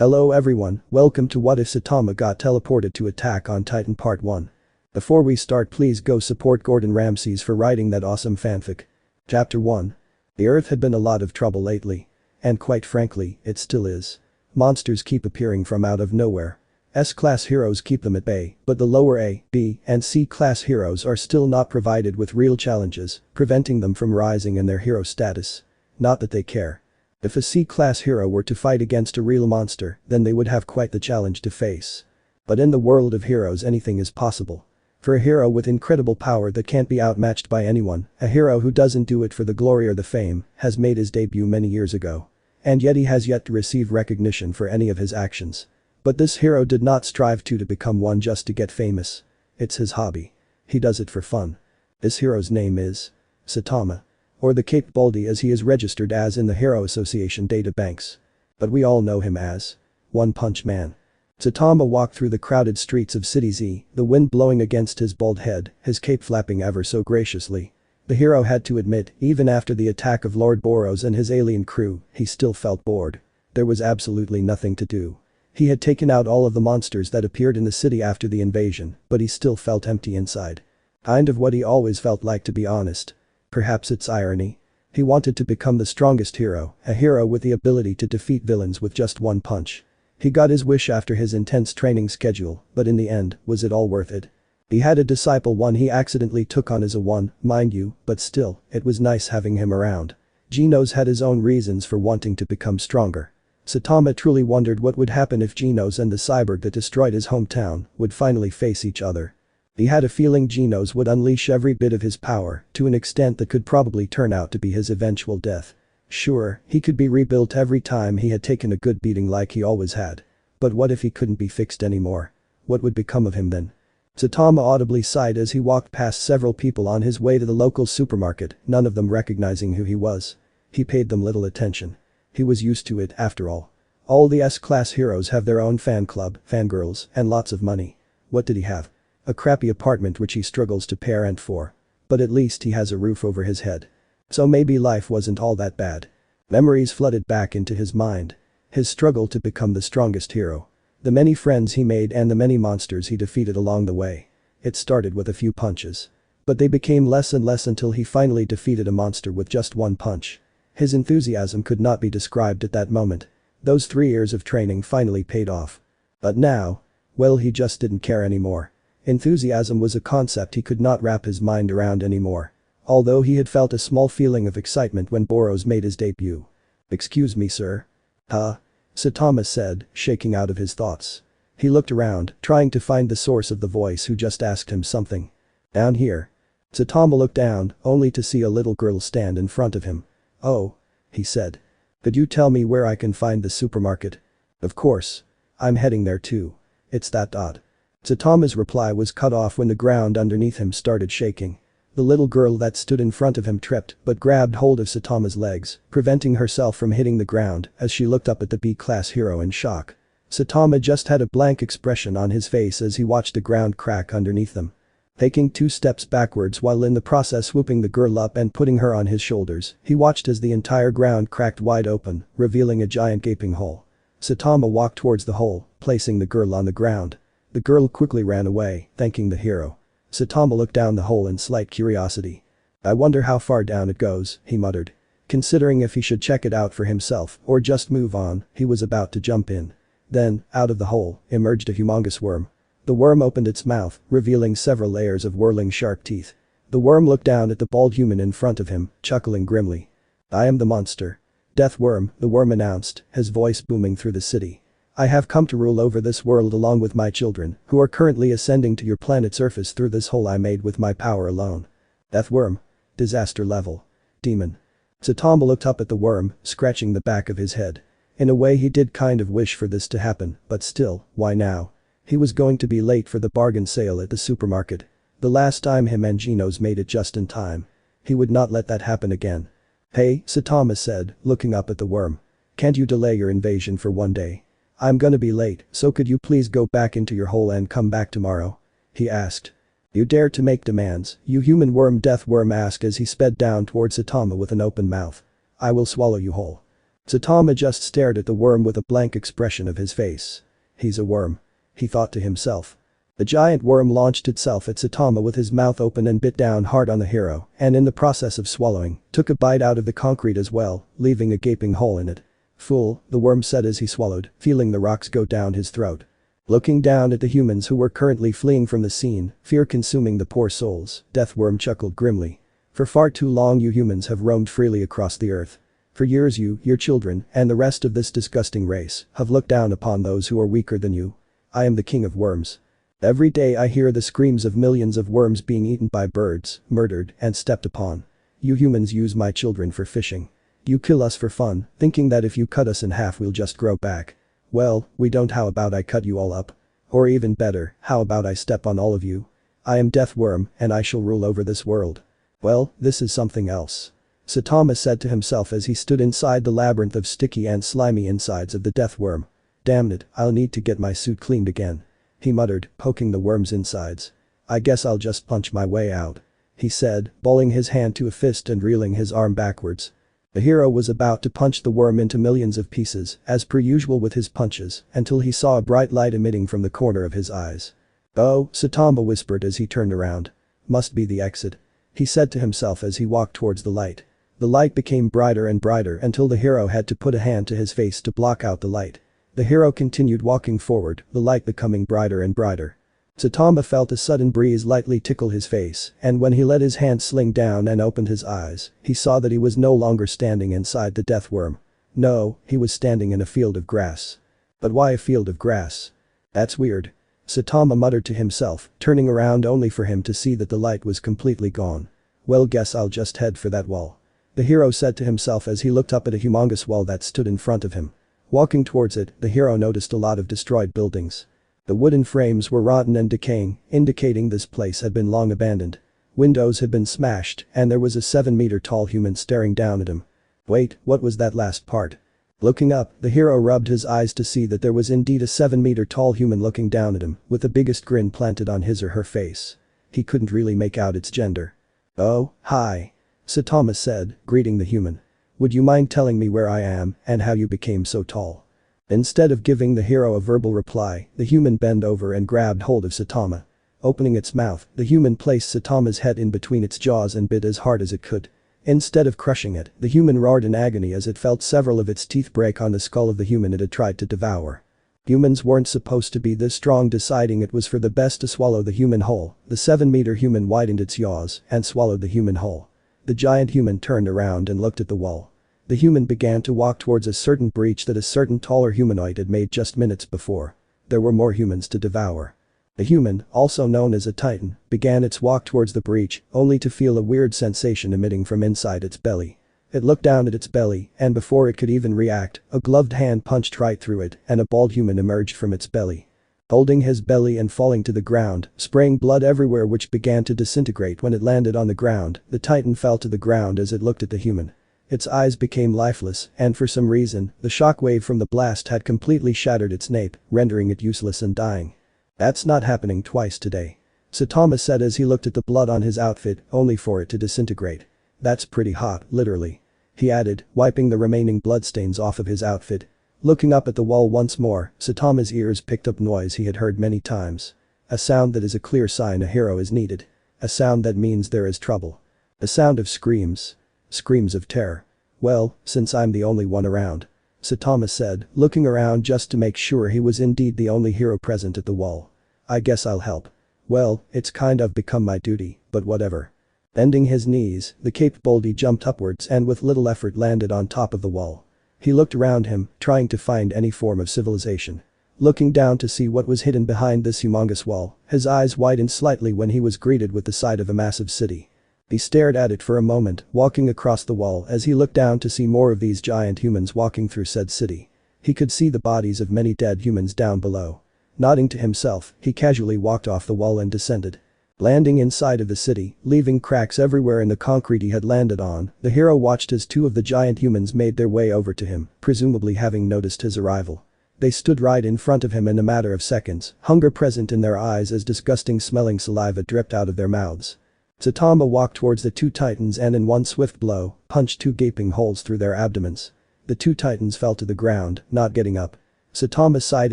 Hello everyone, welcome to What If Saitama Got Teleported to Attack on Titan Part 1. Before we start, please go support Gordon Ramses for writing that awesome fanfic. Chapter 1. The Earth had been a lot of trouble lately. And quite frankly, it still is. Monsters keep appearing from out of nowhere. S-class heroes keep them at bay, but the lower A, B, and C-class heroes are still not provided with real challenges, preventing them from rising in their hero status. Not that they care. If a C-class hero were to fight against a real monster, then they would have quite the challenge to face. But in the world of heroes, anything is possible. For a hero with incredible power that can't be outmatched by anyone, a hero who doesn't do it for the glory or the fame, has made his debut many years ago. And yet he has yet to receive recognition for any of his actions. But this hero did not strive to become one just to get famous. It's his hobby. He does it for fun. This hero's name is Saitama. Or the Cape Baldy as he is registered as in the Hero Association databanks. But we all know him as One Punch Man. Saitama walked through the crowded streets of City Z, the wind blowing against his bald head, his cape flapping ever so graciously. The hero had to admit, even after the attack of Lord Boros and his alien crew, he still felt bored. There was absolutely nothing to do. He had taken out all of the monsters that appeared in the city after the invasion, but he still felt empty inside. Kind of what he always felt like, to be honest. Perhaps it's irony. He wanted to become the strongest hero, a hero with the ability to defeat villains with just one punch. He got his wish after his intense training schedule, but in the end, was it all worth it? He had a disciple one he accidentally took on as a one, mind you, but still, it was nice having him around. Genos had his own reasons for wanting to become stronger. Saitama truly wondered what would happen if Genos and the cyborg that destroyed his hometown would finally face each other. He had a feeling Genos would unleash every bit of his power, to an extent that could probably turn out to be his eventual death. Sure, he could be rebuilt every time he had taken a good beating like he always had. But what if he couldn't be fixed anymore? What would become of him then? Saitama audibly sighed as he walked past several people on his way to the local supermarket, none of them recognizing who he was. He paid them little attention. He was used to it, after all. All the S-class heroes have their own fan club, fangirls, and lots of money. What did he have? A crappy apartment which he struggles to pay rent for. But at least he has a roof over his head. So maybe life wasn't all that bad. Memories flooded back into his mind. His struggle to become the strongest hero. The many friends he made and the many monsters he defeated along the way. It started with a few punches. But they became less and less until he finally defeated a monster with just one punch. His enthusiasm could not be described at that moment. Those 3 years of training finally paid off. But now, well, he just didn't care anymore. Enthusiasm was a concept he could not wrap his mind around anymore. Although he had felt a small feeling of excitement when Boros made his debut. "Excuse me, sir." "Huh?" Saitama said, shaking out of his thoughts. He looked around, trying to find the source of the voice who just asked him something. "Down here." Saitama looked down, only to see a little girl stand in front of him. "Oh," he said. "Could you tell me where I can find the supermarket?" "Of course. I'm heading there too. It's that odd." Saitama's reply was cut off when the ground underneath him started shaking. The little girl that stood in front of him tripped but grabbed hold of Saitama's legs, preventing herself from hitting the ground as she looked up at the B-class hero in shock. Saitama just had a blank expression on his face as he watched the ground crack underneath them. Taking 2 steps backwards while in the process swooping the girl up and putting her on his shoulders, he watched as the entire ground cracked wide open, revealing a giant gaping hole. Saitama walked towards the hole, placing the girl on the ground. The girl quickly ran away, thanking the hero. Saitama looked down the hole in slight curiosity. "I wonder how far down it goes," he muttered. Considering if he should check it out for himself or just move on, he was about to jump in. Then, out of the hole, emerged a humongous worm. The worm opened its mouth, revealing several layers of whirling sharp teeth. The worm looked down at the bald human in front of him, chuckling grimly. "I am the monster. Death Worm," the worm announced, his voice booming through the city. "I have come to rule over this world along with my children, who are currently ascending to your planet's surface through this hole I made with my power alone." Death Worm. Disaster level. Demon. Saitama looked up at the worm, scratching the back of his head. In a way he did kind of wish for this to happen, but still, why now? He was going to be late for the bargain sale at the supermarket. The last time him and Genos made it just in time. He would not let that happen again. "Hey," Saitama said, looking up at the worm. "Can't you delay your invasion for one day? I'm gonna be late, so could you please go back into your hole and come back tomorrow?" he asked. "You dare to make demands, you human worm?" Death Worm asked as he sped down towards Saitama with an open mouth. "I will swallow you whole." Saitama just stared at the worm with a blank expression of his face. He's a worm. He thought to himself. The giant worm launched itself at Saitama with his mouth open and bit down hard on the hero, and in the process of swallowing, took a bite out of the concrete as well, leaving a gaping hole in it. "Fool," the worm said as he swallowed, feeling the rocks go down his throat. Looking down at the humans who were currently fleeing from the scene, fear consuming the poor souls, Deathworm chuckled grimly. "For far too long you humans have roamed freely across the earth. For years you, your children, and the rest of this disgusting race have looked down upon those who are weaker than you. I am the king of worms. Every day I hear the screams of millions of worms being eaten by birds, murdered, and stepped upon. You humans use my children for fishing. You kill us for fun, thinking that if you cut us in half we'll just grow back. Well, we don't. How about I cut you all up? Or even better, how about I step on all of you? I am Deathworm, and I shall rule over this world." "Well, this is something else," Saitama said to himself as he stood inside the labyrinth of sticky and slimy insides of the Deathworm. "Damn it, I'll need to get my suit cleaned again," he muttered, poking the worm's insides. "I guess I'll just punch my way out," he said, balling his hand to a fist and reeling his arm backwards. The hero was about to punch the worm into millions of pieces, as per usual with his punches, until he saw a bright light emitting from the corner of his eyes. "Oh," Saitama whispered as he turned around. "Must be the exit," he said to himself as he walked towards the light. The light became brighter and brighter until the hero had to put a hand to his face to block out the light. The hero continued walking forward, the light becoming brighter and brighter. Saitama felt a sudden breeze lightly tickle his face, and when he let his hand sling down and opened his eyes, he saw that he was no longer standing inside the Deathworm. No, he was standing in a field of grass. But why a field of grass? That's weird. Saitama muttered to himself, turning around only for him to see that the light was completely gone. "Well, guess I'll just head for that wall," the hero said to himself as he looked up at a humongous wall that stood in front of him. Walking towards it, the hero noticed a lot of destroyed buildings. The wooden frames were rotten and decaying, indicating this place had been long abandoned. Windows had been smashed, and there was a 7-meter-tall human staring down at him. Wait, what was that last part? Looking up, the hero rubbed his eyes to see that there was indeed a 7-meter-tall human looking down at him, with the biggest grin planted on his or her face. He couldn't really make out its gender. "Oh, hi," Saitama said, greeting the human. "Would you mind telling me where I am and how you became so tall?" Instead of giving the hero a verbal reply, the human bent over and grabbed hold of Saitama. Opening its mouth, the human placed Saitama's head in between its jaws and bit as hard as it could. Instead of crushing it, the human roared in agony as it felt several of its teeth break on the skull of the human it had tried to devour. Humans weren't supposed to be this strong, deciding it was for the best to swallow the human whole. The 7-meter human widened its jaws and swallowed the human whole. The giant human turned around and looked at the wall. The human began to walk towards a certain breach that a certain taller humanoid had made just minutes before. There were more humans to devour. The human, also known as a titan, began its walk towards the breach, only to feel a weird sensation emitting from inside its belly. It looked down at its belly, and before it could even react, a gloved hand punched right through it, and a bald human emerged from its belly. Holding his belly and falling to the ground, spraying blood everywhere which began to disintegrate when it landed on the ground, the titan fell to the ground as it looked at the human. Its eyes became lifeless, and for some reason, the shockwave from the blast had completely shattered its nape, rendering it useless and dying. "That's not happening twice today," Saitama said as he looked at the blood on his outfit, only for it to disintegrate. "That's pretty hot, literally," he added, wiping the remaining bloodstains off of his outfit. Looking up at the wall once more, Saitama's ears picked up noise he had heard many times. A sound that is a clear sign a hero is needed. A sound that means there is trouble. A sound of screams. Screams of terror. "Well, since I'm the only one around," Saitama said, looking around just to make sure he was indeed the only hero present at the wall. "I guess I'll help. Well, it's kind of become my duty, but whatever." Bending his knees, the Cape Boldy jumped upwards and with little effort landed on top of the wall. He looked around him, trying to find any form of civilization. Looking down to see what was hidden behind this humongous wall, his eyes widened slightly when he was greeted with the sight of a massive city. He stared at it for a moment, walking across the wall as he looked down to see more of these giant humans walking through said city. He could see the bodies of many dead humans down below. Nodding to himself, he casually walked off the wall and descended. Landing inside of the city, leaving cracks everywhere in the concrete he had landed on, the hero watched as 2 of the giant humans made their way over to him, presumably having noticed his arrival. They stood right in front of him in a matter of seconds, hunger present in their eyes as disgusting smelling saliva dripped out of their mouths. Saitama walked towards the 2 titans and in one swift blow, punched 2 gaping holes through their abdomens. The two titans fell to the ground, not getting up. Saitama sighed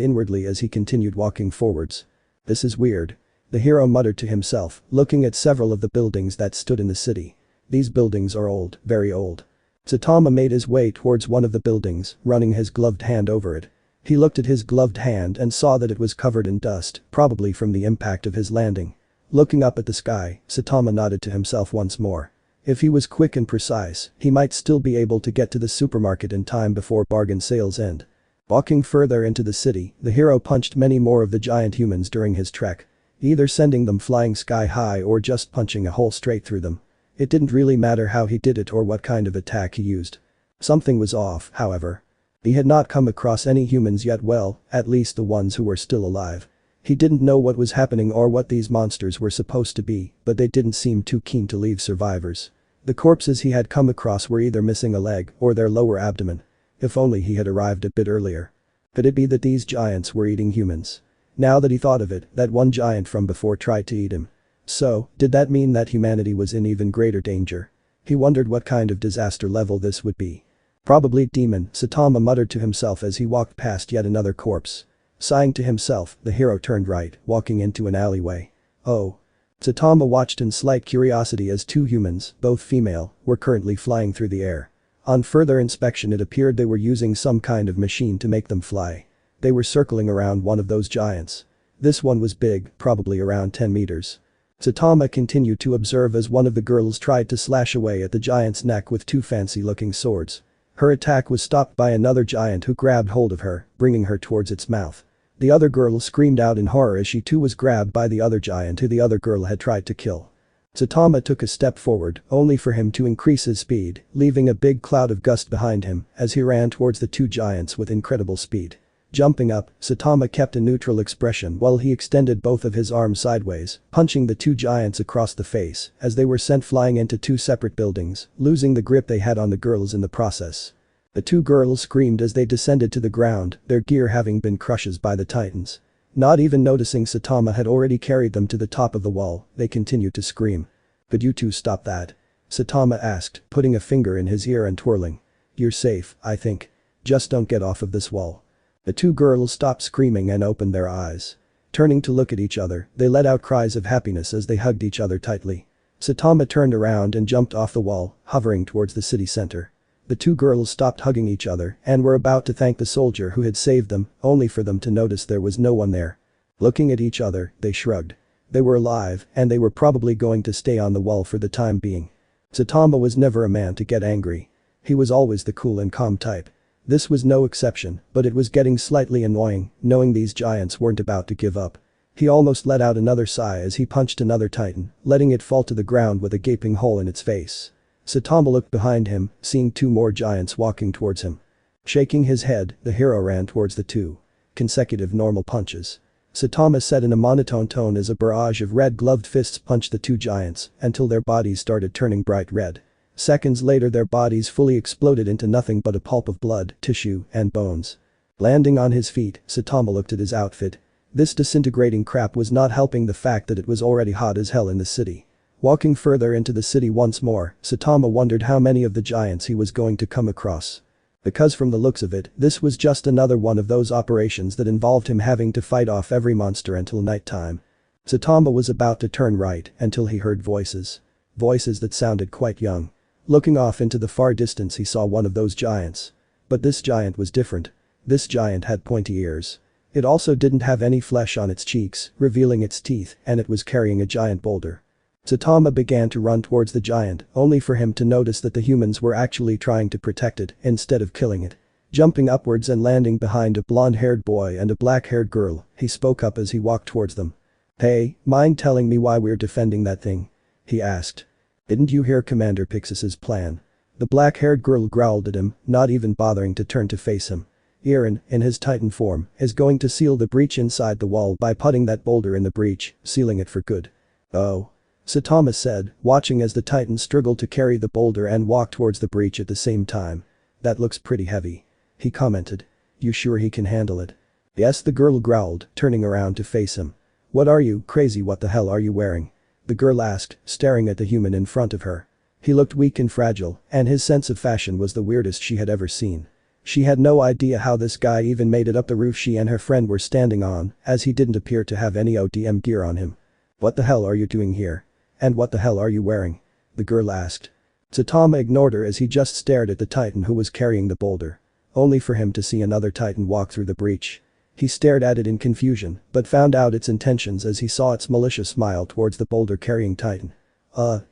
inwardly as he continued walking forwards. This is weird. The hero muttered to himself, looking at several of the buildings that stood in the city. These buildings are old, very old. Saitama made his way towards one of the buildings, running his gloved hand over it. He looked at his gloved hand and saw that it was covered in dust, probably from the impact of his landing. Looking up at the sky, Saitama nodded to himself once more. If he was quick and precise, he might still be able to get to the supermarket in time before bargain sales end. Walking further into the city, the hero punched many more of the giant humans during his trek. Either sending them flying sky high or just punching a hole straight through them. It didn't really matter how he did it or what kind of attack he used. Something was off, however. He had not come across any humans yet, well, at least the ones who were still alive. He didn't know what was happening or what these monsters were supposed to be, but they didn't seem too keen to leave survivors. The corpses he had come across were either missing a leg or their lower abdomen. If only he had arrived a bit earlier. Could it be that these giants were eating humans? Now that he thought of it, that one giant from before tried to eat him. So, did that mean that humanity was in even greater danger? He wondered what kind of disaster level this would be. Probably demon, Saitama muttered to himself as he walked past yet another corpse. Sighing to himself, the hero turned right, walking into an alleyway. Oh. Saitama watched in slight curiosity as two humans, both female, were currently flying through the air. On further inspection it appeared they were using some kind of machine to make them fly. They were circling around one of those giants. This one was big, probably around 10 meters. Saitama continued to observe as one of the girls tried to slash away at the giant's neck with two fancy-looking swords. Her attack was stopped by another giant who grabbed hold of her, bringing her towards its mouth. The other girl screamed out in horror as she too was grabbed by the other giant who the other girl had tried to kill. Saitama took a step forward, only for him to increase his speed, leaving a big cloud of dust behind him as he ran towards the two giants with incredible speed. Jumping up, Saitama kept a neutral expression while he extended both of his arms sideways, punching the two giants across the face as they were sent flying into two separate buildings, losing the grip they had on the girls in the process. The two girls screamed as they descended to the ground, their gear having been crushed by the titans. Not even noticing Saitama had already carried them to the top of the wall, they continued to scream. "Could you two stop that?" Saitama asked, putting a finger in his ear and twirling. "You're safe, I think. Just don't get off of this wall." The two girls stopped screaming and opened their eyes. Turning to look at each other, they let out cries of happiness as they hugged each other tightly. Saitama turned around and jumped off the wall, hovering towards the city center. The two girls stopped hugging each other and were about to thank the soldier who had saved them, only for them to notice there was no one there. Looking at each other, they shrugged. They were alive, and they were probably going to stay on the wall for the time being. Saitama was never a man to get angry. He was always the cool and calm type. This was no exception, but it was getting slightly annoying, knowing these giants weren't about to give up. He almost let out another sigh as he punched another titan, letting it fall to the ground with a gaping hole in its face. Saitama looked behind him, seeing two more giants walking towards him. Shaking his head, the hero ran towards the two. Consecutive normal punches. Saitama said in a monotone tone as a barrage of red-gloved fists punched the two giants until their bodies started turning bright red. Seconds later their bodies fully exploded into nothing but a pulp of blood, tissue, and bones. Landing on his feet, Saitama looked at his outfit. This disintegrating crap was not helping the fact that it was already hot as hell in the city. Walking further into the city once more, Saitama wondered how many of the giants he was going to come across. Because from the looks of it, this was just another one of those operations that involved him having to fight off every monster until nighttime. Saitama was about to turn right until he heard voices. Voices that sounded quite young. Looking off into the far distance he saw one of those giants. But this giant was different. This giant had pointy ears. It also didn't have any flesh on its cheeks, revealing its teeth, and it was carrying a giant boulder. Saitama began to run towards the giant, only for him to notice that the humans were actually trying to protect it instead of killing it. Jumping upwards and landing behind a blonde-haired boy and a black-haired girl, he spoke up as he walked towards them. "Hey, mind telling me why we're defending that thing?" he asked. "Didn't you hear Commander Pixis's plan?" The black-haired girl growled at him, not even bothering to turn to face him. "Eren, in his Titan form, is going to seal the breach inside the wall by putting that boulder in the breach, sealing it for good." "Oh?" Saitama said, watching as the Titan struggled to carry the boulder and walk towards the breach at the same time. "That looks pretty heavy," he commented. "You sure he can handle it?" "Yes," the girl growled, turning around to face him. "What are you, crazy? What the hell are you wearing?" the girl asked, staring at the human in front of her. He looked weak and fragile, and his sense of fashion was the weirdest she had ever seen. She had no idea how this guy even made it up the roof she and her friend were standing on, as he didn't appear to have any ODM gear on him. "What the hell are you doing here? And what the hell are you wearing?" the girl asked. Saitama ignored her as he just stared at the titan who was carrying the boulder. Only for him to see another titan walk through the breach. He stared at it in confusion, but found out its intentions as he saw its malicious smile towards the boulder-carrying titan.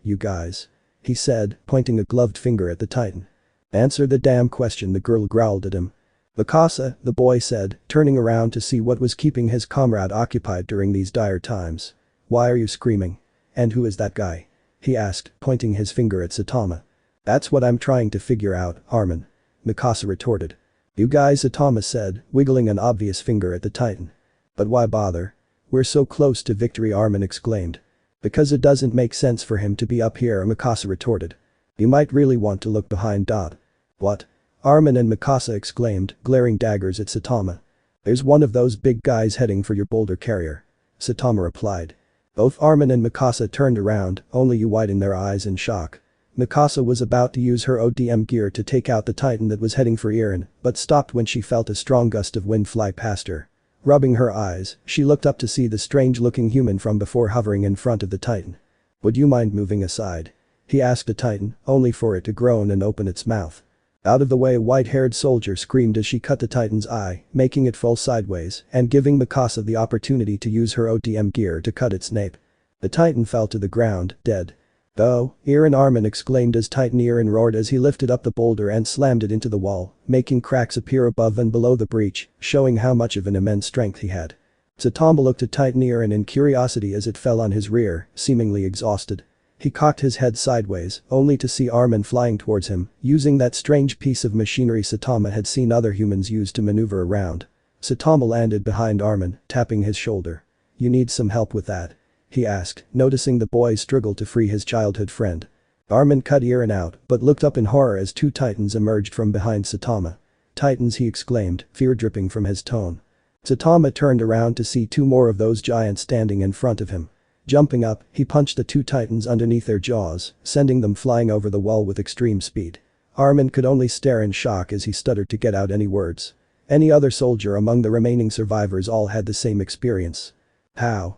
You guys," he said, pointing a gloved finger at the titan. "Answer the damn question," the girl growled at him. "Mikasa," the boy said, turning around to see what was keeping his comrade occupied during these dire times. "Why are you screaming? And who is that guy?" he asked, pointing his finger at Saitama. "That's what I'm trying to figure out, Armin," Mikasa retorted. "You guys," Saitama said, wiggling an obvious finger at the titan. "But why bother? We're so close to victory," Armin exclaimed. "Because it doesn't make sense for him to be up here," Mikasa retorted. "You might really want to look behind. What?" Armin and Mikasa exclaimed, glaring daggers at Saitama. "There's one of those big guys heading for your boulder carrier," Saitama replied. Both Armin and Mikasa turned around, only to widen their eyes in shock. Mikasa was about to use her ODM gear to take out the titan that was heading for Irin, but stopped when she felt a strong gust of wind fly past her. Rubbing her eyes, she looked up to see the strange-looking human from before hovering in front of the titan. "Would you mind moving aside?" he asked the titan, only for it to groan and open its mouth. "Out of the way," a white-haired soldier screamed as she cut the titan's eye, making it fall sideways and giving Mikasa the opportunity to use her ODM gear to cut its nape. The titan fell to the ground, dead. "Oh, Irin!" Armin exclaimed as Titan Irin roared as he lifted up the boulder and slammed it into the wall, making cracks appear above and below the breach, showing how much of an immense strength he had. Saitama looked at Titan Irin in curiosity as it fell on his rear, seemingly exhausted. He cocked his head sideways, only to see Armin flying towards him, using that strange piece of machinery Saitama had seen other humans use to maneuver around. Saitama landed behind Armin, tapping his shoulder. "You need some help with that?" he asked, noticing the boy struggle to free his childhood friend. Armin cut Irin out, but looked up in horror as two titans emerged from behind Saitama. "Titans," he exclaimed, fear dripping from his tone. Saitama turned around to see two more of those giants standing in front of him. Jumping up, he punched the two titans underneath their jaws, sending them flying over the wall with extreme speed. Armin could only stare in shock as he stuttered to get out any words. Any other soldier among the remaining survivors all had the same experience. How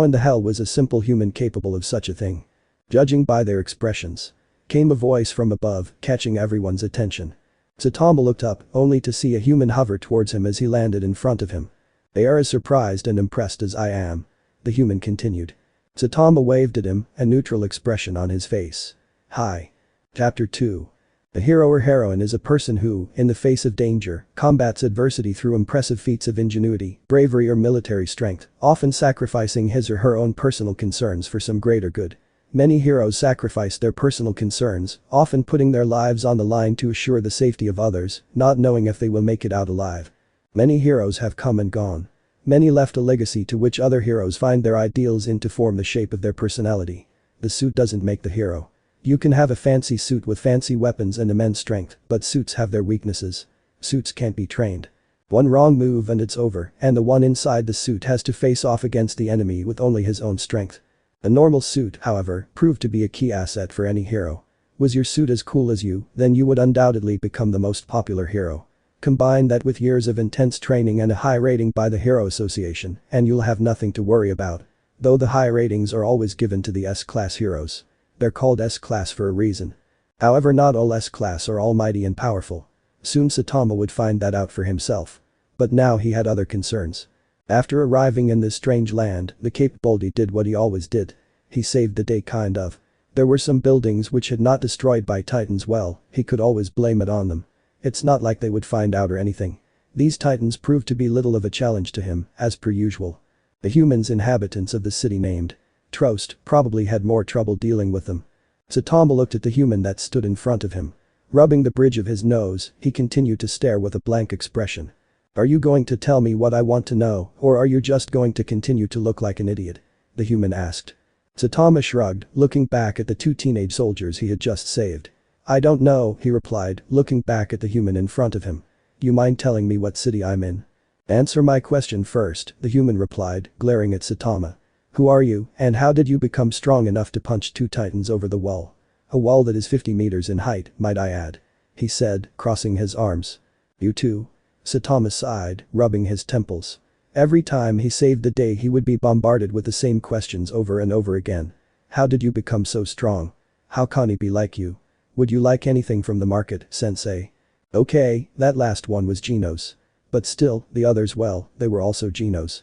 in the hell was a simple human capable of such a thing? Judging by their expressions. Came a voice from above, catching everyone's attention. Saitama looked up, only to see a human hover towards him as he landed in front of him. "They are as surprised and impressed as I am," the human continued. Saitama waved at him, a neutral expression on his face. Hi. Chapter 2. A hero or heroine is a person who, in the face of danger, combats adversity through impressive feats of ingenuity, bravery or military strength, often sacrificing his or her own personal concerns for some greater good. Many heroes sacrifice their personal concerns, often putting their lives on the line to assure the safety of others, not knowing if they will make it out alive. Many heroes have come and gone. Many left a legacy to which other heroes find their ideals in to form the shape of their personality. The suit doesn't make the hero. You can have a fancy suit with fancy weapons and immense strength, but suits have their weaknesses. Suits can't be trained. One wrong move and it's over, and the one inside the suit has to face off against the enemy with only his own strength. A normal suit, however, proved to be a key asset for any hero. Was your suit as cool as you, then you would undoubtedly become the most popular hero. Combine that with years of intense training and a high rating by the Hero Association, and you'll have nothing to worry about. Though the high ratings are always given to the S-class heroes. They're called S-class for a reason. However, not all S-class are almighty and powerful. Soon Saitama would find that out for himself. But now he had other concerns. After arriving in this strange land, the Cape Baldy did what he always did. He saved the day kind of. There were some buildings which had not destroyed by Titans. Well, he could always blame it on them. It's not like they would find out or anything. These Titans proved to be little of a challenge to him, as per usual. The humans inhabitants of the city named Trost probably had more trouble dealing with them. Saitama looked at the human that stood in front of him. Rubbing the bridge of his nose, he continued to stare with a blank expression. "Are you going to tell me what I want to know, or are you just going to continue to look like an idiot?" the human asked. Saitama shrugged, looking back at the two teenage soldiers he had just saved. "I don't know," he replied, looking back at the human in front of him. "You mind telling me what city I'm in?" "Answer my question first," the human replied, glaring at Saitama. "Who are you, and how did you become strong enough to punch two titans over the wall? A wall that is 50 meters in height, might I add," he said, crossing his arms. You too? Saitama sighed, rubbing his temples. Every time he saved the day he would be bombarded with the same questions over and over again. How did you become so strong? How can he be like you? Would you like anything from the market, sensei? Okay, that last one was Geno's. But still, the others, well, they were also Geno's.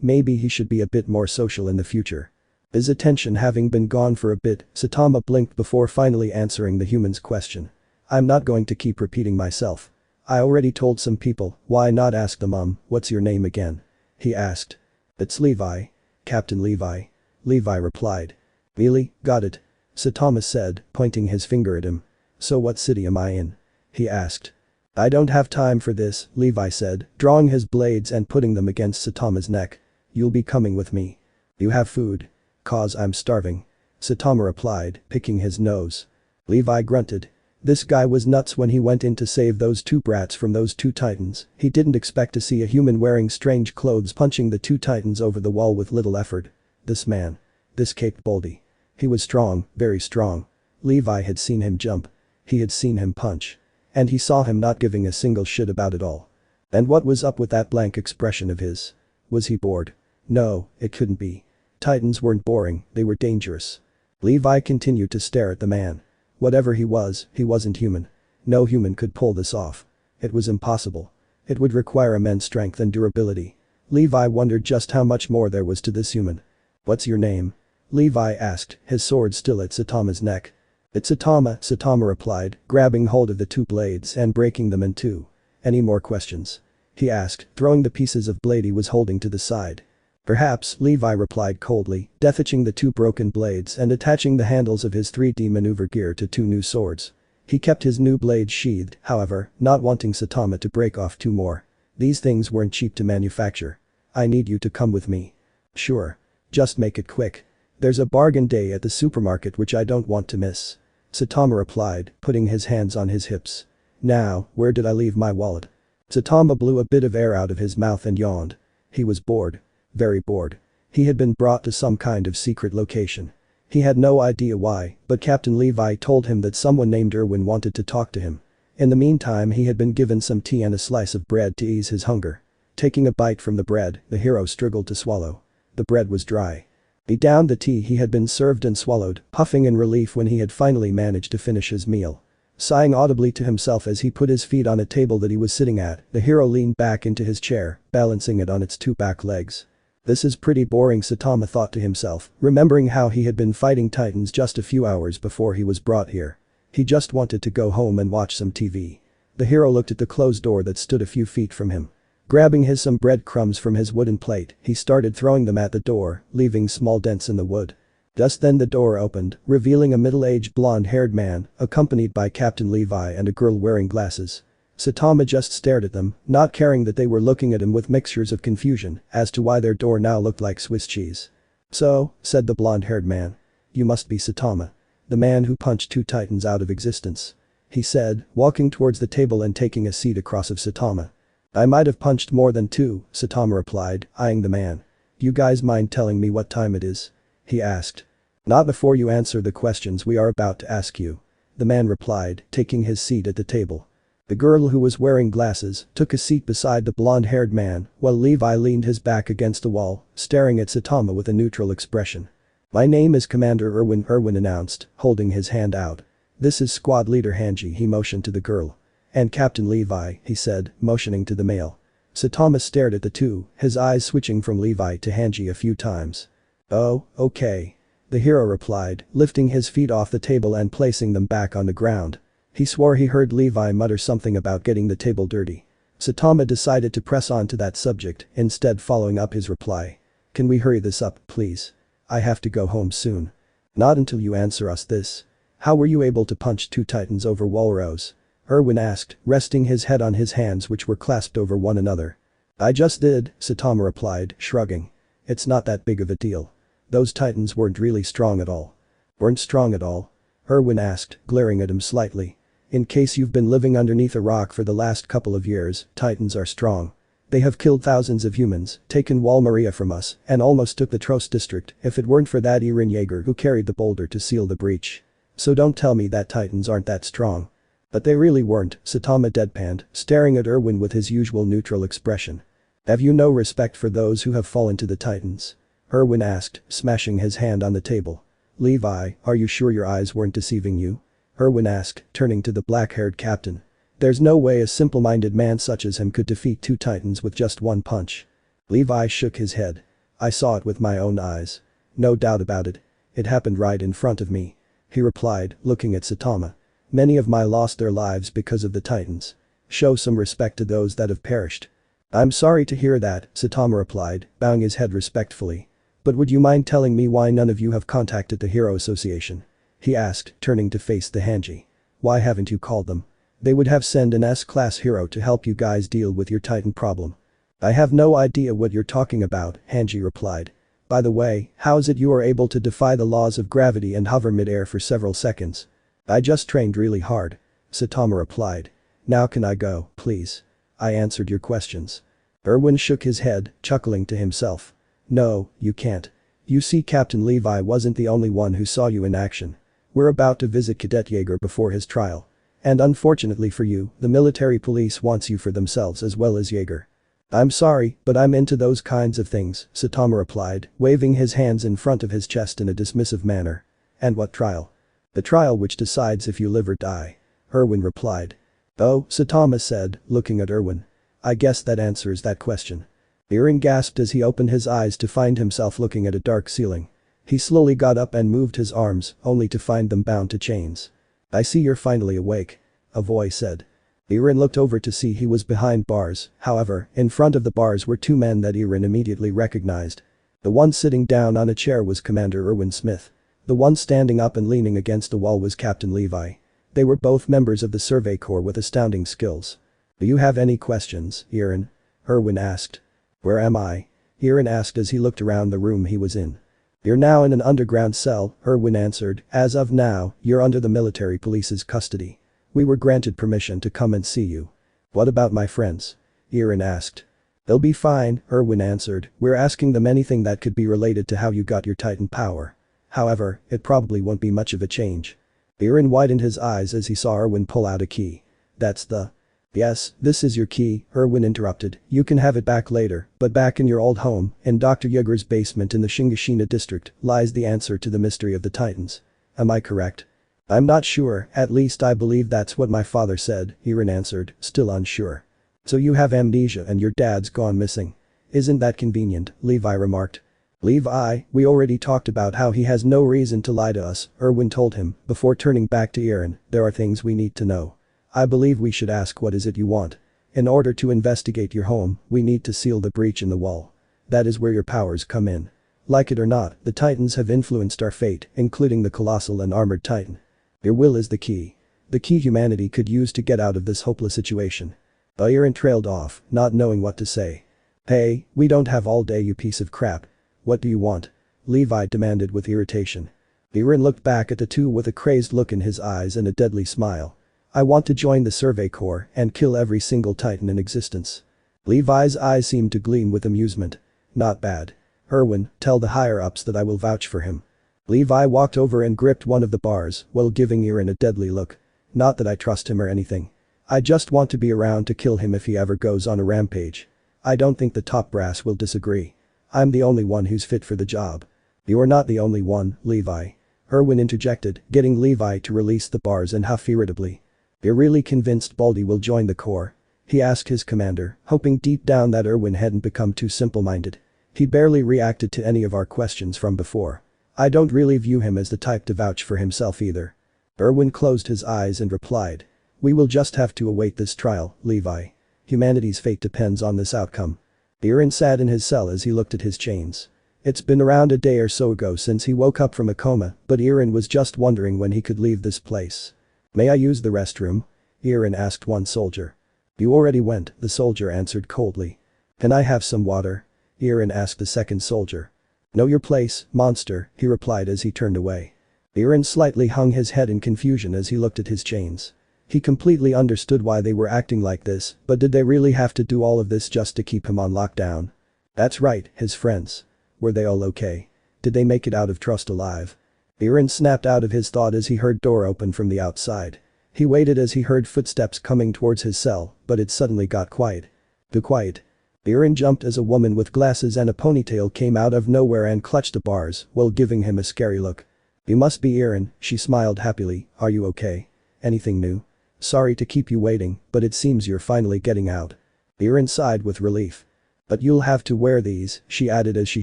Maybe he should be a bit more social in the future. His attention having been gone for a bit, Saitama blinked before finally answering the human's question. I'm not going to keep repeating myself. I already told some people, why not ask them what's your name again? He asked. It's Levi. Captain Levi. Levi replied. Really, got it. Saitama said, pointing his finger at him. So what city am I in? He asked. I don't have time for this, Levi said, drawing his blades and putting them against Saitama's neck. You'll be coming with me. You have food? Cause I'm starving. Saitama replied, picking his nose. Levi grunted. This guy was nuts when he went in to save those two brats from those two titans. He didn't expect to see a human wearing strange clothes punching the two titans over the wall with little effort. This man. This Cape Baldy. He was strong, very strong. Levi had seen him jump. He had seen him punch. And he saw him not giving a single shit about it all. And what was up with that blank expression of his? Was he bored? No, it couldn't be. Titans weren't boring, they were dangerous. Levi continued to stare at the man. Whatever he wasn't human. No human could pull this off. It was impossible. It would require immense strength and durability. Levi wondered just how much more there was to this human. What's your name? Levi asked, his sword still at Saitama's neck. It's Saitama, Saitama replied, grabbing hold of the two blades and breaking them in two. Any more questions? He asked, throwing the pieces of blade he was holding to the side. Perhaps, Levi replied coldly, detaching the two broken blades and attaching the handles of his 3D maneuver gear to two new swords. He kept his new blades sheathed, however, not wanting Saitama to break off two more. These things weren't cheap to manufacture. I need you to come with me. Sure. Just make it quick. There's a bargain day at the supermarket which I don't want to miss. Saitama replied, putting his hands on his hips. Now, where did I leave my wallet? Saitama blew a bit of air out of his mouth and yawned. He was bored. Very bored. He had been brought to some kind of secret location. He had no idea why, but Captain Levi told him that someone named Erwin wanted to talk to him. In the meantime he had been given some tea and a slice of bread to ease his hunger. Taking a bite from the bread, the hero struggled to swallow. The bread was dry. He downed the tea he had been served and swallowed, puffing in relief when he had finally managed to finish his meal. Sighing audibly to himself as he put his feet on a table that he was sitting at, the hero leaned back into his chair, balancing it on its two back legs. This is pretty boring, Saitama thought to himself, remembering how he had been fighting titans just a few hours before he was brought here. He just wanted to go home and watch some TV. The hero looked at the closed door that stood a few feet from him. Grabbing some breadcrumbs from his wooden plate, he started throwing them at the door, leaving small dents in the wood. Just then the door opened, revealing a middle-aged blonde-haired man, accompanied by Captain Levi and a girl wearing glasses. Saitama just stared at them, not caring that they were looking at him with mixtures of confusion as to why their door now looked like Swiss cheese. So, said the blonde-haired man. You must be Saitama. The man who punched two titans out of existence. He said, walking towards the table and taking a seat across of Saitama. I might have punched more than two, Saitama replied, eyeing the man. You guys mind telling me what time it is? He asked. Not before you answer the questions we are about to ask you. The man replied, taking his seat at the table. The girl who was wearing glasses took a seat beside the blonde-haired man while Levi leaned his back against the wall, staring at Saitama with a neutral expression. My name is Commander Erwin, Erwin announced, holding his hand out. This is Squad Leader Hanji, he motioned to the girl. And Captain Levi, he said, motioning to the male. Saitama stared at the two, his eyes switching from Levi to Hanji a few times. Oh, okay. The hero replied, lifting his feet off the table and placing them back on the ground. He swore he heard Levi mutter something about getting the table dirty. Saitama decided to press on to that subject, instead following up his reply. Can we hurry this up, please? I have to go home soon. Not until you answer us this. How were you able to punch two titans over walrus? Erwin asked, resting his head on his hands which were clasped over one another. I just did, Saitama replied, shrugging. It's not that big of a deal. Those titans weren't really strong at all. Weren't strong at all? Erwin asked, glaring at him slightly. In case you've been living underneath a rock for the last couple of years, titans are strong. They have killed thousands of humans, taken Wall Maria from us, and almost took the Trost district if it weren't for that Eren Jaeger who carried the boulder to seal the breach. So don't tell me that titans aren't that strong. But they really weren't, Saitama deadpanned, staring at Erwin with his usual neutral expression. Have you no respect for those who have fallen to the Titans? Erwin asked, smashing his hand on the table. Levi, are you sure your eyes weren't deceiving you? Erwin asked, turning to the black-haired captain. There's no way a simple-minded man such as him could defeat two Titans with just one punch. Levi shook his head. I saw it with my own eyes. No doubt about it. It happened right in front of me. He replied, looking at Saitama. Many of my lost their lives because of the Titans. Show some respect to those that have perished. I'm sorry to hear that, Saitama replied, bowing his head respectfully. But would you mind telling me why none of you have contacted the Hero Association? He asked, turning to face the Hanji. Why haven't you called them? They would have sent an S-class hero to help you guys deal with your Titan problem. I have no idea what you're talking about, Hanji replied. By the way, how is it you are able to defy the laws of gravity and hover mid-air for several seconds? I just trained really hard. Saitama replied. Now can I go, please? I answered your questions. Erwin shook his head, chuckling to himself. No, you can't. You see, Captain Levi wasn't the only one who saw you in action. We're about to visit Cadet Jaeger before his trial. And unfortunately for you, the military police wants you for themselves as well as Jaeger. I'm sorry, but I'm into those kinds of things, Saitama replied, waving his hands in front of his chest in a dismissive manner. And what trial? The trial which decides if you live or die. Erwin replied. Oh, Saitama said, looking at Erwin. I guess that answers that question. Eren gasped as he opened his eyes to find himself looking at a dark ceiling. He slowly got up and moved his arms, only to find them bound to chains. I see you're finally awake. A voice said. Eren looked over to see he was behind bars, however, in front of the bars were two men that Eren immediately recognized. The one sitting down on a chair was Commander Erwin Smith. The one standing up and leaning against the wall was Captain Levi. They were both members of the Survey Corps with astounding skills. Do you have any questions, Eren? Erwin asked. Where am I? Eren asked as he looked around the room he was in. You're now in an underground cell, Erwin answered. As of now, you're under the military police's custody. We were granted permission to come and see you. What about my friends? Eren asked. They'll be fine, Erwin answered. We're asking them anything that could be related to how you got your Titan power. However, it probably won't be much of a change. Eren widened his eyes as he saw Erwin pull out a key. That's the… Yes, this is your key, Erwin interrupted. You can have it back later, but back in your old home, in Dr. Yeager's basement in the Shingishina district, lies the answer to the mystery of the Titans. Am I correct? I'm not sure, at least I believe that's what my father said, Eren answered, still unsure. So you have amnesia and your dad's gone missing. Isn't that convenient, Levi remarked. Levi, we already talked about how he has no reason to lie to us, Erwin told him, before turning back to Eren. There are things we need to know. I believe we should ask what is it you want. In order to investigate your home, we need to seal the breach in the wall. That is where your powers come in. Like it or not, the Titans have influenced our fate, including the Colossal and Armored Titan. Your will is the key. The key humanity could use to get out of this hopeless situation. Eren trailed off, not knowing what to say. Hey, we don't have all day, you piece of crap. What do you want? Levi demanded with irritation. Eren looked back at the two with a crazed look in his eyes and a deadly smile. I want to join the Survey Corps and kill every single Titan in existence. Levi's eyes seemed to gleam with amusement. Not bad. Erwin, tell the higher-ups that I will vouch for him. Levi walked over and gripped one of the bars while giving Eren a deadly look. Not that I trust him or anything. I just want to be around to kill him if he ever goes on a rampage. I don't think the top brass will disagree. I'm the only one who's fit for the job. You're not the only one, Levi. Erwin interjected, getting Levi to release the bars and huff irritably. You're really convinced Baldy will join the Corps? He asked his commander, hoping deep down that Erwin hadn't become too simple-minded. He barely reacted to any of our questions from before. I don't really view him as the type to vouch for himself either. Erwin closed his eyes and replied. We will just have to await this trial, Levi. Humanity's fate depends on this outcome. Eren sat in his cell as he looked at his chains. It's been around a day or so ago since he woke up from a coma, but Eren was just wondering when he could leave this place. May I use the restroom? Eren asked one soldier. You already went, the soldier answered coldly. Can I have some water? Eren asked the second soldier. Know your place, monster, he replied as he turned away. Eren slightly hung his head in confusion as he looked at his chains. He completely understood why they were acting like this, but did they really have to do all of this just to keep him on lockdown? That's right, his friends. Were they all okay? Did they make it out of Trust alive? Eren snapped out of his thought as he heard door open from the outside. He waited as he heard footsteps coming towards his cell, but it suddenly got quiet. Too quiet. Eren jumped as a woman with glasses and a ponytail came out of nowhere and clutched the bars while giving him a scary look. "You must be Eren," she smiled happily. "Are you okay? Anything new? Sorry to keep you waiting, but it seems you're finally getting out." Eren sighed with relief. "But you'll have to wear these," she added as she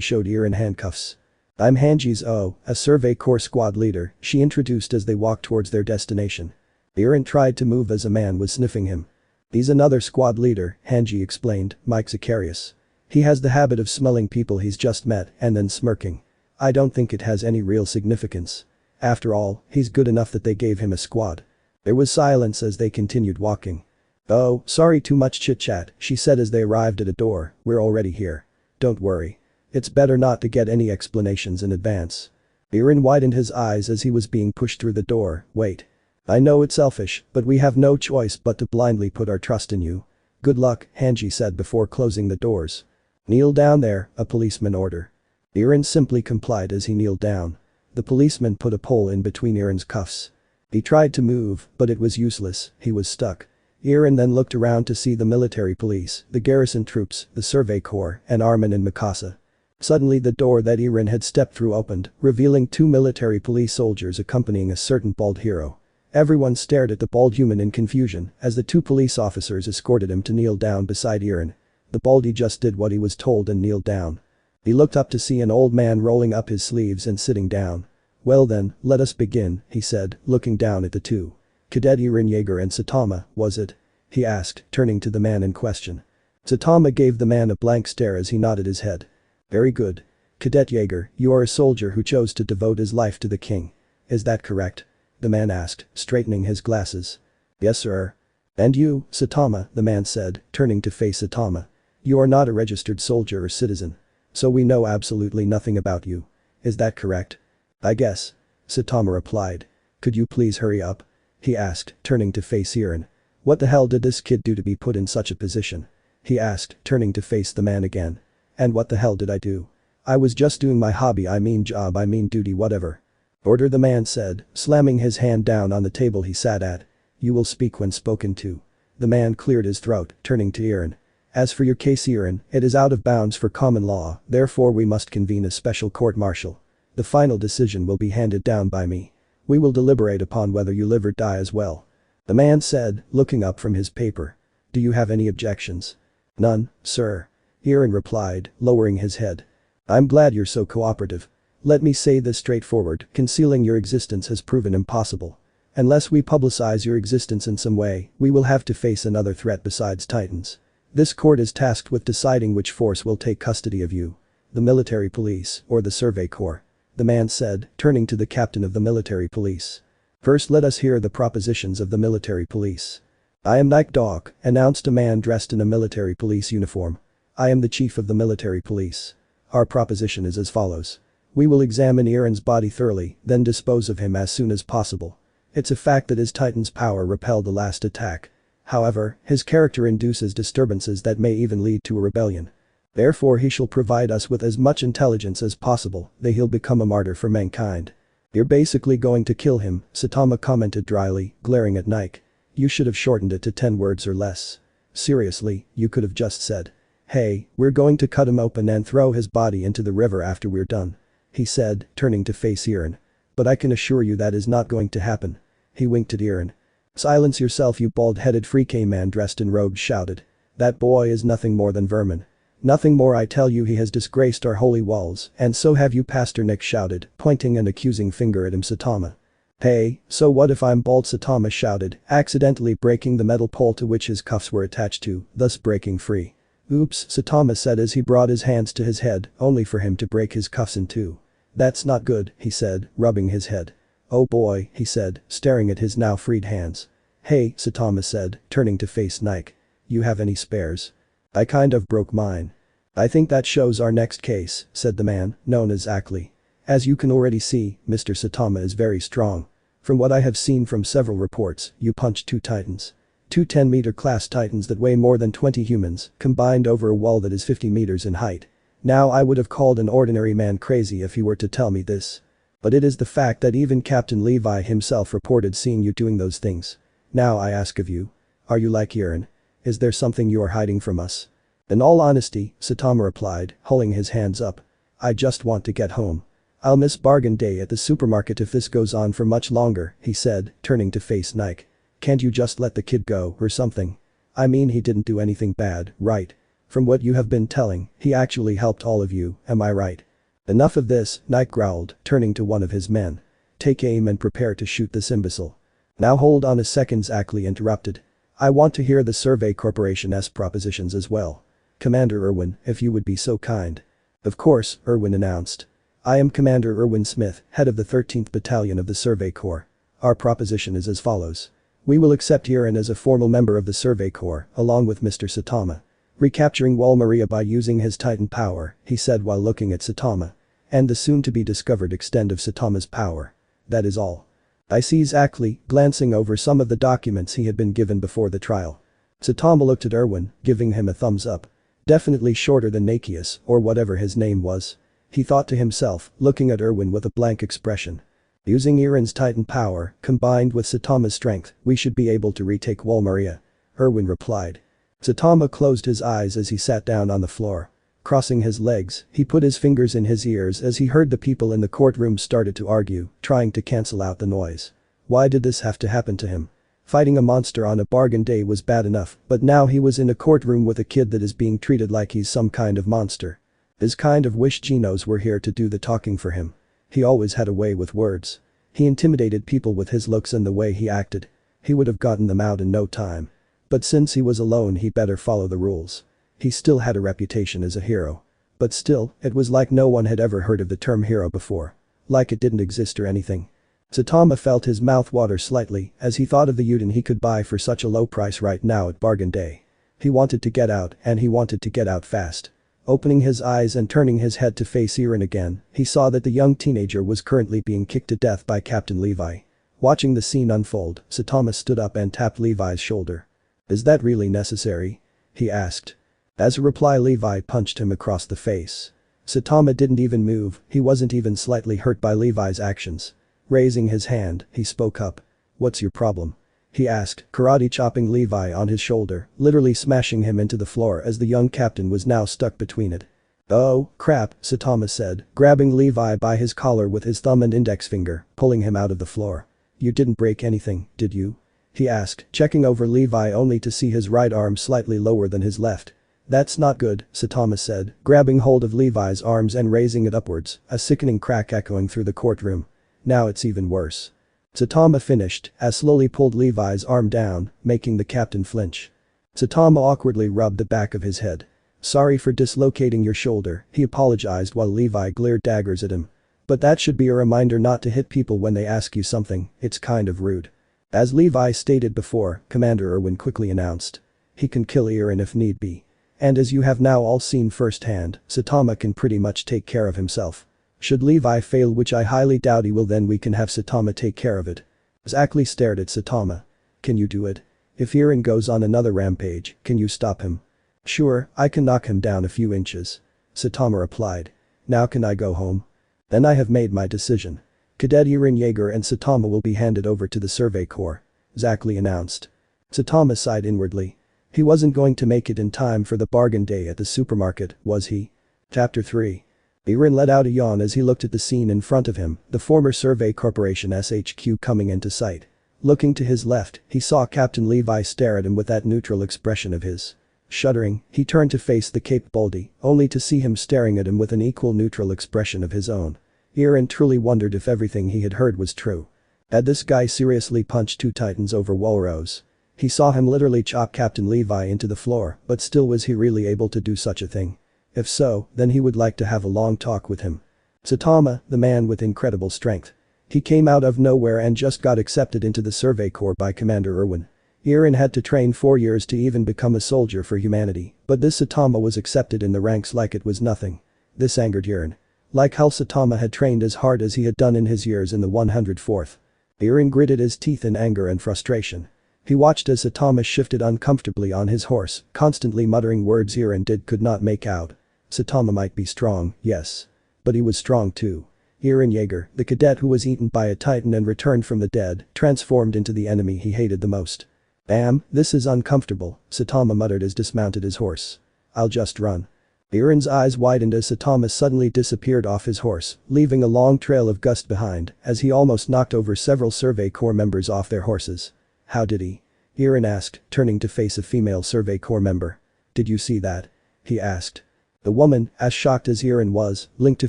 showed Eren handcuffs. "I'm Hanji's a Survey Corps squad leader," she introduced as they walked towards their destination. Eren tried to move as a man was sniffing him. "He's another squad leader," Hanji explained, Mike Zacharias. "He has the habit of smelling people he's just met and then smirking. I don't think it has any real significance. After all, he's good enough that they gave him a squad." There was silence as they continued walking. "Oh, sorry, too much chit-chat," she said as they arrived at a door. "We're already here. Don't worry. It's better not to get any explanations in advance." Eren widened his eyes as he was being pushed through the door. "Wait. I know it's selfish, but we have no choice but to blindly put our trust in you. Good luck," Hanji said before closing the doors. "Kneel down there," a policeman ordered. Eren simply complied as he kneeled down. The policeman put a pole in between Eren's cuffs. He tried to move, but it was useless, he was stuck. Eren then looked around to see the military police, the garrison troops, the Survey Corps, and Armin and Mikasa. Suddenly the door that Eren had stepped through opened, revealing two military police soldiers accompanying a certain bald hero. Everyone stared at the bald human in confusion as the two police officers escorted him to kneel down beside Eren. The baldy just did what he was told and kneeled down. He looked up to see an old man rolling up his sleeves and sitting down. "Well then, let us begin," he said, looking down at the two. "Cadet Eren Yeager and Saitama, was it?" he asked, turning to the man in question. Saitama gave the man a blank stare as he nodded his head. "Very good. Cadet Yeager, you are a soldier who chose to devote his life to the king. Is that correct?" the man asked, straightening his glasses. "Yes, sir." "And you, Saitama," the man said, turning to face Saitama. "You are not a registered soldier or citizen. So we know absolutely nothing about you. Is that correct?" "I guess." Saitama replied. "Could you please hurry up?" he asked, turning to face Eren. "What the hell did this kid do to be put in such a position?" he asked, turning to face the man again. "And what the hell did I do? I was just doing my hobby, job, duty, whatever." "Order," the man said, slamming his hand down on the table he sat at. "You will speak when spoken to." The man cleared his throat, turning to Eren. "As for your case, Eren, it is out of bounds for common law, therefore we must convene a special court-martial. The final decision will be handed down by me. We will deliberate upon whether you live or die as well." The man said, looking up from his paper. "Do you have any objections?" "None, sir." Eren replied, lowering his head. "I'm glad you're so cooperative. Let me say this straightforward, concealing your existence has proven impossible. Unless we publicize your existence in some way, we will have to face another threat besides Titans. This court is tasked with deciding which force will take custody of you. The military police or the Survey Corps," the man said, turning to the captain of the military police. "First let us hear the propositions of the military police." "I am Night Dog," announced a man dressed in a military police uniform. "I am the chief of the military police. Our proposition is as follows. We will examine Eren's body thoroughly, then dispose of him as soon as possible. It's a fact that his Titan's power repelled the last attack. However, his character induces disturbances that may even lead to a rebellion. Therefore he shall provide us with as much intelligence as possible, that he'll become a martyr for mankind." "You're basically going to kill him," Saitama commented dryly, glaring at Nike. "You should have shortened it to 10 words or less. Seriously, you could have just said, 'Hey, we're going to cut him open and throw his body into the river after we're done,'" he said, turning to face Eren. "But I can assure you that is not going to happen." He winked at Eren. "Silence yourself, you bald-headed freak," a man dressed in robes shouted. "That boy is nothing more than vermin. Nothing more, I tell you. He has disgraced our holy walls, and so have you," Pastor Nick shouted, pointing an accusing finger at him. "Saitama." "Hey, so what if I'm bald?" Saitama shouted, accidentally breaking the metal pole to which his cuffs were attached to, thus breaking free. "Oops," Saitama said as he brought his hands to his head, only for him to break his cuffs in two. "That's not good," he said, rubbing his head. "Oh boy," he said, staring at his now freed hands. "Hey," Saitama said, turning to face Nike. "You have any spares? I kind of broke mine." "I think that shows our next case," said the man, known as Ackley. "As you can already see, Mr. Saitama is very strong. From what I have seen from several reports, you punched 2 Titans. 2 10-meter class Titans that weigh more than 20 humans, combined over a wall that is 50 meters in height. Now I would have called an ordinary man crazy if he were to tell me this. But it is the fact that even Captain Levi himself reported seeing you doing those things. Now I ask of you. Are you like Irin? Is there something you are hiding from us? In all honesty, Saitama replied, holding his hands up. I just want to get home. I'll miss bargain day at the supermarket if this goes on for much longer, he said, turning to face Nike. Can't you just let the kid go or something? I mean, he didn't do anything bad, right? From what you have been telling, he actually helped all of you, am I right? Enough of this, Nike growled, turning to one of his men. Take aim and prepare to shoot this imbecile. Now hold on a second, Zackley interrupted. I want to hear the Survey Corporation's propositions as well. Commander Irwin, if you would be so kind. Of course, Irwin announced. I am Commander Irwin Smith, head of the 13th Battalion of the Survey Corps. Our proposition is as follows. We will accept Irin as a formal member of the Survey Corps, along with Mr. Saitama. Recapturing Wall Maria by using his Titan power, he said while looking at Saitama. And the soon-to-be-discovered extent of Saitama's power. That is all. I see Zackley, glancing over some of the documents he had been given before the trial. Saitama looked at Irwin, giving him a thumbs up. Definitely shorter than Nakius, or whatever his name was. He thought to himself, looking at Irwin with a blank expression. Using Irin's Titan power, combined with Saitama's strength, we should be able to retake Wall Maria. Irwin replied. Saitama closed his eyes as he sat down on the floor. Crossing his legs, he put his fingers in his ears as he heard the people in the courtroom started to argue, trying to cancel out the noise. Why did this have to happen to him? Fighting a monster on a bargain day was bad enough, but now he was in a courtroom with a kid that is being treated like he's some kind of monster. His kind of wish Genos were here to do the talking for him. He always had a way with words. He intimidated people with his looks and the way he acted. He would have gotten them out in no time. But since he was alone, he better follow the rules. He still had a reputation as a hero. But still, it was like no one had ever heard of the term hero before. Like it didn't exist or anything. Saitama felt his mouth water slightly as he thought of the Uten he could buy for such a low price right now at bargain day. He wanted to get out, and he wanted to get out fast. Opening his eyes and turning his head to face Irin again, he saw that the young teenager was currently being kicked to death by Captain Levi. Watching the scene unfold, Saitama stood up and tapped Levi's shoulder. Is that really necessary? He asked. As a reply, Levi punched him across the face. Saitama didn't even move, he wasn't even slightly hurt by Levi's actions. Raising his hand, he spoke up. What's your problem? He asked, karate chopping Levi on his shoulder, literally smashing him into the floor as the young captain was now stuck between it. Oh, crap, Saitama said, grabbing Levi by his collar with his thumb and index finger, pulling him out of the floor. You didn't break anything, did you? He asked, checking over Levi only to see his right arm slightly lower than his left. That's not good, Saitama said, grabbing hold of Levi's arms and raising it upwards, a sickening crack echoing through the courtroom. Now it's even worse. Saitama finished, as slowly pulled Levi's arm down, making the captain flinch. Saitama awkwardly rubbed the back of his head. Sorry for dislocating your shoulder, he apologized while Levi glared daggers at him. But that should be a reminder not to hit people when they ask you something, it's kind of rude. As Levi stated before, Commander Irwin quickly announced. He can kill Irin if need be. And as you have now all seen firsthand, Saitama can pretty much take care of himself. Should Levi fail, which I highly doubt he will, then we can have Saitama take care of it. Zackley stared at Saitama. Can you do it? If Irin goes on another rampage, can you stop him? Sure, I can knock him down a few inches. Saitama replied. Now can I go home? Then I have made my decision. Cadet Irin Yeager and Saitama will be handed over to the Survey Corps. Zackley announced. Saitama sighed inwardly. He wasn't going to make it in time for the bargain day at the supermarket, was he? Chapter 3. Irin let out a yawn as he looked at the scene in front of him, the former Survey Corporation's HQ coming into sight. Looking to his left, he saw Captain Levi stare at him with that neutral expression of his. Shuddering, he turned to face the Cape Baldy, only to see him staring at him with an equal neutral expression of his own. Irin truly wondered if everything he had heard was true. Had this guy seriously punched two titans over Walrose? He saw him literally chop Captain Levi into the floor, but still, was he really able to do such a thing? If so, then he would like to have a long talk with him. Saitama, the man with incredible strength. He came out of nowhere and just got accepted into the Survey Corps by Commander Irwin. Irin had to train 4 years to even become a soldier for humanity, but this Saitama was accepted in the ranks like it was nothing. This angered Irin. Like how Saitama had trained as hard as he had done in his years in the 104th. Irin gritted his teeth in anger and frustration. He watched as Saitama shifted uncomfortably on his horse, constantly muttering words Irin could not make out. Saitama might be strong, yes. But he was strong too. Eren Yeager, the cadet who was eaten by a titan and returned from the dead, transformed into the enemy he hated the most. Damn, this is uncomfortable, Saitama muttered as dismounted his horse. I'll just run. Eren's eyes widened as Saitama suddenly disappeared off his horse, leaving a long trail of gust behind as he almost knocked over several Survey Corps members off their horses. How did he? Eren asked, turning to face a female Survey Corps member. Did you see that? He asked. The woman, as shocked as Eren was, blinked a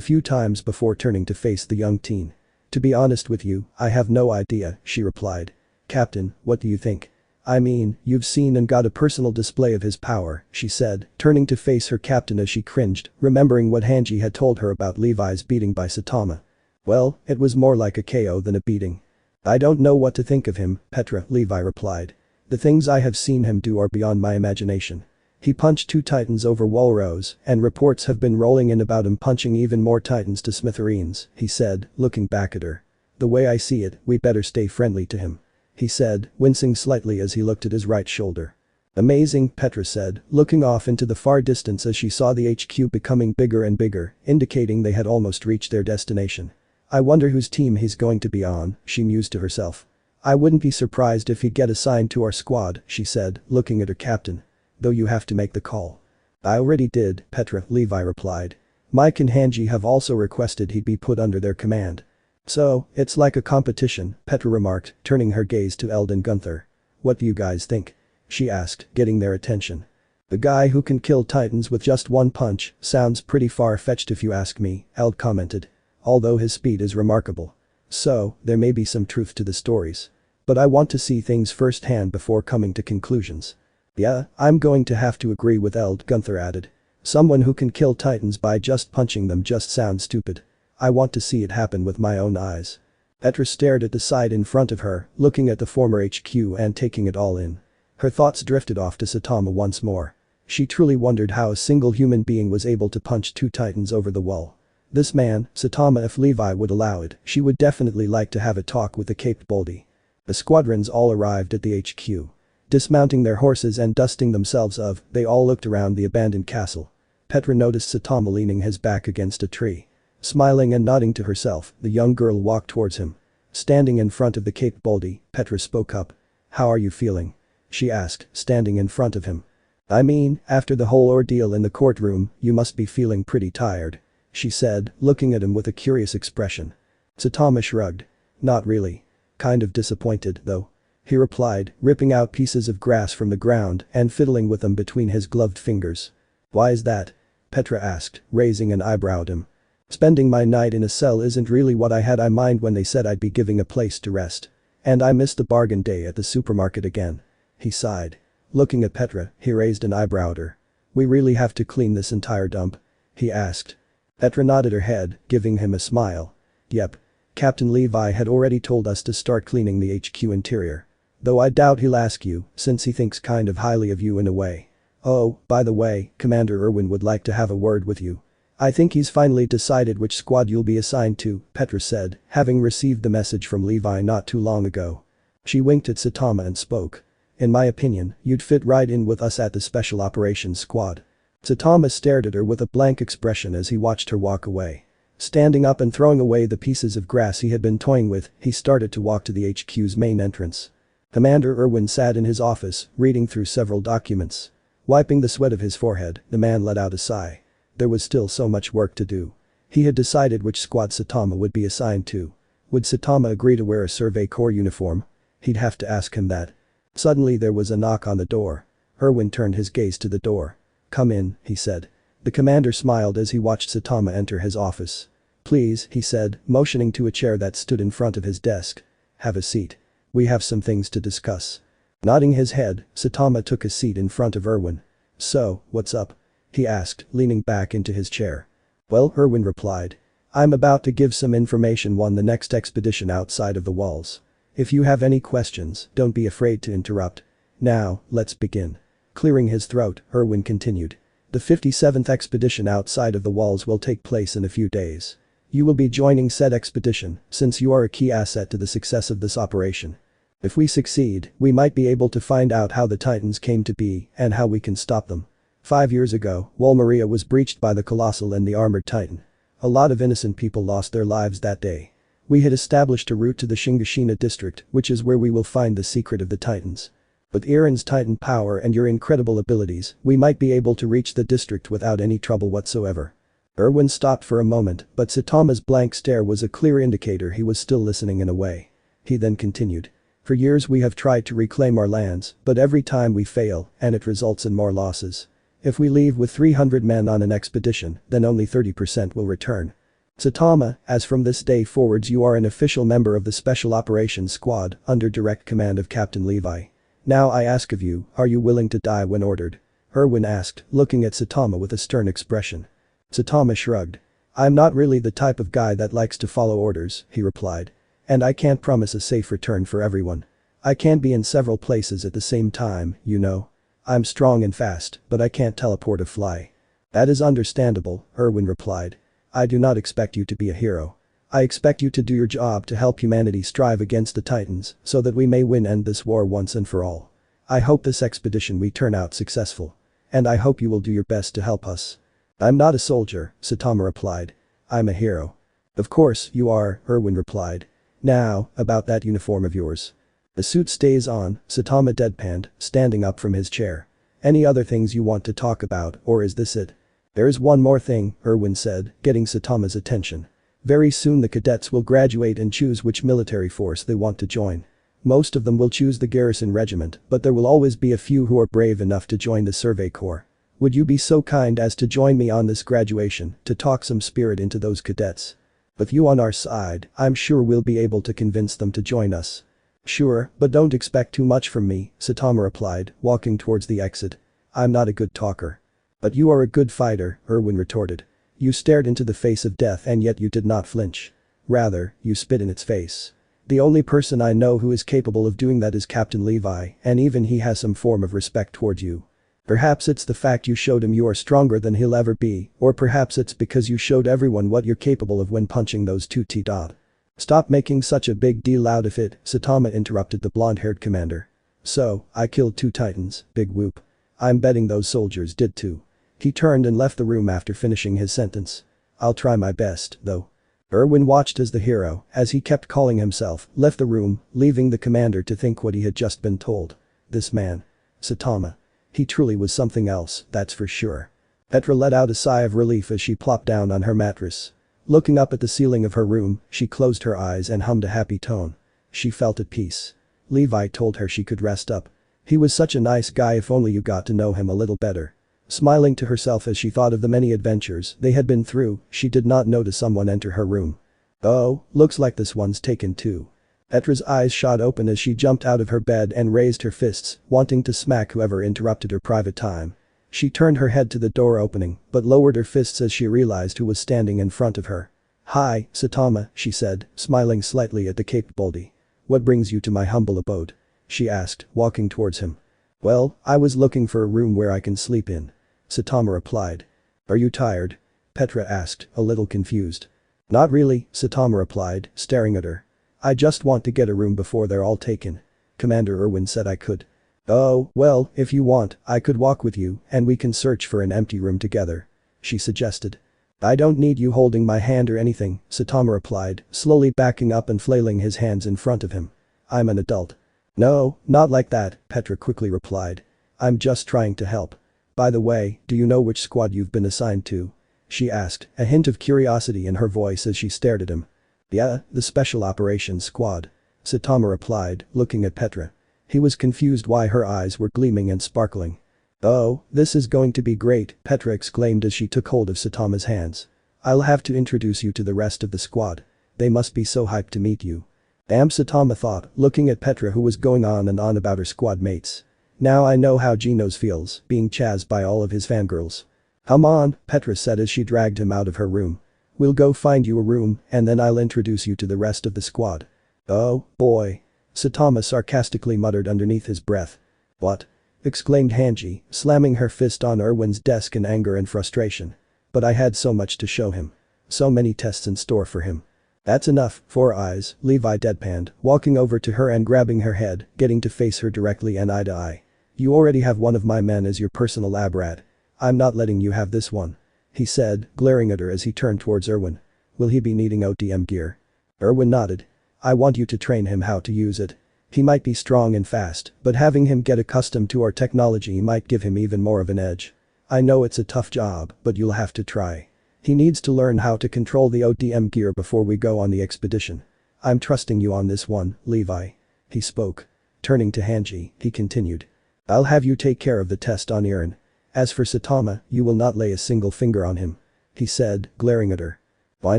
few times before turning to face the young teen. To be honest with you, I have no idea, she replied. Captain, what do you think? I mean, you've seen and got a personal display of his power, she said, turning to face her captain as she cringed, remembering what Hanji had told her about Levi's beating by Saitama. Well, it was more like a KO than a beating. I don't know what to think of him, Petra, Levi replied. The things I have seen him do are beyond my imagination. He punched 2 titans over wall rows, and reports have been rolling in about him punching even more titans to smithereens, he said, looking back at her. The way I see it, we better stay friendly to him. He said, wincing slightly as he looked at his right shoulder. Amazing, Petra said, looking off into the far distance as she saw the HQ becoming bigger and bigger, indicating they had almost reached their destination. I wonder whose team he's going to be on, she mused to herself. I wouldn't be surprised if he'd get assigned to our squad, she said, looking at her captain. Though you have to make the call. I already did, Petra, Levi replied. Mike and Hanji have also requested he'd be put under their command. So, it's like a competition, Petra remarked, turning her gaze to Eld and Gunther. What do you guys think? She asked, getting their attention. The guy who can kill titans with just one punch sounds pretty far-fetched if you ask me, Eld commented. Although his speed is remarkable. So, there may be some truth to the stories. But I want to see things firsthand before coming to conclusions. Yeah, I'm going to have to agree with Eld, Gunther added. Someone who can kill titans by just punching them just sounds stupid. I want to see it happen with my own eyes. Petra stared at the side in front of her, looking at the former HQ and taking it all in. Her thoughts drifted off to Saitama once more. She truly wondered how a single human being was able to punch 2 titans over the wall. This man, Saitama, if Levi would allow it, she would definitely like to have a talk with the Caped Baldy. The squadrons all arrived at the HQ. Dismounting their horses and dusting themselves off, they all looked around the abandoned castle. Petra noticed Saitama leaning his back against a tree. Smiling and nodding to herself, the young girl walked towards him. Standing in front of the Caped Baldy, Petra spoke up. How are you feeling? She asked, standing in front of him. I mean, after the whole ordeal in the courtroom, you must be feeling pretty tired. She said, looking at him with a curious expression. Saitama shrugged. Not really. Kind of disappointed, though. He replied, ripping out pieces of grass from the ground and fiddling with them between his gloved fingers. Why is that? Petra asked, raising an eyebrow at him. Spending my night in a cell isn't really what I had in mind when they said I'd be giving a place to rest. And I missed the bargain day at the supermarket again. He sighed. Looking at Petra, he raised an eyebrow at her. We really have to clean this entire dump? He asked. Petra nodded her head, giving him a smile. Yep. Captain Levi had already told us to start cleaning the HQ interior. Though I doubt he'll ask you, since he thinks kind of highly of you in a way. Oh, by the way, Commander Erwin would like to have a word with you. I think he's finally decided which squad you'll be assigned to, Petra said, having received the message from Levi not too long ago. She winked at Saitama and spoke. In my opinion, you'd fit right in with us at the Special Operations Squad. Saitama stared at her with a blank expression as he watched her walk away. Standing up and throwing away the pieces of grass he had been toying with, he started to walk to the HQ's main entrance. Commander Erwin sat in his office, reading through several documents. Wiping the sweat of his forehead, the man let out a sigh. There was still so much work to do. He had decided which squad Saitama would be assigned to. Would Saitama agree to wear a Survey Corps uniform? He'd have to ask him that. Suddenly there was a knock on the door. Erwin turned his gaze to the door. Come in, he said. The commander smiled as he watched Saitama enter his office. Please, he said, motioning to a chair that stood in front of his desk. Have a seat. We have some things to discuss. Nodding his head, Saitama took a seat in front of Erwin. So, what's up? He asked, leaning back into his chair. Well, Erwin replied. I'm about to give some information on the next expedition outside of the walls. If you have any questions, don't be afraid to interrupt. Now, let's begin. Clearing his throat, Erwin continued. The 57th expedition outside of the walls will take place in a few days. You will be joining said expedition, since you are a key asset to the success of this operation. If we succeed, we might be able to find out how the Titans came to be and how we can stop them. 5 years ago, Wall Maria was breached by the Colossal and the Armored Titan. A lot of innocent people lost their lives that day. We had established a route to the Shingishina district, which is where we will find the secret of the Titans. With Erin's Titan power and your incredible abilities, we might be able to reach the district without any trouble whatsoever. Erwin stopped for a moment, but Saitama's blank stare was a clear indicator he was still listening in a way. He then continued. For years we have tried to reclaim our lands, but every time we fail, and it results in more losses. If we leave with 300 men on an expedition, then only 30% will return. Saitama, as from this day forwards you are an official member of the Special Operations Squad under direct command of Captain Levi. Now I ask of you, are you willing to die when ordered? Erwin asked, looking at Saitama with a stern expression. Saitama shrugged. I'm not really the type of guy that likes to follow orders, he replied. And I can't promise a safe return for everyone. I can't be in several places at the same time, you know. I'm strong and fast, but I can't teleport or fly. That is understandable, Erwin replied. I do not expect you to be a hero. I expect you to do your job to help humanity strive against the Titans so that we may end this war once and for all. I hope this expedition will turn out successful. And I hope you will do your best to help us. I'm not a soldier, Saitama replied. I'm a hero. Of course you are, Erwin replied. Now, about that uniform of yours. The suit stays on, Saitama deadpanned, standing up from his chair. Any other things you want to talk about, or is this it? There is one more thing, Erwin said, getting Saitama's attention. Very soon the cadets will graduate and choose which military force they want to join. Most of them will choose the garrison regiment, but there will always be a few who are brave enough to join the Survey Corps. Would you be so kind as to join me on this graduation to talk some spirit into those cadets? With you on our side, I'm sure we'll be able to convince them to join us. Sure, but don't expect too much from me, Saitama replied, walking towards the exit. I'm not a good talker. But you are a good fighter, Erwin retorted. You stared into the face of death and yet you did not flinch. Rather, you spit in its face. The only person I know who is capable of doing that is Captain Levi, and even he has some form of respect towards you. Perhaps it's the fact you showed him you are stronger than he'll ever be, or perhaps it's because you showed everyone what you're capable of when punching those two T-dot. Stop making such a big deal out of it, Saitama interrupted the blonde-haired commander. So, I killed 2 Titans, big whoop. I'm betting those soldiers did too. He turned and left the room after finishing his sentence. I'll try my best, though. Erwin watched as the hero, as he kept calling himself, left the room, leaving the commander to think what he had just been told. This man. Saitama. He truly was something else, that's for sure. Petra let out a sigh of relief as she plopped down on her mattress. Looking up at the ceiling of her room, she closed her eyes and hummed a happy tone. She felt at peace. Levi told her she could rest up. He was such a nice guy if only you got to know him a little better. Smiling to herself as she thought of the many adventures they had been through, she did not notice someone enter her room. Oh, looks like this one's taken too. Petra's eyes shot open as she jumped out of her bed and raised her fists, wanting to smack whoever interrupted her private time. She turned her head to the door opening, but lowered her fists as she realized who was standing in front of her. Hi, Saitama, she said, smiling slightly at the caped Baldy. What brings you to my humble abode? She asked, walking towards him. Well, I was looking for a room where I can sleep in. Saitama replied. Are you tired? Petra asked, a little confused. Not really, Saitama replied, staring at her. I just want to get a room before they're all taken. Commander Erwin said I could. Oh, well, if you want, I could walk with you and we can search for an empty room together. She suggested. I don't need you holding my hand or anything, Saitama replied, slowly backing up and flailing his hands in front of him. I'm an adult. No, not like that, Petra quickly replied. I'm just trying to help. By the way, do you know which squad you've been assigned to? She asked, a hint of curiosity in her voice as she stared at him. Yeah, the Special Operations Squad. Saitama replied, looking at Petra. He was confused why her eyes were gleaming and sparkling. Oh, this is going to be great, Petra exclaimed as she took hold of Saitama's hands. I'll have to introduce you to the rest of the squad. They must be so hyped to meet you. Damn, Saitama thought, looking at Petra who was going on and on about her squad mates. Now I know how Genos feels, being chased by all of his fangirls. Come on, Petra said as she dragged him out of her room. We'll go find you a room, and then I'll introduce you to the rest of the squad. Oh, boy. Saitama sarcastically muttered underneath his breath. What? Exclaimed Hanji, slamming her fist on Erwin's desk in anger and frustration. But I had so much to show him. So many tests in store for him. That's enough, 4 eyes, Levi deadpanned, walking over to her and grabbing her head, getting to face her directly and eye to eye. You already have one of my men as your personal lab rat. I'm not letting you have this one. he said, glaring at her as he turned towards Erwin. Will he be needing OTM gear? Erwin nodded. I want you to train him how to use it. He might be strong and fast, but having him get accustomed to our technology might give him even more of an edge. I know it's a tough job, but you'll have to try. He needs to learn how to control the OTM gear before we go on the expedition. I'm trusting you on this one, Levi. He spoke. Turning to Hanji, he continued. I'll have you take care of the test on Eren. As for Saitama, you will not lay a single finger on him. He said, glaring at her. Why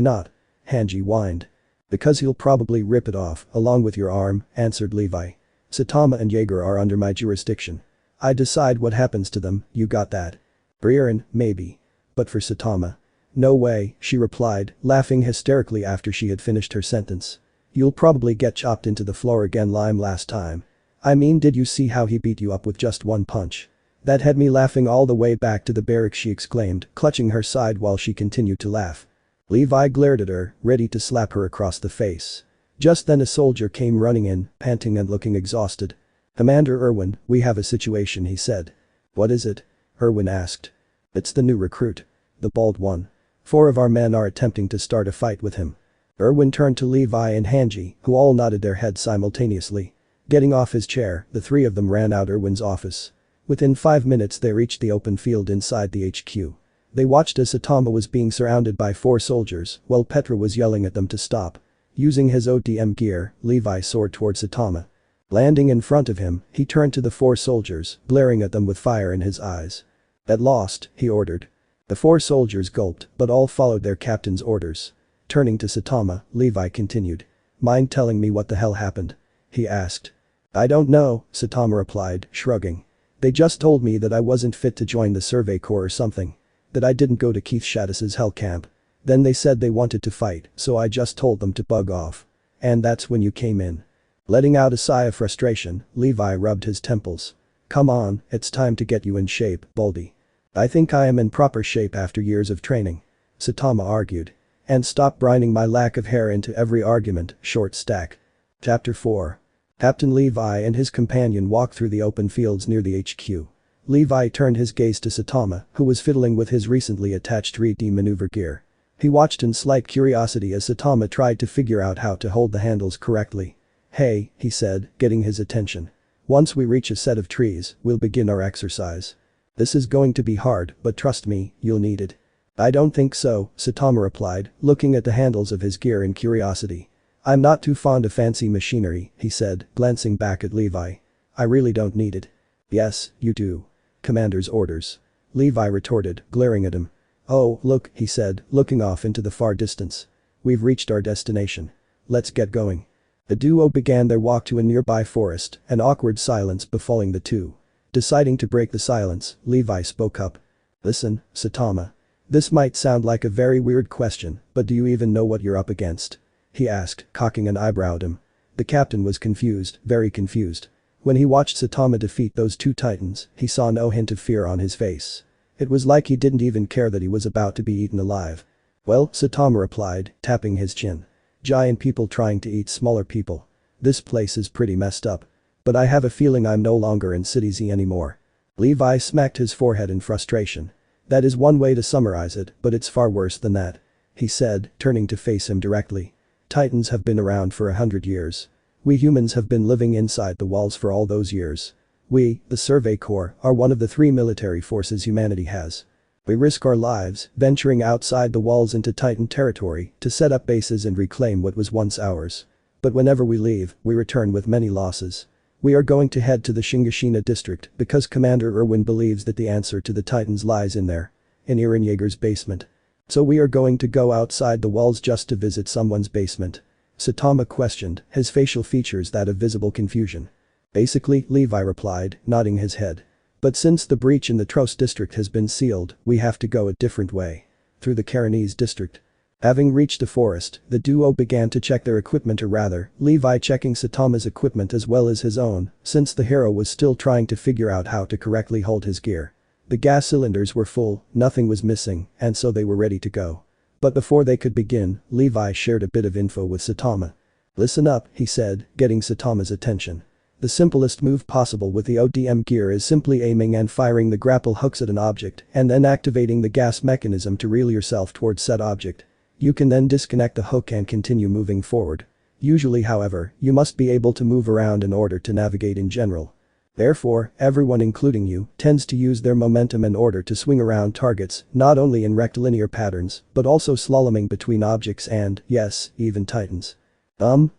not? Hanji whined. Because he'll probably rip it off, along with your arm, answered Levi. Saitama and Jaeger are under my jurisdiction. I decide what happens to them, you got that? For Eren, maybe. But for Saitama? No way, she replied, laughing hysterically after she had finished her sentence. You'll probably get chopped into the floor again like last time. I mean, did you see how he beat you up with just one punch? That had me laughing all the way back to the barracks, she exclaimed, clutching her side while she continued to laugh. Levi glared at her, ready to slap her across the face. Just then a soldier came running in, panting and looking exhausted. Commander Erwin, we have a situation, he said. What is it? Erwin asked. It's the new recruit. The bald one. 4 of our men are attempting to start a fight with him. Erwin turned to Levi and Hanji, who all nodded their heads simultaneously. Getting off his chair, the 3 of them ran out Erwin's office. Within 5 minutes they reached the open field inside the HQ. They watched as Saitama was being surrounded by 4 soldiers, while Petra was yelling at them to stop. Using his OTM gear, Levi soared towards Saitama. Landing in front of him, he turned to the 4 soldiers, glaring at them with fire in his eyes. Get lost, he ordered. The 4 soldiers gulped, but all followed their captain's orders. Turning to Saitama, Levi continued. Mind telling me what the hell happened? He asked. I don't know, Saitama replied, shrugging. They just told me that I wasn't fit to join the Survey Corps or something. That I didn't go to Keith Shaddis's hell camp. Then they said they wanted to fight, so I just told them to bug off. And that's when you came in. Letting out a sigh of frustration, Levi rubbed his temples. Come on, it's time to get you in shape, Baldy. I think I am in proper shape after years of training. Saitama argued. And stop brining my lack of hair into every argument, short stack. Chapter 4. Captain Levi and his companion walked through the open fields near the HQ. Levi turned his gaze to Saitama, who was fiddling with his recently attached 3D maneuver gear. He watched in slight curiosity as Saitama tried to figure out how to hold the handles correctly. Hey, he said, getting his attention. Once we reach a set of trees, we'll begin our exercise. This is going to be hard, but trust me, you'll need it. I don't think so, Saitama replied, looking at the handles of his gear in curiosity. I'm not too fond of fancy machinery, he said, glancing back at Levi. I really don't need it. Yes, you do. Commander's orders. Levi retorted, glaring at him. Oh, look, he said, looking off into the far distance. We've reached our destination. Let's get going. The duo began their walk to a nearby forest, an awkward silence befalling the two. Deciding to break the silence, Levi spoke up. Listen, Saitama. This might sound like a very weird question, but do you even know what you're up against? He asked, cocking an eyebrow at him. The captain was confused, very confused. When he watched Saitama defeat those 2 titans, he saw no hint of fear on his face. It was like he didn't even care that he was about to be eaten alive. Well, Saitama replied, tapping his chin. Giant people trying to eat smaller people. This place is pretty messed up. But I have a feeling I'm no longer in City Z anymore. Levi smacked his forehead in frustration. That is one way to summarize it, but it's far worse than that. He said, turning to face him directly. Titans have been around for 100 years. We humans have been living inside the walls for all those years. We, the Survey Corps, are one of the 3 military forces humanity has. We risk our lives, venturing outside the walls into Titan territory to set up bases and reclaim what was once ours. But whenever we leave, we return with many losses. We are going to head to the Shingishina district because Commander Erwin believes that the answer to the Titans lies in there. In Eren Yeager's basement. So we are going to go outside the walls just to visit someone's basement. Saitama questioned, his facial features that of visible confusion. Basically, Levi replied, nodding his head. But since the breach in the Tros district has been sealed, we have to go a different way. Through the Karenese district. Having reached the forest, the duo began to check their equipment, or rather, Levi checking Saitama's equipment as well as his own, since the hero was still trying to figure out how to correctly hold his gear. The gas cylinders were full, nothing was missing, and so they were ready to go. But before they could begin, Levi shared a bit of info with Saitama. Listen up, he said, getting Saitama's attention. The simplest move possible with the ODM gear is simply aiming and firing the grapple hooks at an object and then activating the gas mechanism to reel yourself towards said object. You can then disconnect the hook and continue moving forward. Usually, however, you must be able to move around in order to navigate in general. Therefore, everyone including you tends to use their momentum in order to swing around targets, not only in rectilinear patterns, but also slaloming between objects and, yes, even titans.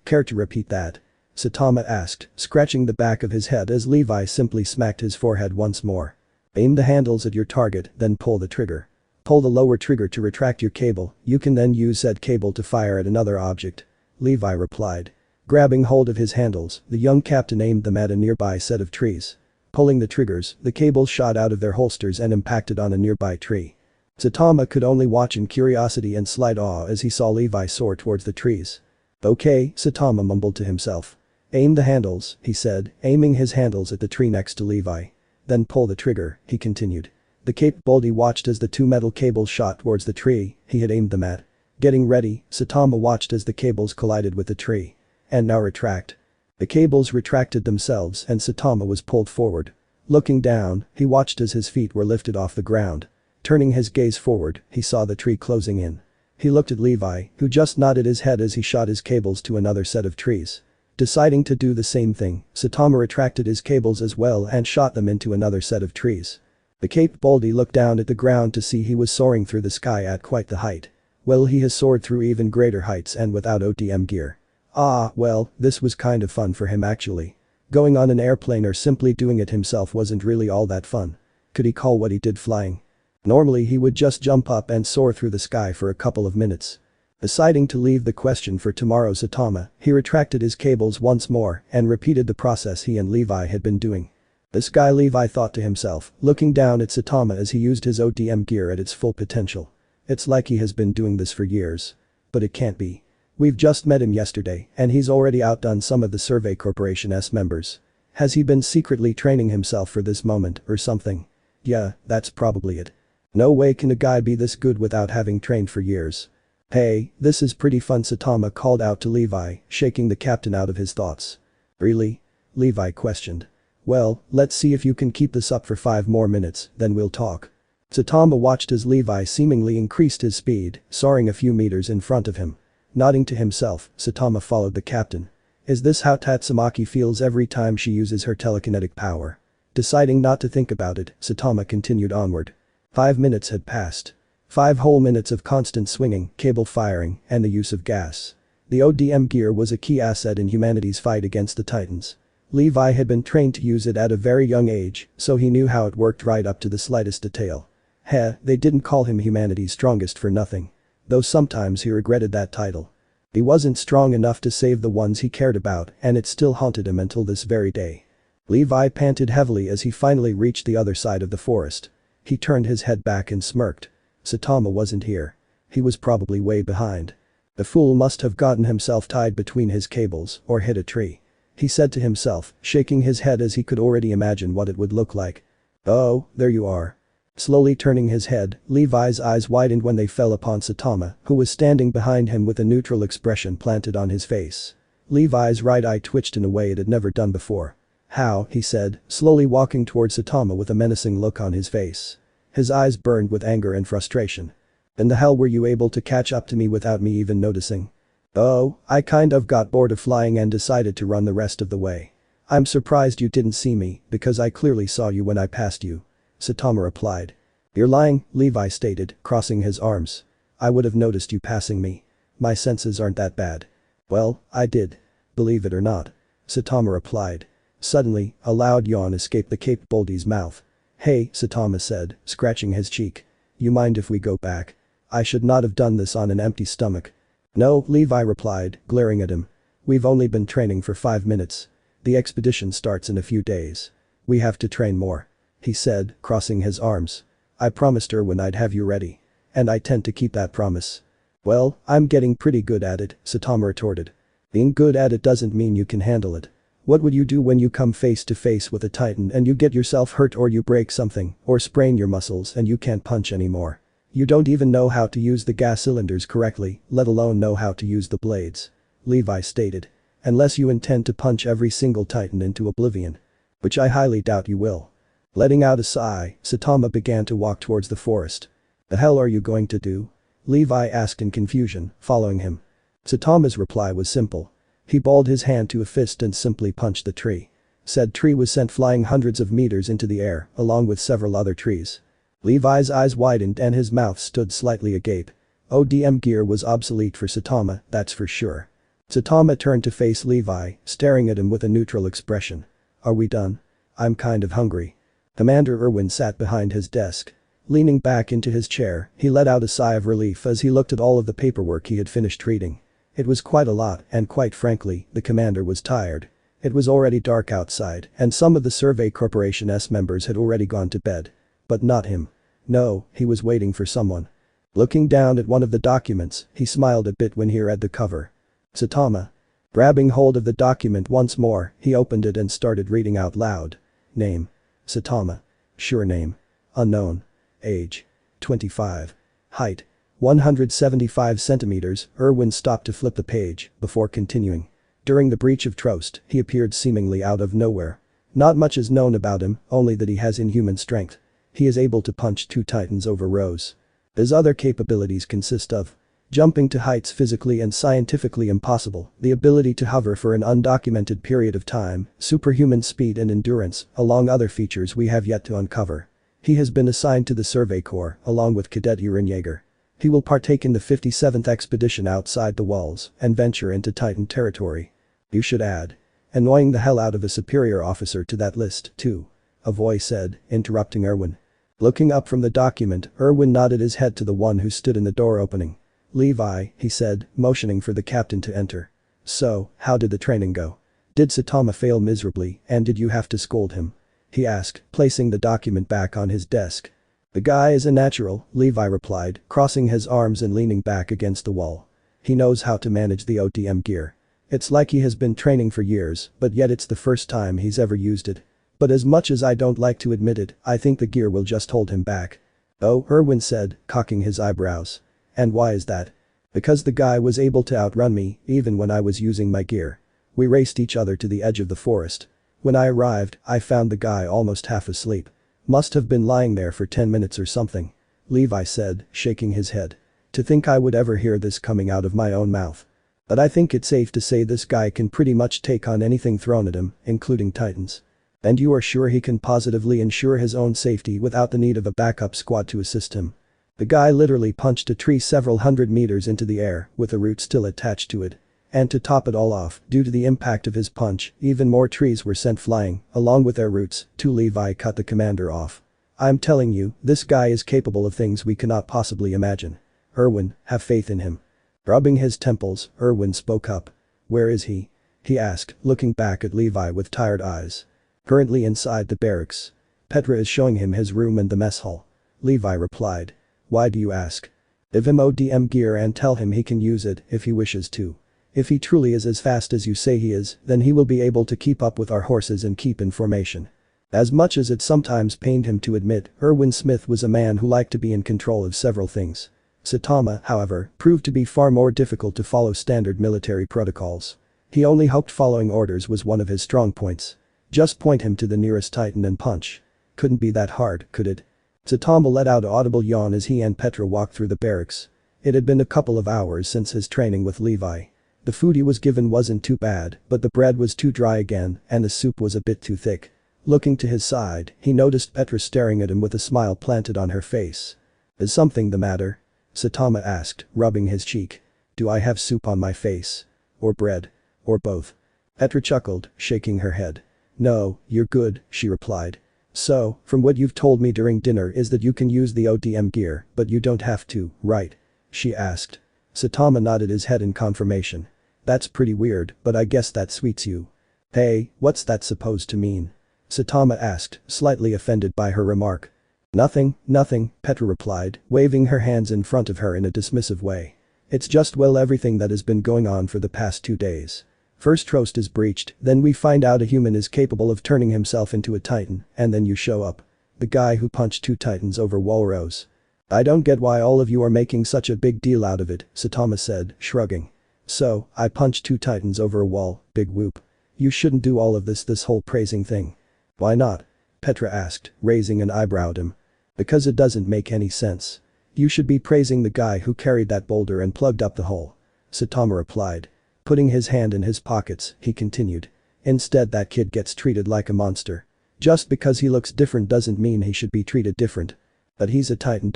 Care to repeat that? Saitama asked, scratching the back of his head as Levi simply smacked his forehead once more. Aim the handles at your target, then pull the trigger. Pull the lower trigger to retract your cable, you can then use said cable to fire at another object. Levi replied. Grabbing hold of his handles, the young captain aimed them at a nearby set of trees. Pulling the triggers, the cables shot out of their holsters and impacted on a nearby tree. Saitama could only watch in curiosity and slight awe as he saw Levi soar towards the trees. Okay, Saitama mumbled to himself. Aim the handles, he said, aiming his handles at the tree next to Levi. Then pull the trigger, he continued. The Cape Baldy watched as the two metal cables shot towards the tree he had aimed them at. Getting ready, Saitama watched as the cables collided with the tree. And now retract. The cables retracted themselves and Saitama was pulled forward. Looking down, he watched as his feet were lifted off the ground. Turning his gaze forward, he saw the tree closing in. He looked at Levi, who just nodded his head as he shot his cables to another set of trees. Deciding to do the same thing, Saitama retracted his cables as well and shot them into another set of trees. The Cape Baldy looked down at the ground to see he was soaring through the sky at quite the height. Well, he has soared through even greater heights and without ODM gear. Well, this was kind of fun for him actually. Going on an airplane or simply doing it himself wasn't really all that fun. Could he call what he did flying? Normally he would just jump up and soar through the sky for a couple of minutes. Deciding to leave the question for tomorrow's Saitama, he retracted his cables once more and repeated the process he and Levi had been doing. This guy, Levi thought to himself, looking down at Saitama as he used his ODM gear at its full potential. It's like he has been doing this for years. But it can't be. We've just met him yesterday and he's already outdone some of the Survey Corporation's members. Has he been secretly training himself for this moment or something? Yeah, that's probably it. No way can a guy be this good without having trained for years. Hey, this is pretty fun, Saitama called out to Levi, shaking the captain out of his thoughts. Really? Levi questioned. Well, let's see if you can keep this up for 5 more minutes, then we'll talk. Saitama watched as Levi seemingly increased his speed, soaring a few meters in front of him. Nodding to himself, Saitama followed the captain. Is this how Tatsumaki feels every time she uses her telekinetic power? Deciding not to think about it, Saitama continued onward. 5 minutes had passed. 5 whole minutes of constant swinging, cable firing, and the use of gas. The ODM gear was a key asset in humanity's fight against the Titans. Levi had been trained to use it at a very young age, so he knew how it worked right up to the slightest detail. They didn't call him humanity's strongest for nothing. Though sometimes he regretted that title. He wasn't strong enough to save the ones he cared about, and it still haunted him until this very day. Levi panted heavily as he finally reached the other side of the forest. He turned his head back and smirked. Saitama wasn't here. He was probably way behind. The fool must have gotten himself tied between his cables or hit a tree. He said to himself, shaking his head as he could already imagine what it would look like. Oh, there you are. Slowly turning his head, Levi's eyes widened when they fell upon Saitama, who was standing behind him with a neutral expression planted on his face. Levi's right eye twitched in a way it had never done before. How, he said, slowly walking towards Saitama with a menacing look on his face. His eyes burned with anger and frustration. "In the hell were you able to catch up to me without me even noticing?" "Oh, I kind of got bored of flying and decided to run the rest of the way. I'm surprised you didn't see me, because I clearly saw you when I passed you," Saitama replied. "You're lying," Levi stated, crossing his arms. "I would have noticed you passing me. My senses aren't that bad." "Well, I did. Believe it or not," Saitama replied. Suddenly, a loud yawn escaped the Cape Baldy's mouth. "Hey," Saitama said, scratching his cheek. "You mind if we go back? I should not have done this on an empty stomach." "No," Levi replied, glaring at him. "We've only been training for 5 minutes. The expedition starts in a few days. We have to train more," he said, crossing his arms. "I promised Erwin I'd have you ready. And I tend to keep that promise." "Well, I'm getting pretty good at it," Saitama retorted. "Being good at it doesn't mean you can handle it. What would you do when you come face to face with a Titan and you get yourself hurt or you break something or sprain your muscles and you can't punch anymore? You don't even know how to use the gas cylinders correctly, let alone know how to use the blades," Levi stated. Unless you intend to punch every single titan into oblivion. Which I highly doubt you will. Letting out a sigh, Saitama began to walk towards the forest. The hell are you going to do? Levi asked in confusion, following him. Saitama's reply was simple. He balled his hand to a fist and simply punched the tree. Said tree was sent flying hundreds of meters into the air, along with several other trees. Levi's eyes widened and his mouth stood slightly agape. ODM gear was obsolete for Saitama, that's for sure. Saitama turned to face Levi, staring at him with a neutral expression. Are we done? I'm kind of hungry. Commander Erwin sat behind his desk. Leaning back into his chair, he let out a sigh of relief as he looked at all of the paperwork he had finished reading. It was quite a lot and quite frankly, the commander was tired. It was already dark outside and some of the Survey Corporation's members had already gone to bed. But not him. No, he was waiting for someone. Looking down at one of the documents, he smiled a bit when he read the cover. Saitama. Grabbing hold of the document once more, he opened it and started reading out loud. Name. Saitama. Sure name. Unknown. Age. 25. Height. 175 centimeters. Erwin stopped to flip the page before continuing. During the breach of trust, he appeared seemingly out of nowhere. Not much is known about him, only that he has inhuman strength. He is able to punch 2 titans over rows. His other capabilities consist of jumping to heights physically and scientifically impossible, the ability to hover for an undocumented period of time, superhuman speed and endurance, along other features we have yet to uncover. He has been assigned to the Survey Corps, along with Cadet Ehrenjäger. He will partake in the 57th expedition outside the walls and venture into Titan territory. You should add. Annoying the hell out of a superior officer to that list, too. A voice said, interrupting Erwin. Looking up from the document, Erwin nodded his head to the one who stood in the door opening. Levi, he said, motioning for the captain to enter. So, how did the training go? Did Saitama fail miserably and did you have to scold him? He asked, placing the document back on his desk. The guy is a natural, Levi replied, crossing his arms and leaning back against the wall. He knows how to manage the ODM gear. It's like he has been training for years, but yet it's the first time he's ever used it. But as much as I don't like to admit it, I think the gear will just hold him back. Oh, Erwin said, cocking his eyebrows. And why is that? Because the guy was able to outrun me, even when I was using my gear. We raced each other to the edge of the forest. When I arrived, I found the guy almost half asleep. Must have been lying there for 10 minutes or something. Levi said, shaking his head. To think I would ever hear this coming out of my own mouth. But I think it's safe to say this guy can pretty much take on anything thrown at him, including titans. And you are sure he can positively ensure his own safety without the need of a backup squad to assist him? The guy literally punched a tree several hundred meters into the air, with a root still attached to it. And to top it all off, due to the impact of his punch, even more trees were sent flying, along with their roots, to Levi cut the commander off. I'm telling you, this guy is capable of things we cannot possibly imagine. Erwin, have faith in him. Rubbing his temples, Erwin spoke up. Where is he? He asked, looking back at Levi with tired eyes. Currently inside the barracks. Petra is showing him his room and the mess hall. Levi replied. Why do you ask? Give him ODM gear and tell him he can use it if he wishes to. If he truly is as fast as you say he is, then he will be able to keep up with our horses and keep in formation. As much as it sometimes pained him to admit, Erwin Smith was a man who liked to be in control of several things. Saitama, however, proved to be far more difficult to follow standard military protocols. He only hoped following orders was one of his strong points. Just point him to the nearest titan and punch. Couldn't be that hard, could it? Saitama let out an audible yawn as he and Petra walked through the barracks. It had been a couple of hours since his training with Levi. The food he was given wasn't too bad, but the bread was too dry again and the soup was a bit too thick. Looking to his side, he noticed Petra staring at him with a smile planted on her face. Is something the matter? Saitama asked, rubbing his cheek. Do I have soup on my face? Or bread? Or both? Petra chuckled, shaking her head. No, you're good, she replied. So, from what you've told me during dinner is that you can use the ODM gear, but you don't have to, right? She asked. Saitama nodded his head in confirmation. That's pretty weird, but I guess that suits you. Hey, what's that supposed to mean? Saitama asked, slightly offended by her remark. Nothing, Petra replied, waving her hands in front of her in a dismissive way. It's just well everything that has been going on for the past 2 days. First trust is breached, then we find out a human is capable of turning himself into a titan, and then you show up. The guy who punched 2 titans over wall rows. I don't get why all of you are making such a big deal out of it, Saitama said, shrugging. So, I punched 2 titans over a wall, big whoop. You shouldn't do all of this whole praising thing. Why not? Petra asked, raising an eyebrow at him. Because it doesn't make any sense. You should be praising the guy who carried that boulder and plugged up the hole. Saitama replied. Putting his hand in his pockets, he continued. Instead that kid gets treated like a monster. Just because he looks different doesn't mean he should be treated different. But he's a titan.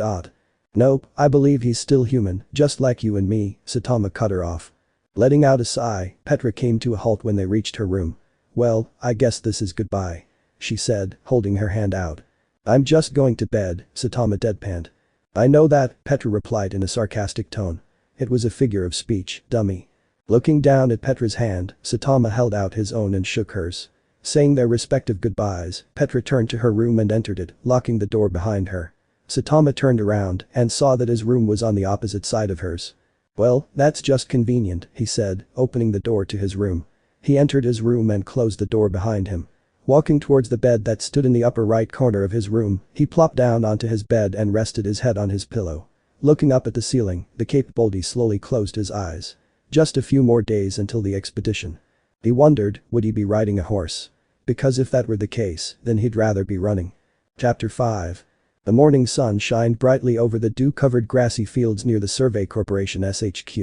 Nope, I believe he's still human, just like you and me, Saitama cut her off. Letting out a sigh, Petra came to a halt when they reached her room. Well, I guess this is goodbye. She said, holding her hand out. I'm just going to bed, Saitama deadpanned. I know that, Petra replied in a sarcastic tone. It was a figure of speech, dummy. Looking down at Petra's hand, Saitama held out his own and shook hers. Saying their respective goodbyes, Petra turned to her room and entered it, locking the door behind her. Saitama turned around and saw that his room was on the opposite side of hers. Well, that's just convenient, he said, opening the door to his room. He entered his room and closed the door behind him. Walking towards the bed that stood in the upper right corner of his room, he plopped down onto his bed and rested his head on his pillow. Looking up at the ceiling, the capability slowly closed his eyes. Just a few more days until the expedition. He wondered, would he be riding a horse? Because if that were the case, then he'd rather be running. Chapter 5. The morning sun shined brightly over the dew-covered grassy fields near the Survey Corporation's HQ.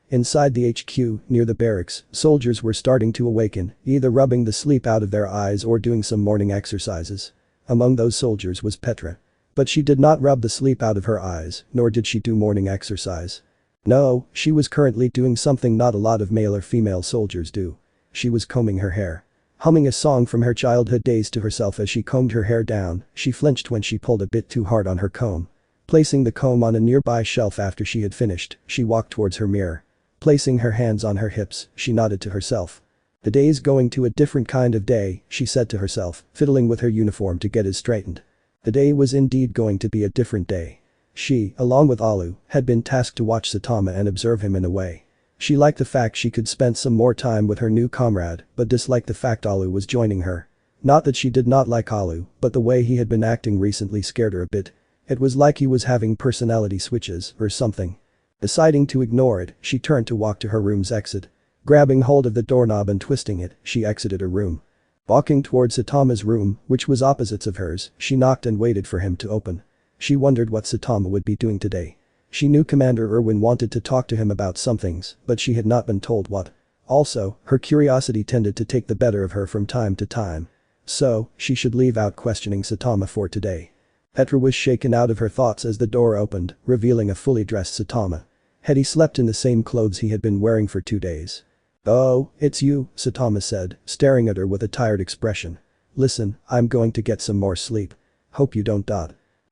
Inside the HQ, near the barracks, soldiers were starting to awaken, either rubbing the sleep out of their eyes or doing some morning exercises. Among those soldiers was Petra. But she did not rub the sleep out of her eyes, nor did she do morning exercise. No, she was currently doing something not a lot of male or female soldiers do. She was combing her hair. Humming a song from her childhood days to herself as she combed her hair down, she flinched when she pulled a bit too hard on her comb. Placing the comb on a nearby shelf after she had finished, she walked towards her mirror. Placing her hands on her hips, she nodded to herself. The day's going to a different kind of day, she said to herself, fiddling with her uniform to get it straightened. The day was indeed going to be a different day. She, along with Au, had been tasked to watch Saitama and observe him in a way. She liked the fact she could spend some more time with her new comrade, but disliked the fact Au was joining her. Not that she did not like Au, but the way he had been acting recently scared her a bit. It was like he was having personality switches or something. Deciding to ignore it, she turned to walk to her room's exit. Grabbing hold of the doorknob and twisting it, she exited her room. Walking towards Saitama's room, which was opposites of hers, she knocked and waited for him to open. She wondered what Saitama would be doing today. She knew Commander Erwin wanted to talk to him about some things, but she had not been told what. Also, her curiosity tended to take the better of her from time to time. So, she should leave out questioning Saitama for today. Petra was shaken out of her thoughts as the door opened, revealing a fully dressed Saitama. Had he slept in the same clothes he had been wearing for 2 days? Oh, it's you, Saitama said, staring at her with a tired expression. Listen, I'm going to get some more sleep. Hope you don't.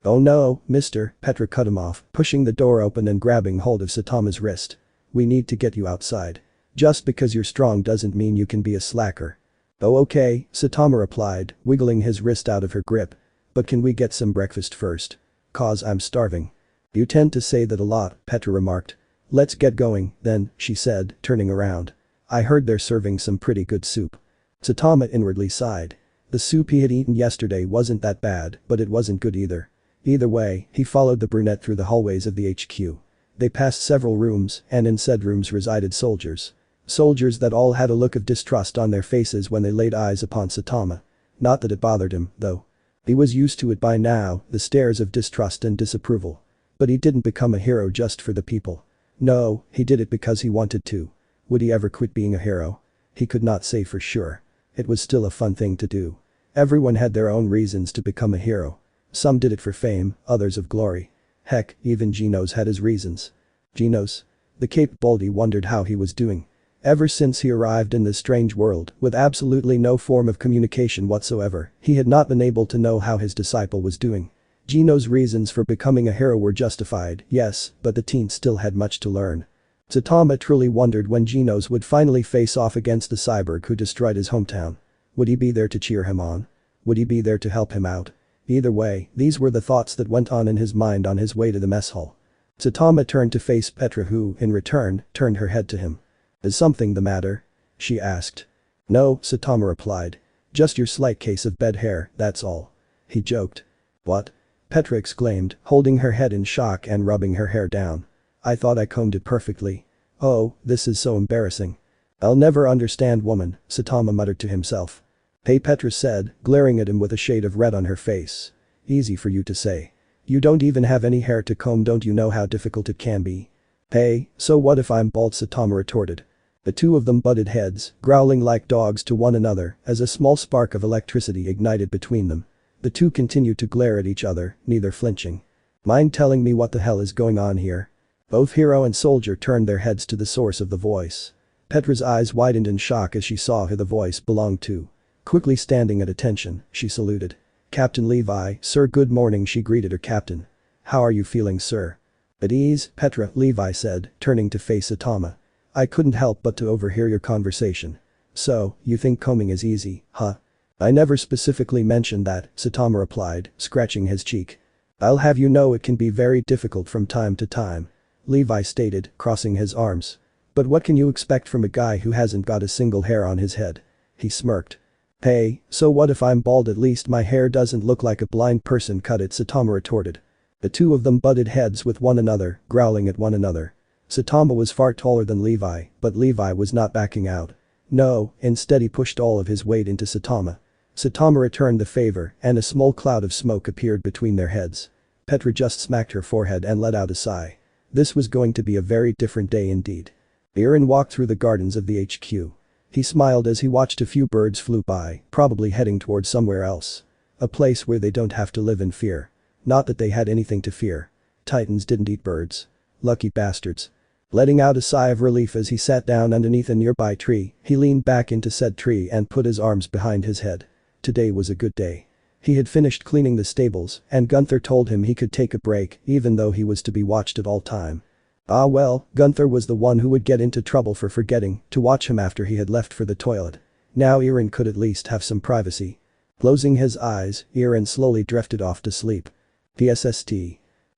Oh no, mister, Petra cut him off, pushing the door open and grabbing hold of Saitama's wrist. We need to get you outside. Just because you're strong doesn't mean you can be a slacker. Oh okay, Saitama replied, wiggling his wrist out of her grip. But can we get some breakfast first? 'Cause I'm starving. You tend to say that a lot, Petra remarked. Let's get going, then, she said, turning around. I heard they're serving some pretty good soup. Saitama inwardly sighed. The soup he had eaten yesterday wasn't that bad, but it wasn't good either. Either way, he followed the brunette through the hallways of the HQ. They passed several rooms, and in said rooms resided soldiers. Soldiers that all had a look of distrust on their faces when they laid eyes upon Saitama. Not that it bothered him, though. He was used to it by now, the stares of distrust and disapproval. But he didn't become a hero just for the people. No, he did it because he wanted to. Would he ever quit being a hero? He could not say for sure. It was still a fun thing to do. Everyone had their own reasons to become a hero. Some did it for fame, others of glory. Heck, even Genos had his reasons. Genos? The Cape Baldy wondered how he was doing. Ever since he arrived in this strange world, with absolutely no form of communication whatsoever, he had not been able to know how his disciple was doing. Genos' reasons for becoming a hero were justified, yes, but the teen still had much to learn. Saitama truly wondered when Genos would finally face off against the cyborg who destroyed his hometown. Would he be there to cheer him on? Would he be there to help him out? Either way, these were the thoughts that went on in his mind on his way to the mess hall. Saitama turned to face Petra who, in return, turned her head to him. Is something the matter? She asked. No, Saitama replied. Just your slight case of bed hair, that's all. He joked. What? Petra exclaimed, holding her head in shock and rubbing her hair down. I thought I combed it perfectly. Oh, this is so embarrassing. I'll never understand woman, Saitama muttered to himself. Hey, Petra said, glaring at him with a shade of red on her face. Easy for you to say. You don't even have any hair to comb, don't you know how difficult it can be? Hey, so what if I'm bald, Saitama retorted. The two of them butted heads, growling like dogs to one another as a small spark of electricity ignited between them. The two continued to glare at each other, neither flinching. Mind telling me what the hell is going on here? Both hero and soldier turned their heads to the source of the voice. Petra's eyes widened in shock as she saw who the voice belonged to. Quickly standing at attention, she saluted. Captain Levi, sir, good morning, she greeted her captain. How are you feeling, sir? At ease, Petra, Levi said, turning to face Saitama. I couldn't help but to overhear your conversation. So, you think combing is easy, huh? I never specifically mentioned that, Saitama replied, scratching his cheek. I'll have you know it can be very difficult from time to time, Levi stated, crossing his arms. But what can you expect from a guy who hasn't got a single hair on his head? He smirked. Hey, so what if I'm bald? At least my hair doesn't look like a blind person cut it, Saitama retorted. The two of them butted heads with one another, growling at one another. Saitama was far taller than Levi, but Levi was not backing out. No, instead he pushed all of his weight into Saitama. Saitama returned the favor and a small cloud of smoke appeared between their heads. Petra just smacked her forehead and let out a sigh. This was going to be a very different day indeed. Eren walked through the gardens of the HQ. He smiled as he watched a few birds flew by, probably heading towards somewhere else. A place where they don't have to live in fear. Not that they had anything to fear. Titans didn't eat birds. Lucky bastards. Letting out a sigh of relief as he sat down underneath a nearby tree, he leaned back into said tree and put his arms behind his head. Today was a good day. He had finished cleaning the stables, and Gunther told him he could take a break even though he was to be watched at all time. Ah well, Gunther was the one who would get into trouble for forgetting to watch him after he had left for the toilet. Now Eren could at least have some privacy. Closing his eyes, Eren slowly drifted off to sleep. PSST.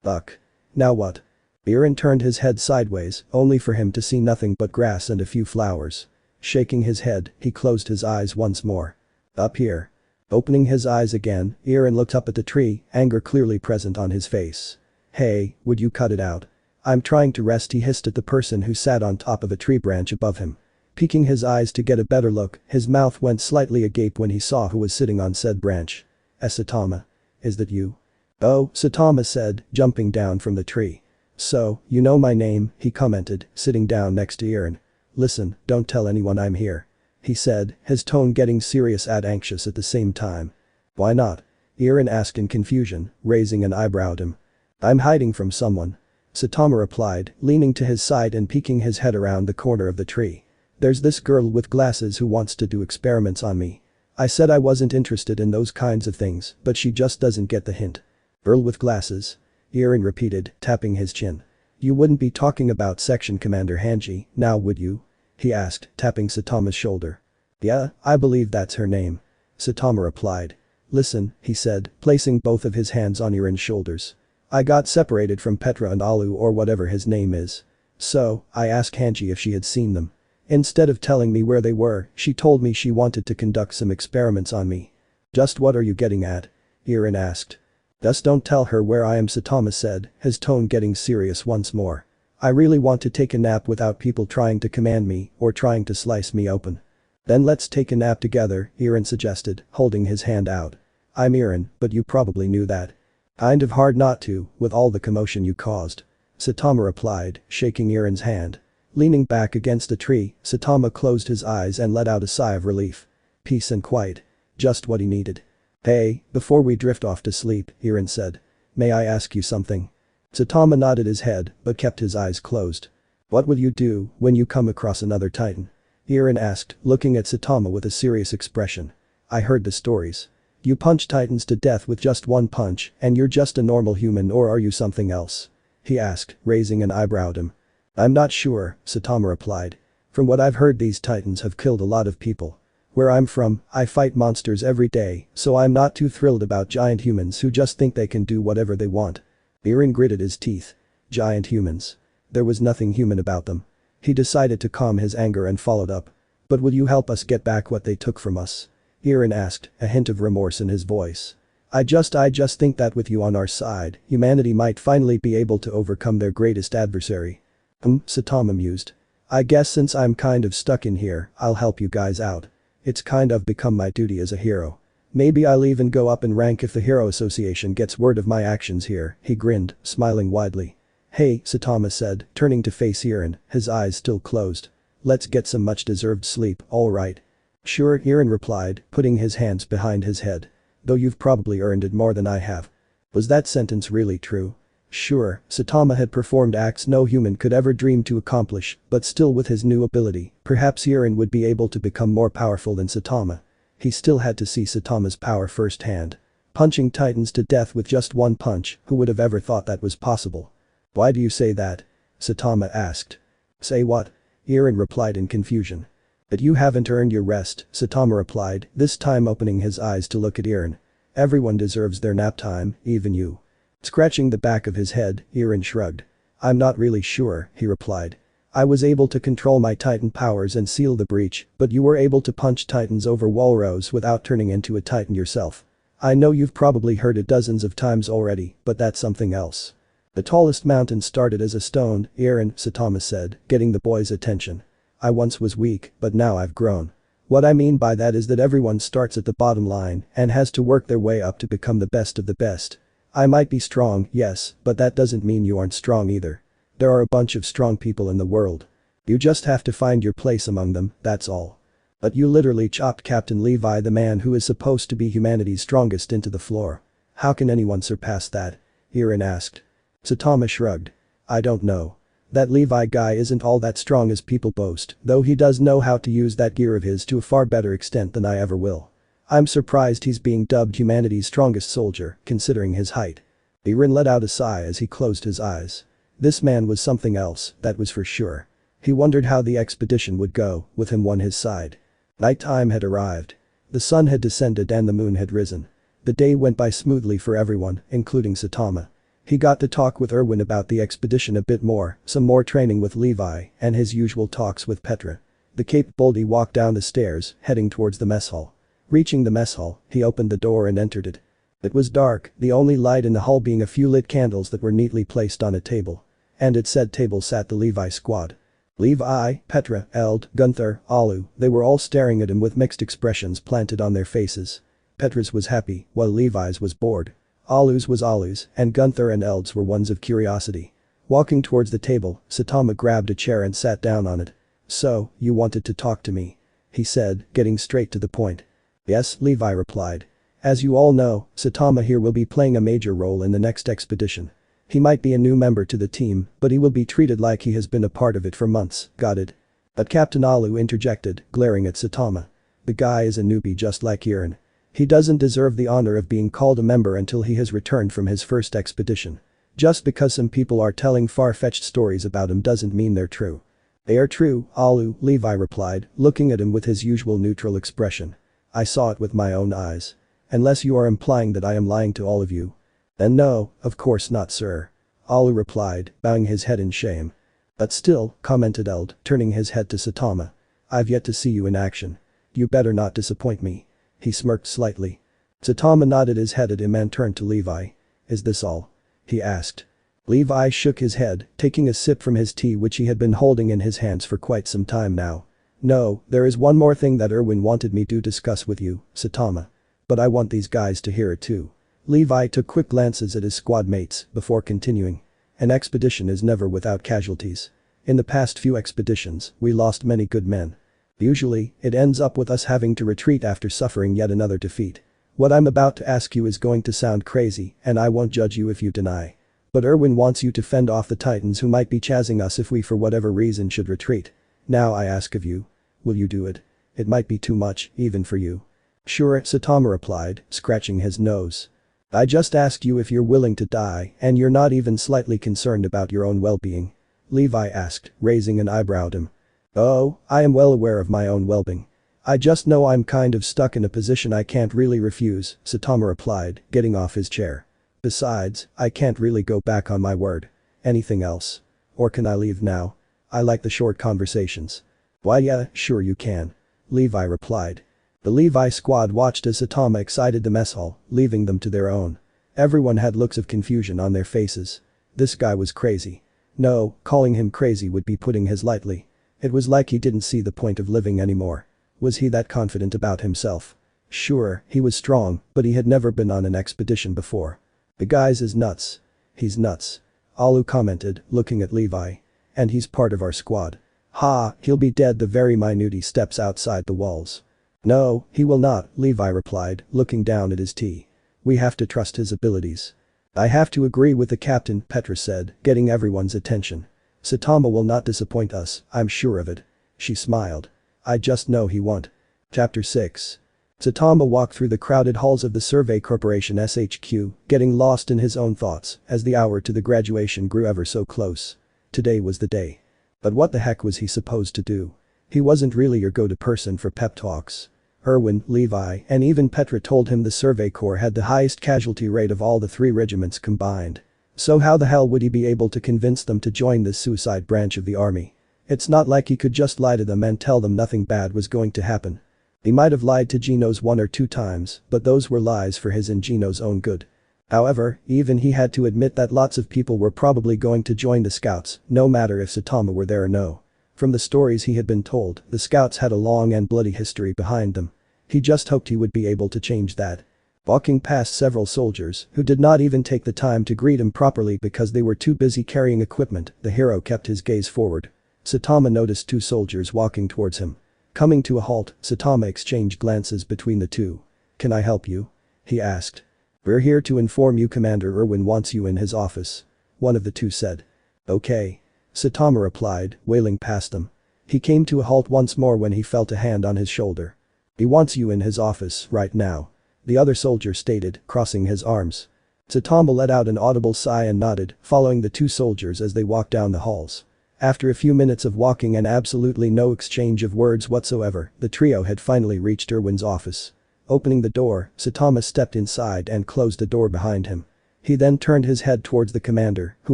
Fuck. Now what? Eren turned his head sideways, only for him to see nothing but grass and a few flowers. Shaking his head, he closed his eyes once more. Up here. Opening his eyes again, Eren looked up at the tree, anger clearly present on his face. Hey, would you cut it out? I'm trying to rest, he hissed at the person who sat on top of a tree branch above him. Peeking his eyes to get a better look, his mouth went slightly agape when he saw who was sitting on said branch. Saitama. Is that you? Oh, Saitama said, jumping down from the tree. So, you know my name, he commented, sitting down next to Eren. Listen, don't tell anyone I'm here. He said, his tone getting serious and anxious at the same time. Why not? Eren asked in confusion, raising an eyebrow at him. I'm hiding from someone. Saitama replied, leaning to his side and peeking his head around the corner of the tree. There's this girl with glasses who wants to do experiments on me. I said I wasn't interested in those kinds of things, but she just doesn't get the hint. Girl with glasses? Eren repeated, tapping his chin. You wouldn't be talking about Section Commander Hanji, now would you? He asked, tapping Saitama's shoulder. Yeah, I believe that's her name. Saitama replied. Listen, he said, placing both of his hands on Eren's shoulders. I got separated from Petra and Alu or whatever his name is. So, I asked Hanji if she had seen them. Instead of telling me where they were, she told me she wanted to conduct some experiments on me. Just what are you getting at? Eren asked. Just don't tell her where I am, Saitama said, his tone getting serious once more. I really want to take a nap without people trying to command me or trying to slice me open. Then let's take a nap together, Eren suggested, holding his hand out. I'm Eren, but you probably knew that. Kind of hard not to, with all the commotion you caused. Saitama replied, shaking Eren's hand. Leaning back against a tree, Saitama closed his eyes and let out a sigh of relief. Peace and quiet. Just what he needed. Hey, before we drift off to sleep, Eren said. May I ask you something? Saitama nodded his head, but kept his eyes closed. What will you do when you come across another Titan? Eren asked, looking at Saitama with a serious expression. I heard the stories. You punch Titans to death with just one punch and you're just a normal human, or are you something else? He asked, raising an eyebrow at him. I'm not sure, Saitama replied. From what I've heard, these Titans have killed a lot of people. Where I'm from, I fight monsters every day, so I'm not too thrilled about giant humans who just think they can do whatever they want. Eren gritted his teeth. Giant humans. There was nothing human about them. He decided to calm his anger and followed up. But will you help us get back what they took from us? Eren asked, a hint of remorse in his voice. I just think that with you on our side, humanity might finally be able to overcome their greatest adversary. Saitama mused. I guess since I'm kind of stuck in here, I'll help you guys out. It's kind of become my duty as a hero. Maybe I'll even go up in rank if the Hero Association gets word of my actions here," he grinned, smiling widely. "Hey," Saitama said, turning to face Irin, his eyes still closed. "Let's get some much-deserved sleep, alright?" "Sure," Irin replied, putting his hands behind his head. "Though you've probably earned it more than I have." Was that sentence really true? Sure, Saitama had performed acts no human could ever dream to accomplish, but still with his new ability, perhaps Irin would be able to become more powerful than Saitama. He still had to see Saitama's power firsthand. Punching titans to death with just one punch, who would have ever thought that was possible? "Why do you say that?" Saitama asked. "Say what?" Irin replied in confusion. "That you haven't earned your rest," Saitama replied, this time opening his eyes to look at Irin. "Everyone deserves their nap time, even you." Scratching the back of his head, Irin shrugged. "I'm not really sure," he replied. "I was able to control my titan powers and seal the breach, but you were able to punch titans over wall rows without turning into a titan yourself. I know you've probably heard it dozens of times already, but that's something else." "The tallest mountain started as a stone, Irin," Saitama said, getting the boy's attention. "I once was weak, but now I've grown. What I mean by that is that everyone starts at the bottom line and has to work their way up to become the best of the best. I might be strong, yes, but that doesn't mean you aren't strong either. There are a bunch of strong people in the world. You just have to find your place among them, that's all." "But you literally chopped Captain Levi, the man who is supposed to be humanity's strongest, into the floor. How can anyone surpass that?" Irin asked. Saitama shrugged. "I don't know. That Levi guy isn't all that strong as people boast, though he does know how to use that gear of his to a far better extent than I ever will. I'm surprised he's being dubbed humanity's strongest soldier, considering his height." Irin let out a sigh as he closed his eyes. This man was something else, that was for sure. He wondered how the expedition would go, with him on his side. Nighttime had arrived. The sun had descended and the moon had risen. The day went by smoothly for everyone, including Saitama. He got to talk with Erwin about the expedition a bit more, some more training with Levi, and his usual talks with Petra. The capable Baldy walked down the stairs, heading towards the mess hall. Reaching the mess hall, he opened the door and entered it. It was dark, the only light in the hall being a few lit candles that were neatly placed on a table. And at said table sat the Levi squad. Levi, Petra, Eld, Gunther, Alu, they were all staring at him with mixed expressions planted on their faces. Petra's was happy, while Levi's was bored. Alu's was Alu's, and Gunther and Eld's were ones of curiosity. Walking towards the table, Saitama grabbed a chair and sat down on it. "So, you wanted to talk to me?" he said, getting straight to the point. "Yes," Levi replied. "As you all know, Saitama here will be playing a major role in the next expedition. He might be a new member to the team, but he will be treated like he has been a part of it for months, got it?" But Captain Alu interjected, glaring at Saitama. "The guy is a newbie just like Irin. He doesn't deserve the honor of being called a member until he has returned from his first expedition. Just because some people are telling far-fetched stories about him doesn't mean they're true." "They are true, Alu," Levi replied, looking at him with his usual neutral expression. "I saw it with my own eyes. Unless you are implying that I am lying to all of you." "Then no, of course not, sir," Alu replied, bowing his head in shame. "But still," commented Eld, turning his head to Saitama. "I've yet to see you in action. You better not disappoint me." He smirked slightly. Saitama nodded his head at him and turned to Levi. "Is this all?" he asked. Levi shook his head, taking a sip from his tea which he had been holding in his hands for quite some time now. "No, there is one more thing that Erwin wanted me to discuss with you, Saitama. But I want these guys to hear it too." Levi took quick glances at his squad mates before continuing. "An expedition is never without casualties. In the past few expeditions, we lost many good men. Usually, it ends up with us having to retreat after suffering yet another defeat. What I'm about to ask you is going to sound crazy, and I won't judge you if you deny. But Erwin wants you to fend off the titans who might be chasing us if we for whatever reason should retreat. Now I ask of you. Will you do it? It might be too much, even for you." "Sure," Saitama replied, scratching his nose. "I just asked you if you're willing to die and you're not even slightly concerned about your own well-being." Levi asked, raising an eyebrow at him. "Oh, I am well aware of my own well-being. I just know I'm kind of stuck in a position I can't really refuse," Saitama replied, getting off his chair. "Besides, I can't really go back on my word. Anything else? Or can I leave now? I like the short conversations." "Why yeah, sure you can," Levi replied. The Levi squad watched as Saitama exited the mess hall, leaving them to their own. Everyone had looks of confusion on their faces. This guy was crazy. No, calling him crazy would be putting his lightly. It was like he didn't see the point of living anymore. Was he that confident about himself? Sure, he was strong, but he had never been on an expedition before. The guy's is nuts. He's nuts. Alu commented, looking at Levi. And he's part of our squad. Ha, he'll be dead the very minute he steps outside the walls. No, he will not, Levi replied, looking down at his tea. We have to trust his abilities. I have to agree with the captain, Petra said, getting everyone's attention. Saitama will not disappoint us, I'm sure of it. She smiled. I just know he won't. Chapter 6. Saitama walked through the crowded halls of the Survey Corporation SHQ, getting lost in his own thoughts as the hour to the graduation grew ever so close. Today was the day. But what the heck was he supposed to do? He wasn't really your go-to person for pep talks. Erwin, Levi, and even Petra told him the Survey Corps had the highest casualty rate of all the 3 regiments combined. So how the hell would he be able to convince them to join this suicide branch of the army? It's not like he could just lie to them and tell them nothing bad was going to happen. He might have lied to Geno's 1 or 2 times, but those were lies for his and Geno's own good. However, even he had to admit that lots of people were probably going to join the scouts, no matter if Saitama were there or no. From the stories he had been told, the scouts had a long and bloody history behind them. He just hoped he would be able to change that. Walking past several soldiers, who did not even take the time to greet him properly because they were too busy carrying equipment, the hero kept his gaze forward. Saitama noticed 2 soldiers walking towards him. Coming to a halt, Saitama exchanged glances between the 2. Can I help you? He asked. We're here to inform you Commander Erwin wants you in his office. One of the 2 said. Okay. Saitama replied, wailing past them. He came to a halt once more when he felt a hand on his shoulder. He wants you in his office right now. The other soldier stated, crossing his arms. Saitama let out an audible sigh and nodded, following the 2 soldiers as they walked down the halls. After a few minutes of walking and absolutely no exchange of words whatsoever, the trio had finally reached Erwin's office. Opening the door, Saitama stepped inside and closed the door behind him. He then turned his head towards the commander, who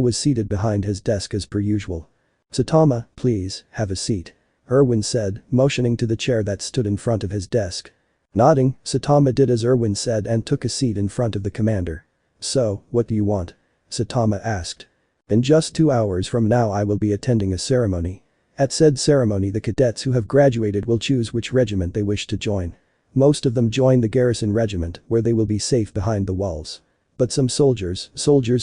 was seated behind his desk as per usual. Saitama, please, have a seat. Erwin said, motioning to the chair that stood in front of his desk. Nodding, Saitama did as Erwin said and took a seat in front of the commander. So, what do you want? Saitama asked. In just 2 hours from now I will be attending a ceremony. At said ceremony the cadets who have graduated will choose which regiment they wish to join. Most of them join the garrison regiment, where they will be safe behind the walls. But some soldiers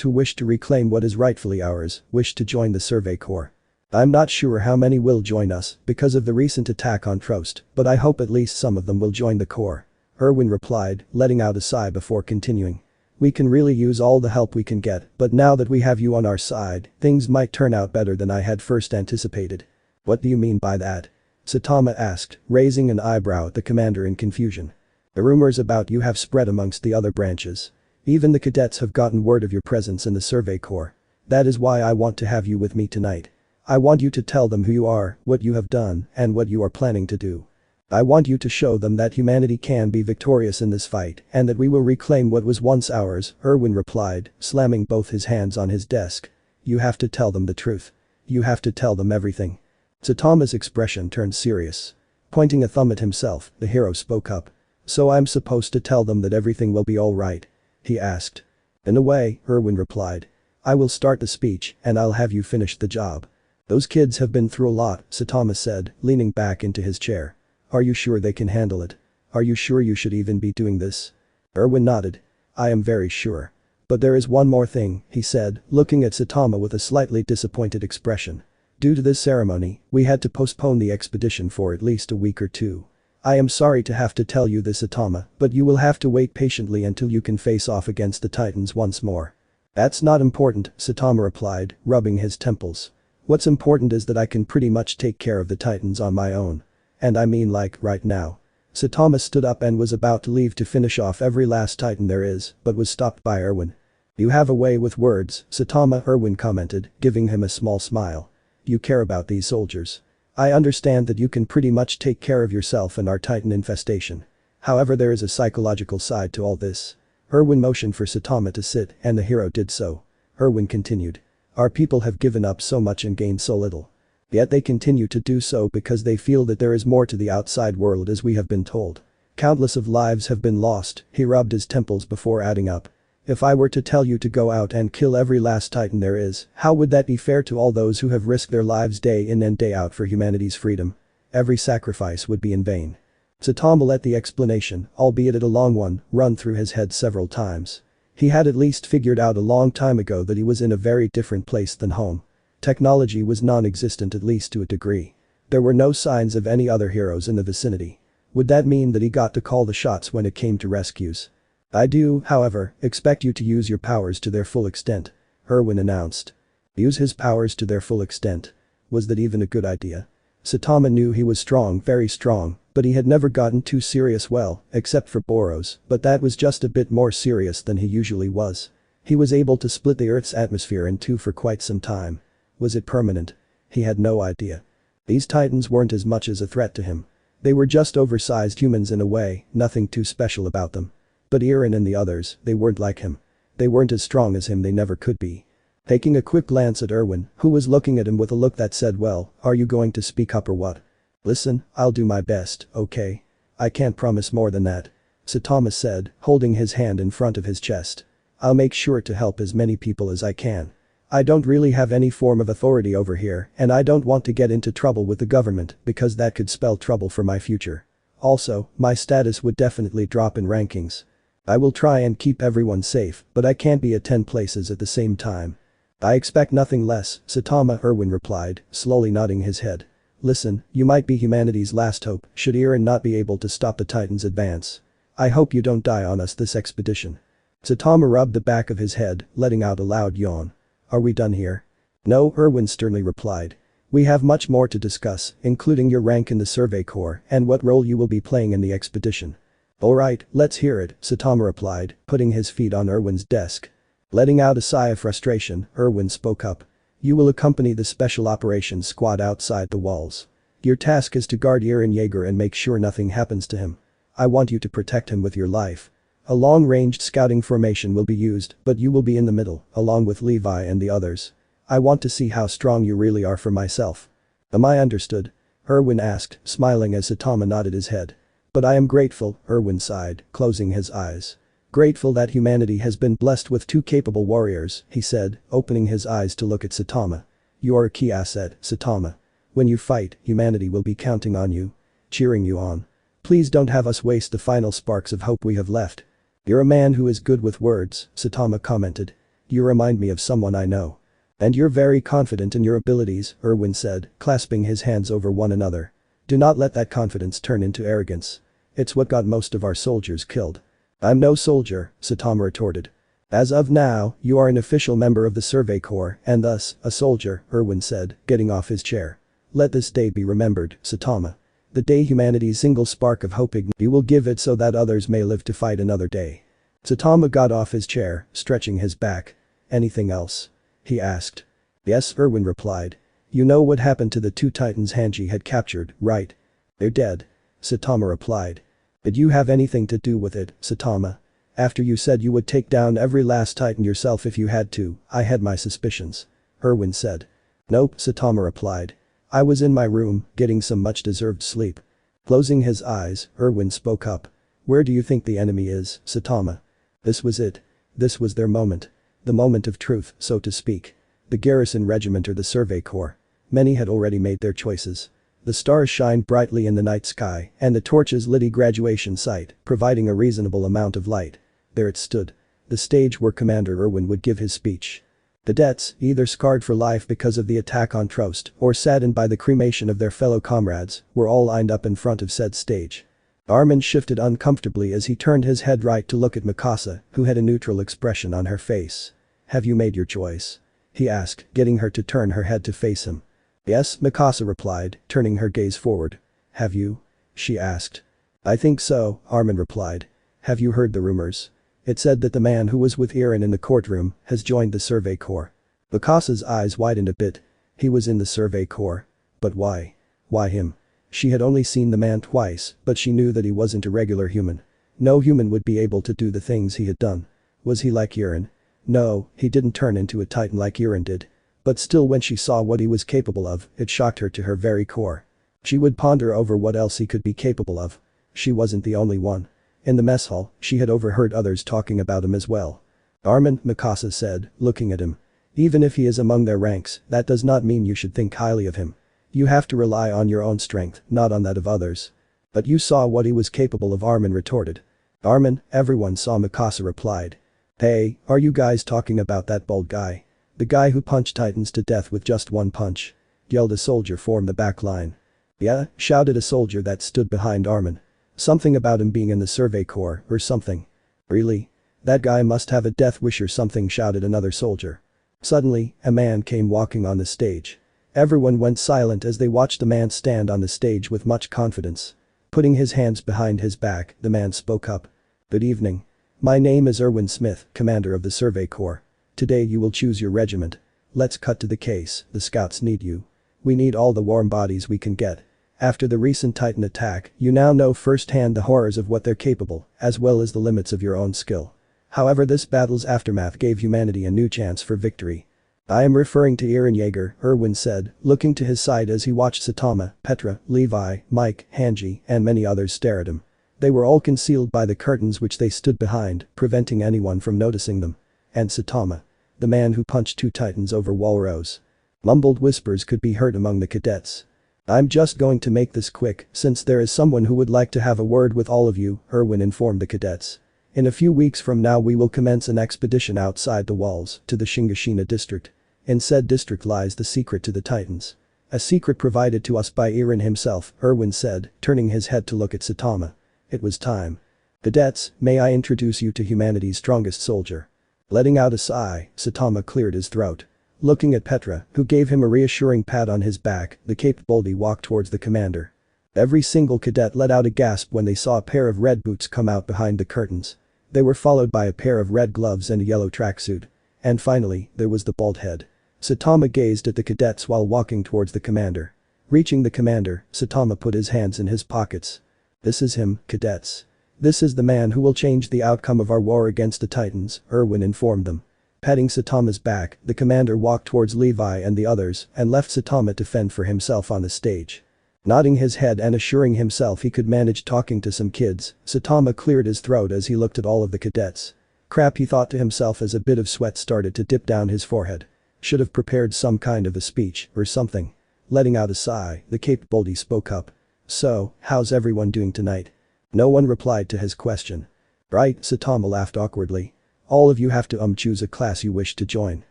who wish to reclaim what is rightfully ours, wish to join the Survey Corps. I'm not sure how many will join us because of the recent attack on Trost, but I hope at least some of them will join the Corps. Erwin replied, letting out a sigh before continuing. We can really use all the help we can get, but now that we have you on our side, things might turn out better than I had first anticipated. What do you mean by that? Saitama asked, raising an eyebrow at the commander in confusion. The rumors about you have spread amongst the other branches. Even the cadets have gotten word of your presence in the Survey Corps. That is why I want to have you with me tonight. I want you to tell them who you are, what you have done, and what you are planning to do. I want you to show them that humanity can be victorious in this fight and that we will reclaim what was once ours, Erwin replied, slamming both his hands on his desk. You have to tell them the truth. You have to tell them everything. Saitama's expression turned serious. Pointing a thumb at himself, the hero spoke up. So I'm supposed to tell them that everything will be alright? He asked. In a way, Erwin replied. I will start the speech and I'll have you finish the job. Those kids have been through a lot, Saitama said, leaning back into his chair. Are you sure they can handle it? Are you sure you should even be doing this? Erwin nodded. I am very sure. But there is one more thing, he said, looking at Saitama with a slightly disappointed expression. Due to this ceremony, we had to postpone the expedition for at least a week or 2. I am sorry to have to tell you this, Saitama, but you will have to wait patiently until you can face off against the Titans once more. That's not important, Saitama replied, rubbing his temples. What's important is that I can pretty much take care of the Titans on my own. And I mean like right now. Saitama stood up and was about to leave to finish off every last Titan there is, but was stopped by Erwin. You have a way with words, Saitama, Erwin commented, giving him a small smile. You care about these soldiers. I understand that you can pretty much take care of yourself and our Titan infestation. However, there is a psychological side to all this. Erwin motioned for Saitama to sit and the hero did so. Erwin continued. Our people have given up so much and gained so little. Yet they continue to do so because they feel that there is more to the outside world as we have been told. Countless of lives have been lost, he rubbed his temples before adding up. If I were to tell you to go out and kill every last Titan there is, how would that be fair to all those who have risked their lives day in and day out for humanity's freedom? Every sacrifice would be in vain. Saitama let the explanation, albeit a long one, run through his head several times. He had at least figured out a long time ago that he was in a very different place than home. Technology was non-existent, at least to a degree. There were no signs of any other heroes in the vicinity. Would that mean that he got to call the shots when it came to rescues? I do, however, expect you to use your powers to their full extent, Erwin announced. Use his powers to their full extent? Was that even a good idea? Saitama knew he was strong, very strong, but he had never gotten too serious, well, except for Boros, but that was just a bit more serious than he usually was. He was able to split the Earth's atmosphere in two for quite some time. Was it permanent? He had no idea. These Titans weren't as much as a threat to him. They were just oversized humans in a way, nothing too special about them. But Eren and the others, they weren't like him. They weren't as strong as him, they never could be. Taking a quick glance at Erwin, who was looking at him with a look that said, well, are you going to speak up or what? Listen, I'll do my best, okay? I can't promise more than that. Saitama said, holding his hand in front of his chest. I'll make sure to help as many people as I can. I don't really have any form of authority over here, and I don't want to get into trouble with the government because that could spell trouble for my future. Also, my status would definitely drop in rankings. I will try and keep everyone safe, but I can't be at 10 places at the same time. I expect nothing less, Saitama, Erwin replied, slowly nodding his head. Listen, you might be humanity's last hope, should Eren not be able to stop the Titans' advance. I hope you don't die on us this expedition. Saitama rubbed the back of his head, letting out a loud yawn. Are we done here? No, Erwin sternly replied. We have much more to discuss, including your rank in the Survey Corps and what role you will be playing in the expedition. Alright, let's hear it, Saitama replied, putting his feet on Erwin's desk. Letting out a sigh of frustration, Erwin spoke up. You will accompany the Special Operations Squad outside the walls. Your task is to guard Eren Yeager and make sure nothing happens to him. I want you to protect him with your life. A long-ranged scouting formation will be used, but you will be in the middle, along with Levi and the others. I want to see how strong you really are for myself. Am I understood? Erwin asked, smiling as Saitama nodded his head. But I am grateful, Erwin sighed, closing his eyes. Grateful that humanity has been blessed with two capable warriors, he said, opening his eyes to look at Saitama. You are a key asset, Saitama. When you fight, humanity will be counting on you. Cheering you on. Please don't have us waste the final sparks of hope we have left. You're a man who is good with words, Saitama commented. You remind me of someone I know. And you're very confident in your abilities, Erwin said, clasping his hands over one another. Do not let that confidence turn into arrogance. It's what got most of our soldiers killed. I'm no soldier, Saitama retorted. As of now, you are an official member of the Survey Corps and thus, a soldier, Erwin said, getting off his chair. Let this day be remembered, Saitama. The day humanity's single spark of hope ignites, you will give it so that others may live to fight another day. Saitama got off his chair, stretching his back. Anything else? He asked. Yes, Erwin replied. You know what happened to the two Titans Hanji had captured, right? They're dead. Saitama replied. Did you have anything to do with it, Saitama? After you said you would take down every last Titan yourself if you had to, I had my suspicions. Erwin said. Nope, Saitama replied. I was in my room, getting some much-deserved sleep. Closing his eyes, Erwin spoke up. Where do you think the enemy is, Saitama? This was it. This was their moment. The moment of truth, so to speak. The garrison regiment or the Survey Corps. Many had already made their choices. The stars shined brightly in the night sky, and the torches lit the graduation site, providing a reasonable amount of light. There it stood. The stage where Commander Erwin would give his speech. The Dets, either scarred for life because of the attack on Trost or saddened by the cremation of their fellow comrades, were all lined up in front of said stage. Armin shifted uncomfortably as he turned his head right to look at Mikasa, who had a neutral expression on her face. Have you made your choice? He asked, getting her to turn her head to face him. Yes, Mikasa replied, turning her gaze forward. Have you? She asked. I think so, Armin replied. Have you heard the rumors? It said that the man who was with Eren in the courtroom has joined the Survey Corps. Mikasa's eyes widened a bit. He was in the Survey Corps. But why? Why him? She had only seen the man twice, but she knew that he wasn't a regular human. No human would be able to do the things he had done. Was he like Eren? No, he didn't turn into a Titan like Eren did. But still, when she saw what he was capable of, it shocked her to her very core. She would ponder over what else he could be capable of. She wasn't the only one. In the mess hall, she had overheard others talking about him as well. Armin, Mikasa said, looking at him. Even if he is among their ranks, that does not mean you should think highly of him. You have to rely on your own strength, not on that of others. But you saw what he was capable of, Armin retorted. Armin, everyone saw, Mikasa replied. Hey, are you guys talking about that bald guy? The guy who punched Titans to death with just one punch? Yelled a soldier from the back line. Yeah, shouted a soldier that stood behind Armin. Something about him being in the Survey Corps or something. Really? That guy must have a death wish or something, shouted another soldier. Suddenly, a man came walking on the stage. Everyone went silent as they watched the man stand on the stage with much confidence. Putting his hands behind his back, the man spoke up. Good evening. My name is Erwin Smith, commander of the Survey Corps. Today you will choose your regiment. Let's cut to the case, the scouts need you. We need all the warm bodies we can get. After the recent Titan attack, you now know firsthand the horrors of what they're capable, as well as the limits of your own skill. However, this battle's aftermath gave humanity a new chance for victory. I am referring to Eren Yeager, Erwin said, looking to his side as he watched Saitama, Petra, Levi, Mike, Hanji, and many others stare at him. They were all concealed by the curtains which they stood behind, preventing anyone from noticing them. And Saitama, the man who punched 2 Titans over Walrose. Mumbled whispers could be heard among the cadets. I'm just going to make this quick, since there is someone who would like to have a word with all of you, Erwin informed the cadets. In a few weeks from now we will commence an expedition outside the walls, to the Shingishina district. In said district lies the secret to the Titans. A secret provided to us by Eren himself, Erwin said, turning his head to look at Saitama. It was time. Cadets, may I introduce you to humanity's strongest soldier? Letting out a sigh, Saitama cleared his throat. Looking at Petra, who gave him a reassuring pat on his back, the caped Boldy walked towards the commander. Every single cadet let out a gasp when they saw a pair of red boots come out behind the curtains. They were followed by a pair of red gloves and a yellow tracksuit. And finally, there was the bald head. Saitama gazed at the cadets while walking towards the commander. Reaching the commander, Saitama put his hands in his pockets. This is him, cadets. This is the man who will change the outcome of our war against the Titans, Erwin informed them. Patting Saitama's back, the commander walked towards Levi and the others and left Saitama to fend for himself on the stage. Nodding his head and assuring himself he could manage talking to some kids, Saitama cleared his throat as he looked at all of the cadets. Crap, he thought to himself as a bit of sweat started to dip down his forehead. Should have prepared some kind of a speech or something. Letting out a sigh, the caped Boldy spoke up. So, how's everyone doing tonight? No one replied to his question. Right, Saitama laughed awkwardly. All of you have to choose a class you wish to join.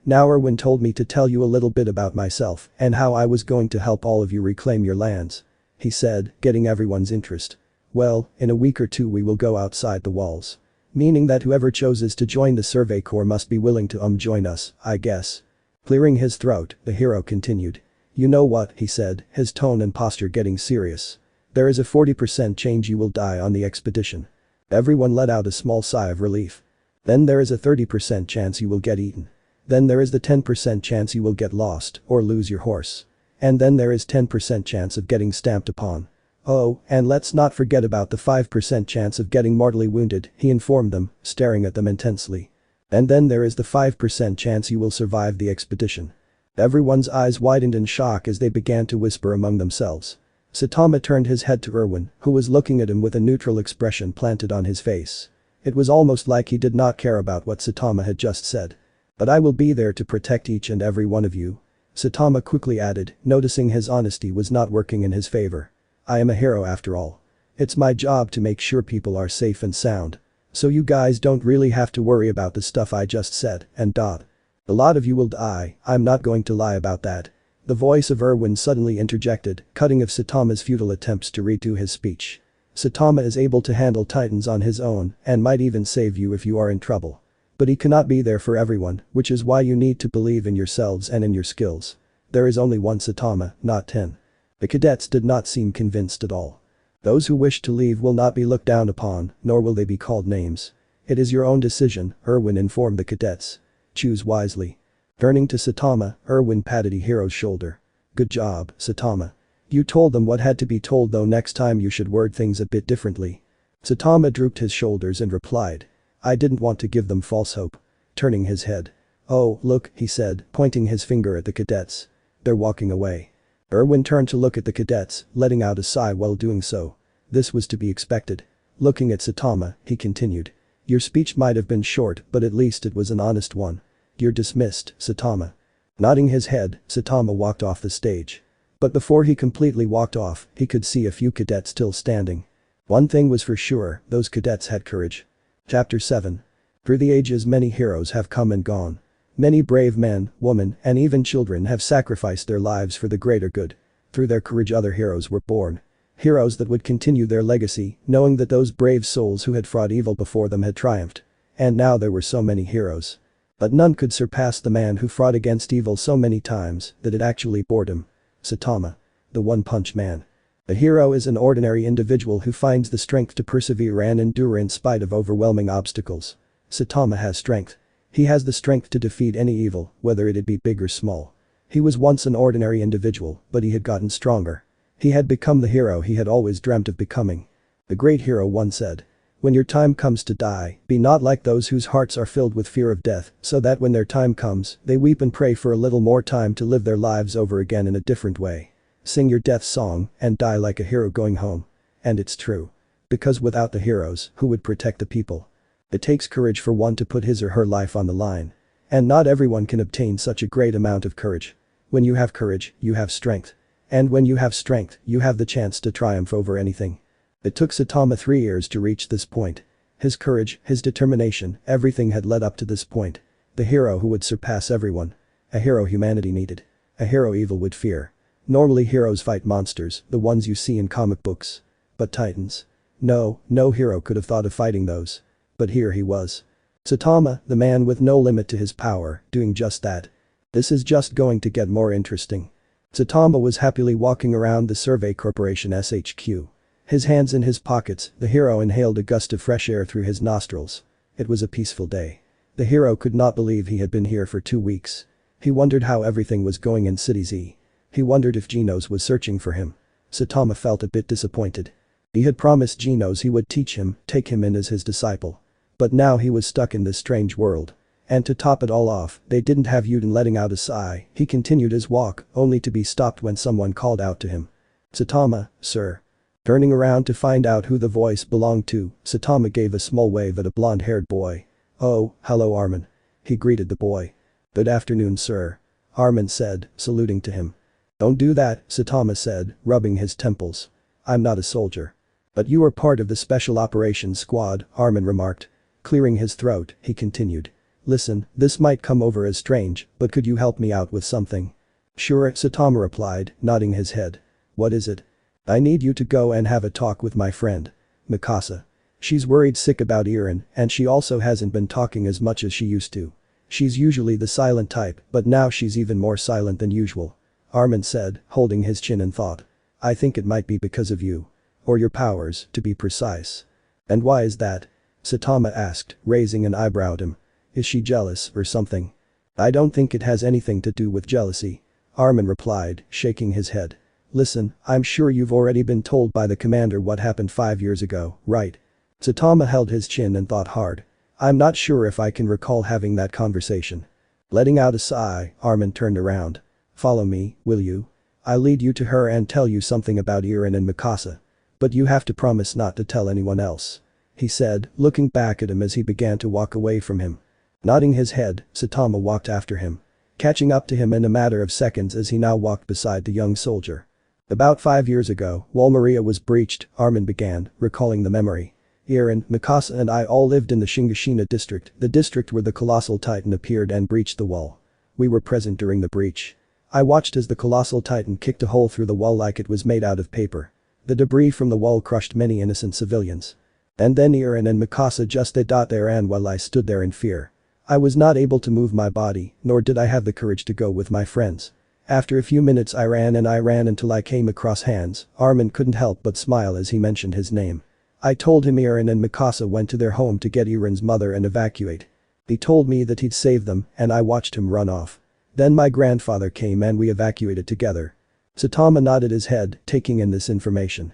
Now Erwin told me to tell you a little bit about myself and how I was going to help all of you reclaim your lands. He said, getting everyone's interest. Well, in a week or 2 we will go outside the walls. Meaning that whoever chooses to join the Survey Corps must be willing to join us, I guess. Clearing his throat, the hero continued. You know what, he said, his tone and posture getting serious. There is a 40% chance you will die on the expedition. Everyone let out a small sigh of relief. Then there is a 30% chance you will get eaten. Then there is the 10% chance you will get lost or lose your horse. And then there is 10% chance of getting stamped upon. Oh, and let's not forget about the 5% chance of getting mortally wounded, he informed them, staring at them intensely. And then there is the 5% chance you will survive the expedition. Everyone's eyes widened in shock as they began to whisper among themselves. Saitama turned his head to Erwin, who was looking at him with a neutral expression planted on his face. It was almost like he did not care about what Saitama had just said. But I will be there to protect each and every one of you. Saitama quickly added, noticing his honesty was not working in his favor. I am a hero after all. It's my job to make sure people are safe and sound. So you guys don't really have to worry about the stuff I just said, and dot. A lot of you will die, I'm not going to lie about that. The voice of Erwin suddenly interjected, cutting off Saitama's futile attempts to redo his speech. Saitama is able to handle Titans on his own and might even save you if you are in trouble. But he cannot be there for everyone, which is why you need to believe in yourselves and in your skills. There is only one Saitama, not 10. The cadets did not seem convinced at all. Those who wish to leave will not be looked down upon, nor will they be called names. It is your own decision, Erwin informed the cadets. Choose wisely. Turning to Saitama, Erwin patted the hero's shoulder. Good job, Saitama. You told them what had to be told, though next time you should word things a bit differently. Saitama drooped his shoulders and replied. I didn't want to give them false hope. Turning his head. Oh, look, he said, pointing his finger at the cadets. They're walking away. Erwin turned to look at the cadets, letting out a sigh while doing so. This was to be expected. Looking at Saitama, he continued. Your speech might have been short, but at least it was an honest one. You're dismissed, Saitama. Nodding his head, Saitama walked off the stage. But before he completely walked off, he could see a few cadets still standing. One thing was for sure, those cadets had courage. Chapter 7. Through the ages many heroes have come and gone. Many brave men, women, and even children have sacrificed their lives for the greater good. Through their courage other heroes were born. Heroes that would continue their legacy, knowing that those brave souls who had fought evil before them had triumphed. And now there were so many heroes. But none could surpass the man who fought against evil so many times that it actually bored him. Saitama. The One-Punch Man. A hero is an ordinary individual who finds the strength to persevere and endure in spite of overwhelming obstacles. Saitama has strength. He has the strength to defeat any evil, whether it be big or small. He was once an ordinary individual, but he had gotten stronger. He had become the hero he had always dreamt of becoming. The great hero once said, "When your time comes to die, be not like those whose hearts are filled with fear of death, so that when their time comes, they weep and pray for a little more time to live their lives over again in a different way. Sing your death song and die like a hero going home." And it's true. Because without the heroes, who would protect the people? It takes courage for one to put his or her life on the line. And not everyone can obtain such a great amount of courage. When you have courage, you have strength. And when you have strength, you have the chance to triumph over anything. It took Saitama 3 years to reach this point. His courage, his determination, everything had led up to this point. The hero who would surpass everyone. A hero humanity needed. A hero evil would fear. Normally heroes fight monsters, the ones you see in comic books. But titans? No hero could have thought of fighting those. But here he was. Saitama, the man with no limit to his power, doing just that. This is just going to get more interesting. Saitama was happily walking around the Survey Corporation SHQ. His hands in his pockets, the hero inhaled a gust of fresh air through his nostrils. It was a peaceful day. The hero could not believe he had been here for 2 weeks. He wondered how everything was going in City Z. He wondered if Genos was searching for him. Saitama felt a bit disappointed. He had promised Genos he would teach him, take him in as his disciple. But now he was stuck in this strange world. And to top it all off, they didn't have Uden letting out a sigh. He continued his walk, only to be stopped when someone called out to him. "Saitama, sir." Turning around to find out who the voice belonged to, Saitama gave a small wave at a blonde-haired boy. "Oh, hello Armin." He greeted the boy. "Good afternoon sir," Armin said, saluting to him. "Don't do that," Saitama said, rubbing his temples. "I'm not a soldier." "But you are part of the Special Operations Squad," Armin remarked. Clearing his throat, he continued. "Listen, this might come over as strange, but could you help me out with something?" "Sure," Saitama replied, nodding his head. "What is it?" "I need you to go and have a talk with my friend. Mikasa. She's worried sick about Irin, and she also hasn't been talking as much as she used to. She's usually the silent type, but now she's even more silent than usual." Armin said, holding his chin in thought. "I think it might be because of you. Or your powers, to be precise." "And why is that?" Saitama asked, raising an eyebrow at him. "Is she jealous or something?" "I don't think it has anything to do with jealousy," Armin replied, shaking his head. "Listen, I'm sure you've already been told by the commander what happened 5 years ago, right?" Saitama held his chin and thought hard. "I'm not sure if I can recall having that conversation." Letting out a sigh, Armin turned around. "Follow me, will you? I'll lead you to her and tell you something about Irin and Mikasa. But you have to promise not to tell anyone else," he said, looking back at him as he began to walk away from him. Nodding his head, Saitama walked after him. Catching up to him in a matter of seconds as he now walked beside the young soldier. "About 5 years ago, while Maria was breached," Armin began, recalling the memory. "Irin, Mikasa and I all lived in the Shingishina district, the district where the colossal titan appeared and breached the wall. We were present during the breach. I watched as the colossal titan kicked a hole through the wall like it was made out of paper. The debris from the wall crushed many innocent civilians. And then Irin and Mikasa just stayed there, and while I stood there in fear. I was not able to move my body, nor did I have the courage to go with my friends. After a few minutes I ran until I came across Hans." Armin couldn't help but smile as he mentioned his name. "I told him Irin and Mikasa went to their home to get Irin's mother and evacuate. He told me that he'd save them, and I watched him run off. Then my grandfather came and we evacuated together." Saitama nodded his head, taking in this information.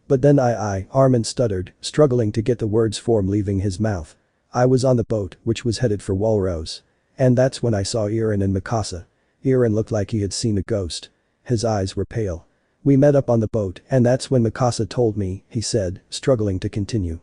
But then Armin stuttered, struggling to get the words form leaving his mouth. "I was on the boat, which was headed for Walrose. And that's when I saw Irin and Mikasa. Irin looked like he had seen a ghost. His eyes were pale. We met up on the boat, and that's when Mikasa told me," he said, struggling to continue.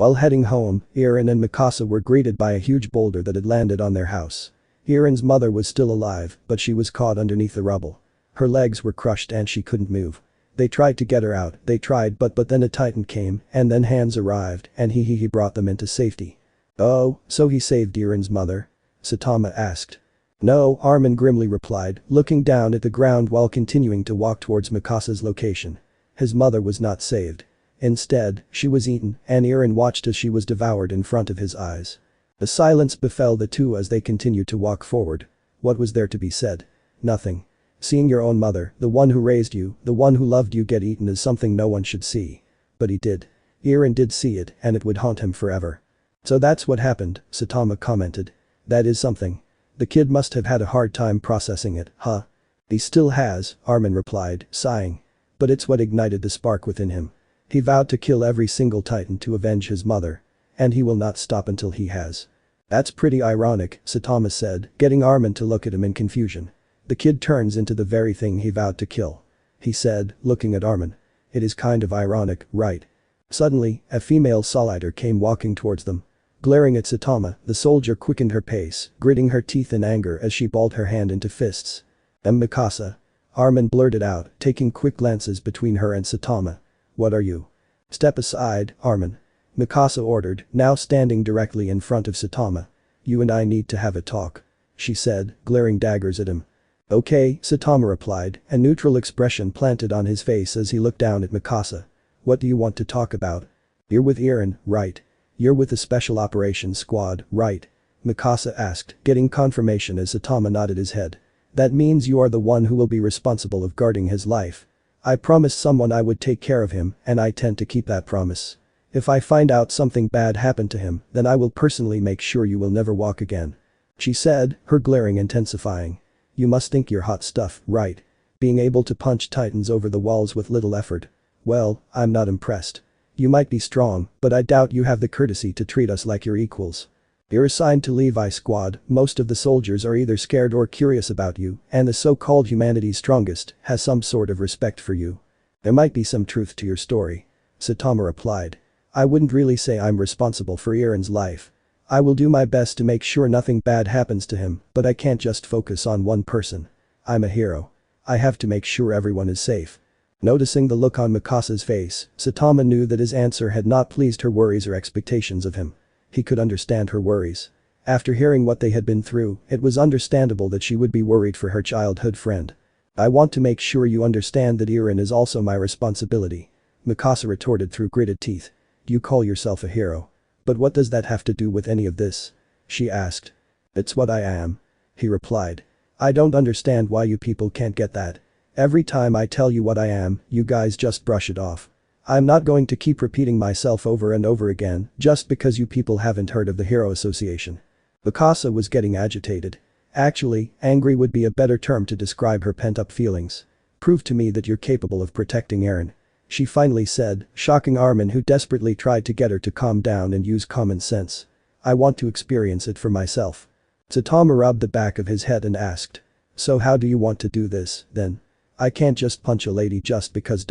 While heading home, Eren and Mikasa were greeted by a huge boulder that had landed on their house. Eren's mother was still alive, but she was caught underneath the rubble. Her legs were crushed and she couldn't move. They tried to get her out, they tried but then a titan came, and then Hans arrived, and he brought them into safety. Oh, so he saved Eren's mother? Saitama asked. No, Armin grimly replied, looking down at the ground while continuing to walk towards Mikasa's location. His mother was not saved. Instead, she was eaten, and Eren watched as she was devoured in front of his eyes. The silence befell the two as they continued to walk forward. What was there to be said? Nothing. Seeing your own mother, the one who raised you, the one who loved you get eaten is something no one should see. But he did. Eren did see it, and it would haunt him forever. So that's what happened, Saitama commented. That is something. The kid must have had a hard time processing it, huh? He still has, Armin replied, sighing. But it's what ignited the spark within him. He vowed to kill every single titan to avenge his mother. And he will not stop until he has. That's pretty ironic, Saitama said, getting Armin to look at him in confusion. The kid turns into the very thing he vowed to kill. He said, looking at Armin. It is kind of ironic, right? Suddenly, a female Soliter came walking towards them. Glaring at Saitama, the soldier quickened her pace, gritting her teeth in anger as she balled her hand into fists. Mikasa. Armin blurted out, taking quick glances between her and Saitama. What are you? Step aside, Armin. Mikasa ordered, now standing directly in front of Saitama. You and I need to have a talk. She said, glaring daggers at him. Okay, Saitama replied, a neutral expression planted on his face as he looked down at Mikasa. What do you want to talk about? You're with Eren, right? You're with the Special Operations Squad, right? Mikasa asked, getting confirmation as Saitama nodded his head. That means you are the one who will be responsible of guarding his life. I promised someone I would take care of him, and I tend to keep that promise. If I find out something bad happened to him, then I will personally make sure you will never walk again. She said, her glaring intensifying. You must think you're hot stuff, right? Being able to punch titans over the walls with little effort. Well, I'm not impressed. You might be strong, but I doubt you have the courtesy to treat us like your equals. You're assigned to Levi Squad, most of the soldiers are either scared or curious about you, and the so-called humanities strongest has some sort of respect for you. There might be some truth to your story. Saitama replied. I wouldn't really say I'm responsible for Eren's life. I will do my best to make sure nothing bad happens to him, but I can't just focus on one person. I'm a hero. I have to make sure everyone is safe. Noticing the look on Mikasa's face, Saitama knew that his answer had not pleased her worries or expectations of him. He could understand her worries. After hearing what they had been through, it was understandable that she would be worried for her childhood friend. I want to make sure you understand that Eren is also my responsibility. Mikasa retorted through gritted teeth. You call yourself a hero. But what does that have to do with any of this? She asked. It's what I am. He replied. I don't understand why you people can't get that. Every time I tell you what I am, you guys just brush it off. I'm not going to keep repeating myself over and over again just because you people haven't heard of the Hero Association. Mikasa was getting agitated. Actually, angry would be a better term to describe her pent-up feelings. Prove to me that you're capable of protecting Eren. She finally said, shocking Armin who desperately tried to get her to calm down and use common sense. I want to experience it for myself. Saitama rubbed the back of his head and asked. So how do you want to do this, then? I can't just punch a lady just because.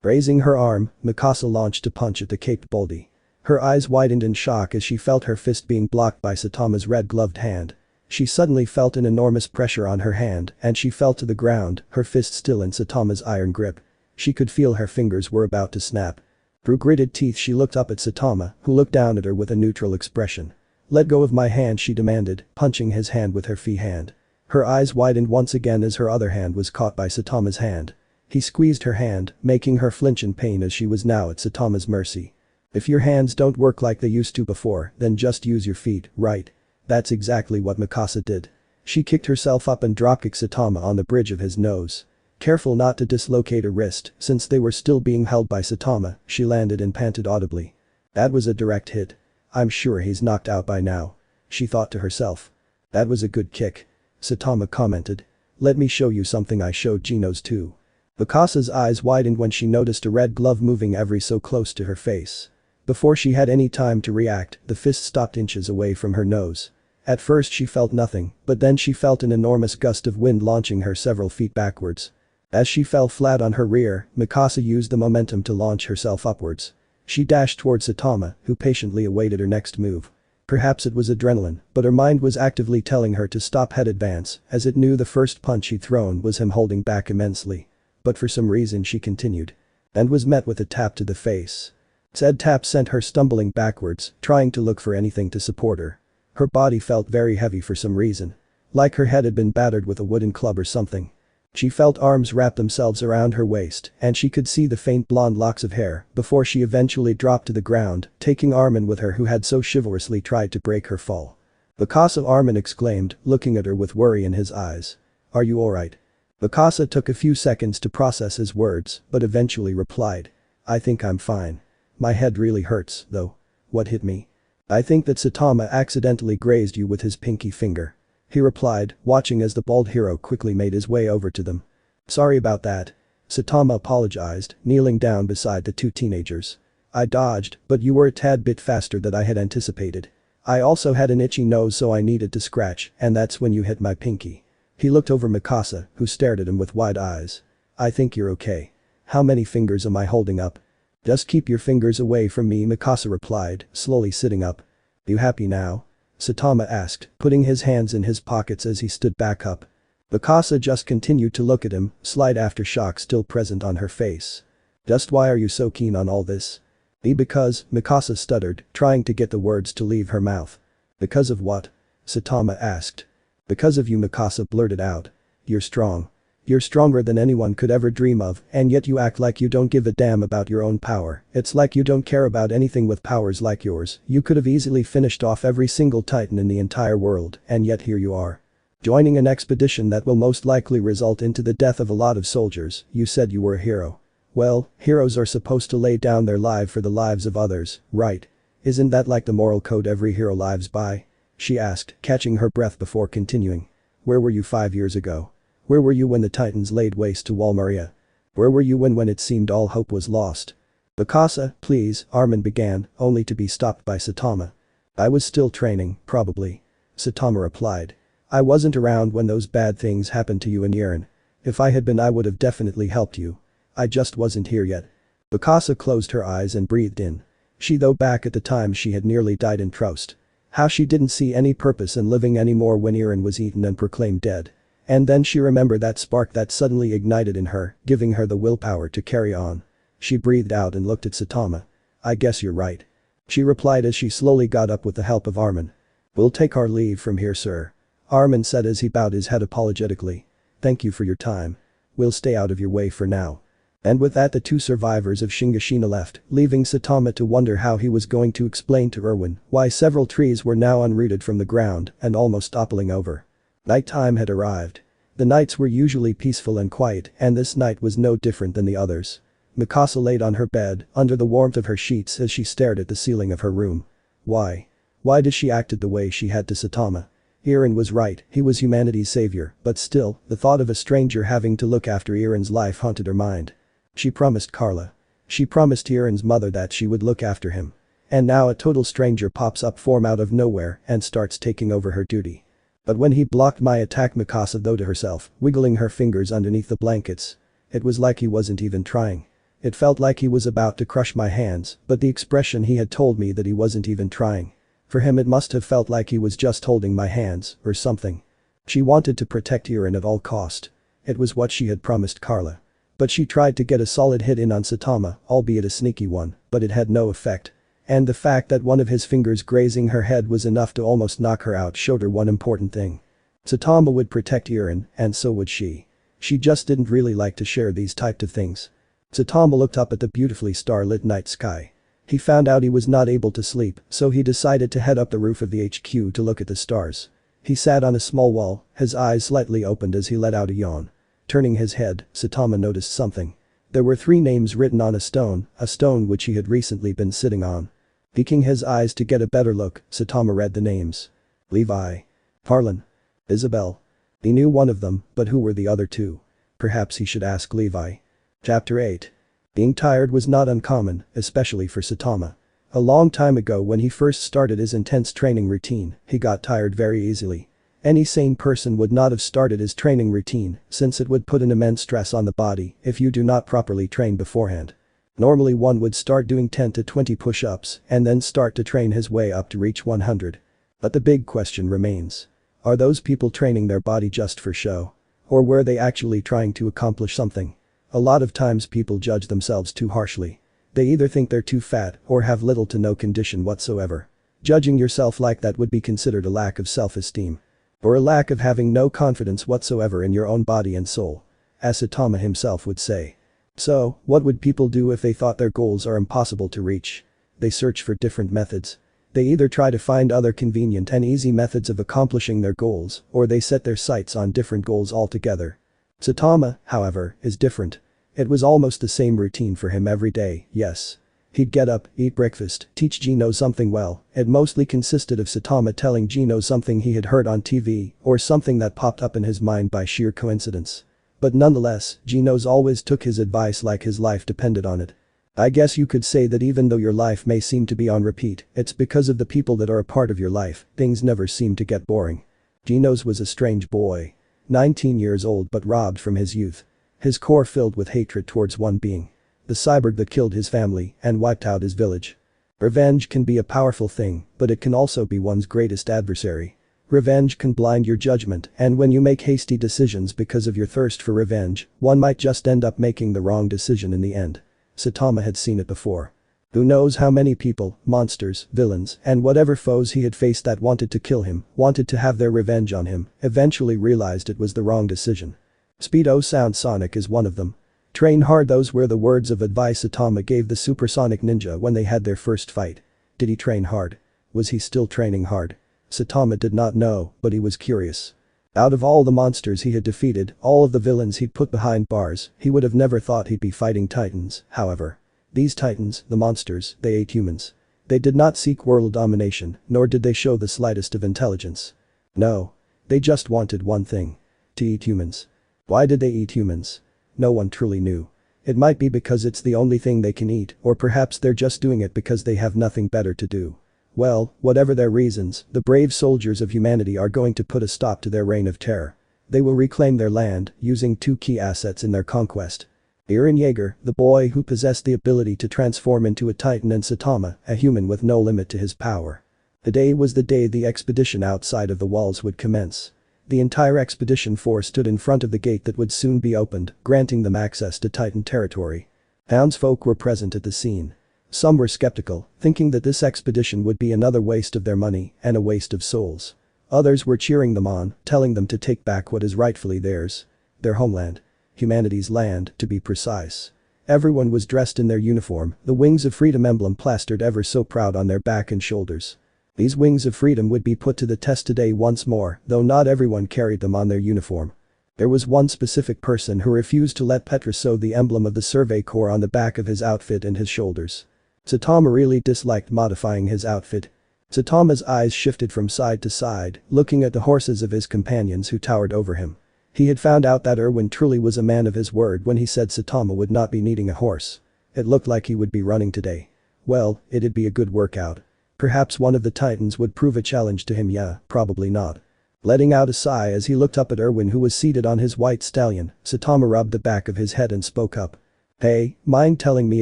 Raising her arm, Mikasa launched a punch at the caped Baldy. Her eyes widened in shock as she felt her fist being blocked by Saitama's red-gloved hand. She suddenly felt an enormous pressure on her hand and she fell to the ground, her fist still in Saitama's iron grip. She could feel her fingers were about to snap. Through gritted teeth she looked up at Saitama, who looked down at her with a neutral expression. Let go of my hand, she demanded, punching his hand with her free hand. Her eyes widened once again as her other hand was caught by Saitama's hand. He squeezed her hand, making her flinch in pain as she was now at Saitama's mercy. If your hands don't work like they used to before, then just use your feet, right? That's exactly what Mikasa did. She kicked herself up and dropkicked Saitama on the bridge of his nose. Careful not to dislocate her wrist, since they were still being held by Saitama, she landed and panted audibly. That was a direct hit. I'm sure he's knocked out by now. She thought to herself. That was a good kick. Saitama commented. Let me show you something I showed Genos too. Mikasa's eyes widened when she noticed a red glove moving ever so close to her face. Before she had any time to react, the fist stopped inches away from her nose. At first she felt nothing, but then she felt an enormous gust of wind launching her several feet backwards. As she fell flat on her rear, Mikasa used the momentum to launch herself upwards. She dashed towards Saitama, who patiently awaited her next move. Perhaps it was adrenaline, but her mind was actively telling her to stop head advance, as it knew the first punch he'd thrown was him holding back immensely. But for some reason she continued. And was met with a tap to the face. Said tap sent her stumbling backwards, trying to look for anything to support her. Her body felt very heavy for some reason. Like her head had been battered with a wooden club or something. She felt arms wrap themselves around her waist, and she could see the faint blonde locks of hair before she eventually dropped to the ground, taking Armin with her who had so chivalrously tried to break her fall. "Mikasa," Armin exclaimed, looking at her with worry in his eyes. "Are you alright?" Mikasa took a few seconds to process his words, but eventually replied. "I think I'm fine. My head really hurts, though." "What hit me?" "I think that Saitama accidentally grazed you with his pinky finger," he replied, watching as the bald hero quickly made his way over to them. "Sorry about that." Saitama apologized, kneeling down beside the two teenagers. "I dodged, but you were a tad bit faster than I had anticipated. I also had an itchy nose so I needed to scratch, and that's when you hit my pinky." He looked over Mikasa, who stared at him with wide eyes. "I think you're okay. How many fingers am I holding up?" "Just keep your fingers away from me," Mikasa replied, slowly sitting up. "You happy now?" Saitama asked, putting his hands in his pockets as he stood back up. Mikasa just continued to look at him, slight aftershock still present on her face. "Just why are you so keen on all this?" Because," Mikasa stuttered, trying to get the words to leave her mouth. "Because of what?" Saitama asked. "Because of you," Mikasa blurted out. "You're strong. You're stronger than anyone could ever dream of, and yet you act like you don't give a damn about your own power. It's like you don't care about anything with powers like yours. You could have easily finished off every single titan in the entire world, and yet here you are. Joining an expedition that will most likely result into the death of a lot of soldiers. You said you were a hero. Well, heroes are supposed to lay down their life for the lives of others, right? Isn't that like the moral code every hero lives by?" she asked, catching her breath before continuing. "Where were you 5 years ago? Where were you when the Titans laid waste to Wall Maria? Where were you when it seemed all hope was lost?" "Mikasa, please," Armin began, only to be stopped by Saitama. "I was still training, probably." Saitama replied. "I wasn't around when those bad things happened to you and Yiren. If I had been I would have definitely helped you. I just wasn't here yet." Mikasa closed her eyes and breathed in. She though back at the time she had nearly died in Troust. How she didn't see any purpose in living anymore when Yiren was eaten and proclaimed dead. And then she remembered that spark that suddenly ignited in her, giving her the willpower to carry on. She breathed out and looked at Saitama. "I guess you're right." she replied as she slowly got up with the help of Armin. "We'll take our leave from here, sir," Armin said as he bowed his head apologetically. "Thank you for your time. We'll stay out of your way for now." And with that the two survivors of Shingishina left, leaving Saitama to wonder how he was going to explain to Erwin why several trees were now unrooted from the ground and almost toppling over. Nighttime had arrived. The nights were usually peaceful and quiet, and this night was no different than the others. Mikasa laid on her bed, under the warmth of her sheets as she stared at the ceiling of her room. Why? Why did she act the way she had to Saitama? Eren was right, he was humanity's savior, but still, the thought of a stranger having to look after Eren's life haunted her mind. She promised Carla. She promised Eren's mother that she would look after him. And now a total stranger pops up from out of nowhere and starts taking over her duty. "But when he blocked my attack," Mikasa thought to herself, wiggling her fingers underneath the blankets. "It was like he wasn't even trying. It felt like he was about to crush my hands, but the expression he had told me that he wasn't even trying. For him it must have felt like he was just holding my hands, or something." She wanted to protect Eren at all cost. It was what she had promised Carla. But she tried to get a solid hit in on Saitama, albeit a sneaky one, but it had no effect. And the fact that one of his fingers grazing her head was enough to almost knock her out showed her one important thing. Saitama would protect Eren, and so would she. She just didn't really like to share these types of things. Saitama looked up at the beautifully starlit night sky. He found out he was not able to sleep, so he decided to head up the roof of the HQ to look at the stars. He sat on a small wall, his eyes slightly opened as he let out a yawn. Turning his head, Saitama noticed something. There were 3 names written on a stone which he had recently been sitting on. Peeking his eyes to get a better look, Saitama read the names. Levi. Harlan. Isabel. He knew one of them, but who were the other 2? Perhaps he should ask Levi. Chapter 8. Being tired was not uncommon, especially for Saitama. A long time ago when he first started his intense training routine, he got tired very easily. Any sane person would not have started his training routine, since it would put an immense stress on the body if you do not properly train beforehand. Normally one would start doing 10 to 20 push-ups and then start to train his way up to reach 100. But the big question remains. Are those people training their body just for show? Or were they actually trying to accomplish something? A lot of times people judge themselves too harshly. They either think they're too fat or have little to no condition whatsoever. Judging yourself like that would be considered a lack of self-esteem. Or a lack of having no confidence whatsoever in your own body and soul. As Saitama himself would say. So, what would people do if they thought their goals are impossible to reach? They search for different methods. They either try to find other convenient and easy methods of accomplishing their goals, or they set their sights on different goals altogether. Saitama, however, is different. It was almost the same routine for him every day, yes. He'd get up, eat breakfast, teach Gino something well. It mostly consisted of Saitama telling Gino something he had heard on TV, or something that popped up in his mind by sheer coincidence. But nonetheless, Gino's always took his advice like his life depended on it. I guess you could say that even though your life may seem to be on repeat, it's because of the people that are a part of your life, things never seem to get boring. Gino's was a strange boy. 19 years old but robbed from his youth. His core filled with hatred towards one being. The cyborg that killed his family and wiped out his village. Revenge can be a powerful thing, but it can also be one's greatest adversary. Revenge can blind your judgment, and when you make hasty decisions because of your thirst for revenge, one might just end up making the wrong decision in the end. Saitama had seen it before. Who knows how many people, monsters, villains, and whatever foes he had faced that wanted to kill him, wanted to have their revenge on him, eventually realized it was the wrong decision. Speedo Sound Sonic is one of them. Train hard, those were the words of advice Saitama gave the supersonic ninja when they had their first fight. Did he train hard? Was he still training hard? Saitama did not know, but he was curious. Out of all the monsters he had defeated, all of the villains he'd put behind bars, he would have never thought he'd be fighting titans, however. These titans, the monsters, they ate humans. They did not seek world domination, nor did they show the slightest of intelligence. No. They just wanted one thing. To eat humans. Why did they eat humans? No one truly knew. It might be because it's the only thing they can eat, or perhaps they're just doing it because they have nothing better to do. Well, whatever their reasons, the brave soldiers of humanity are going to put a stop to their reign of terror. They will reclaim their land, using two key assets in their conquest. Eren Yeager, the boy who possessed the ability to transform into a titan, and Saitama, a human with no limit to his power. Today was the day the expedition outside of the walls would commence. The entire expedition force stood in front of the gate that would soon be opened, granting them access to Titan territory. Townsfolk were present at the scene. Some were skeptical, thinking that this expedition would be another waste of their money and a waste of souls. Others were cheering them on, telling them to take back what is rightfully theirs. Their homeland. Humanity's land, to be precise. Everyone was dressed in their uniform, the Wings of Freedom emblem plastered ever so proud on their back and shoulders. These Wings of Freedom would be put to the test today once more, though not everyone carried them on their uniform. There was one specific person who refused to let Petra sew the emblem of the Survey Corps on the back of his outfit and his shoulders. Saitama really disliked modifying his outfit. Saitama's eyes shifted from side to side, looking at the horses of his companions who towered over him. He had found out that Erwin truly was a man of his word when he said Saitama would not be needing a horse. It looked like he would be running today. Well, it'd be a good workout. Perhaps one of the titans would prove a challenge to him. Yeah, probably not. Letting out a sigh as he looked up at Erwin, who was seated on his white stallion, Saitama rubbed the back of his head and spoke up. Hey, mind telling me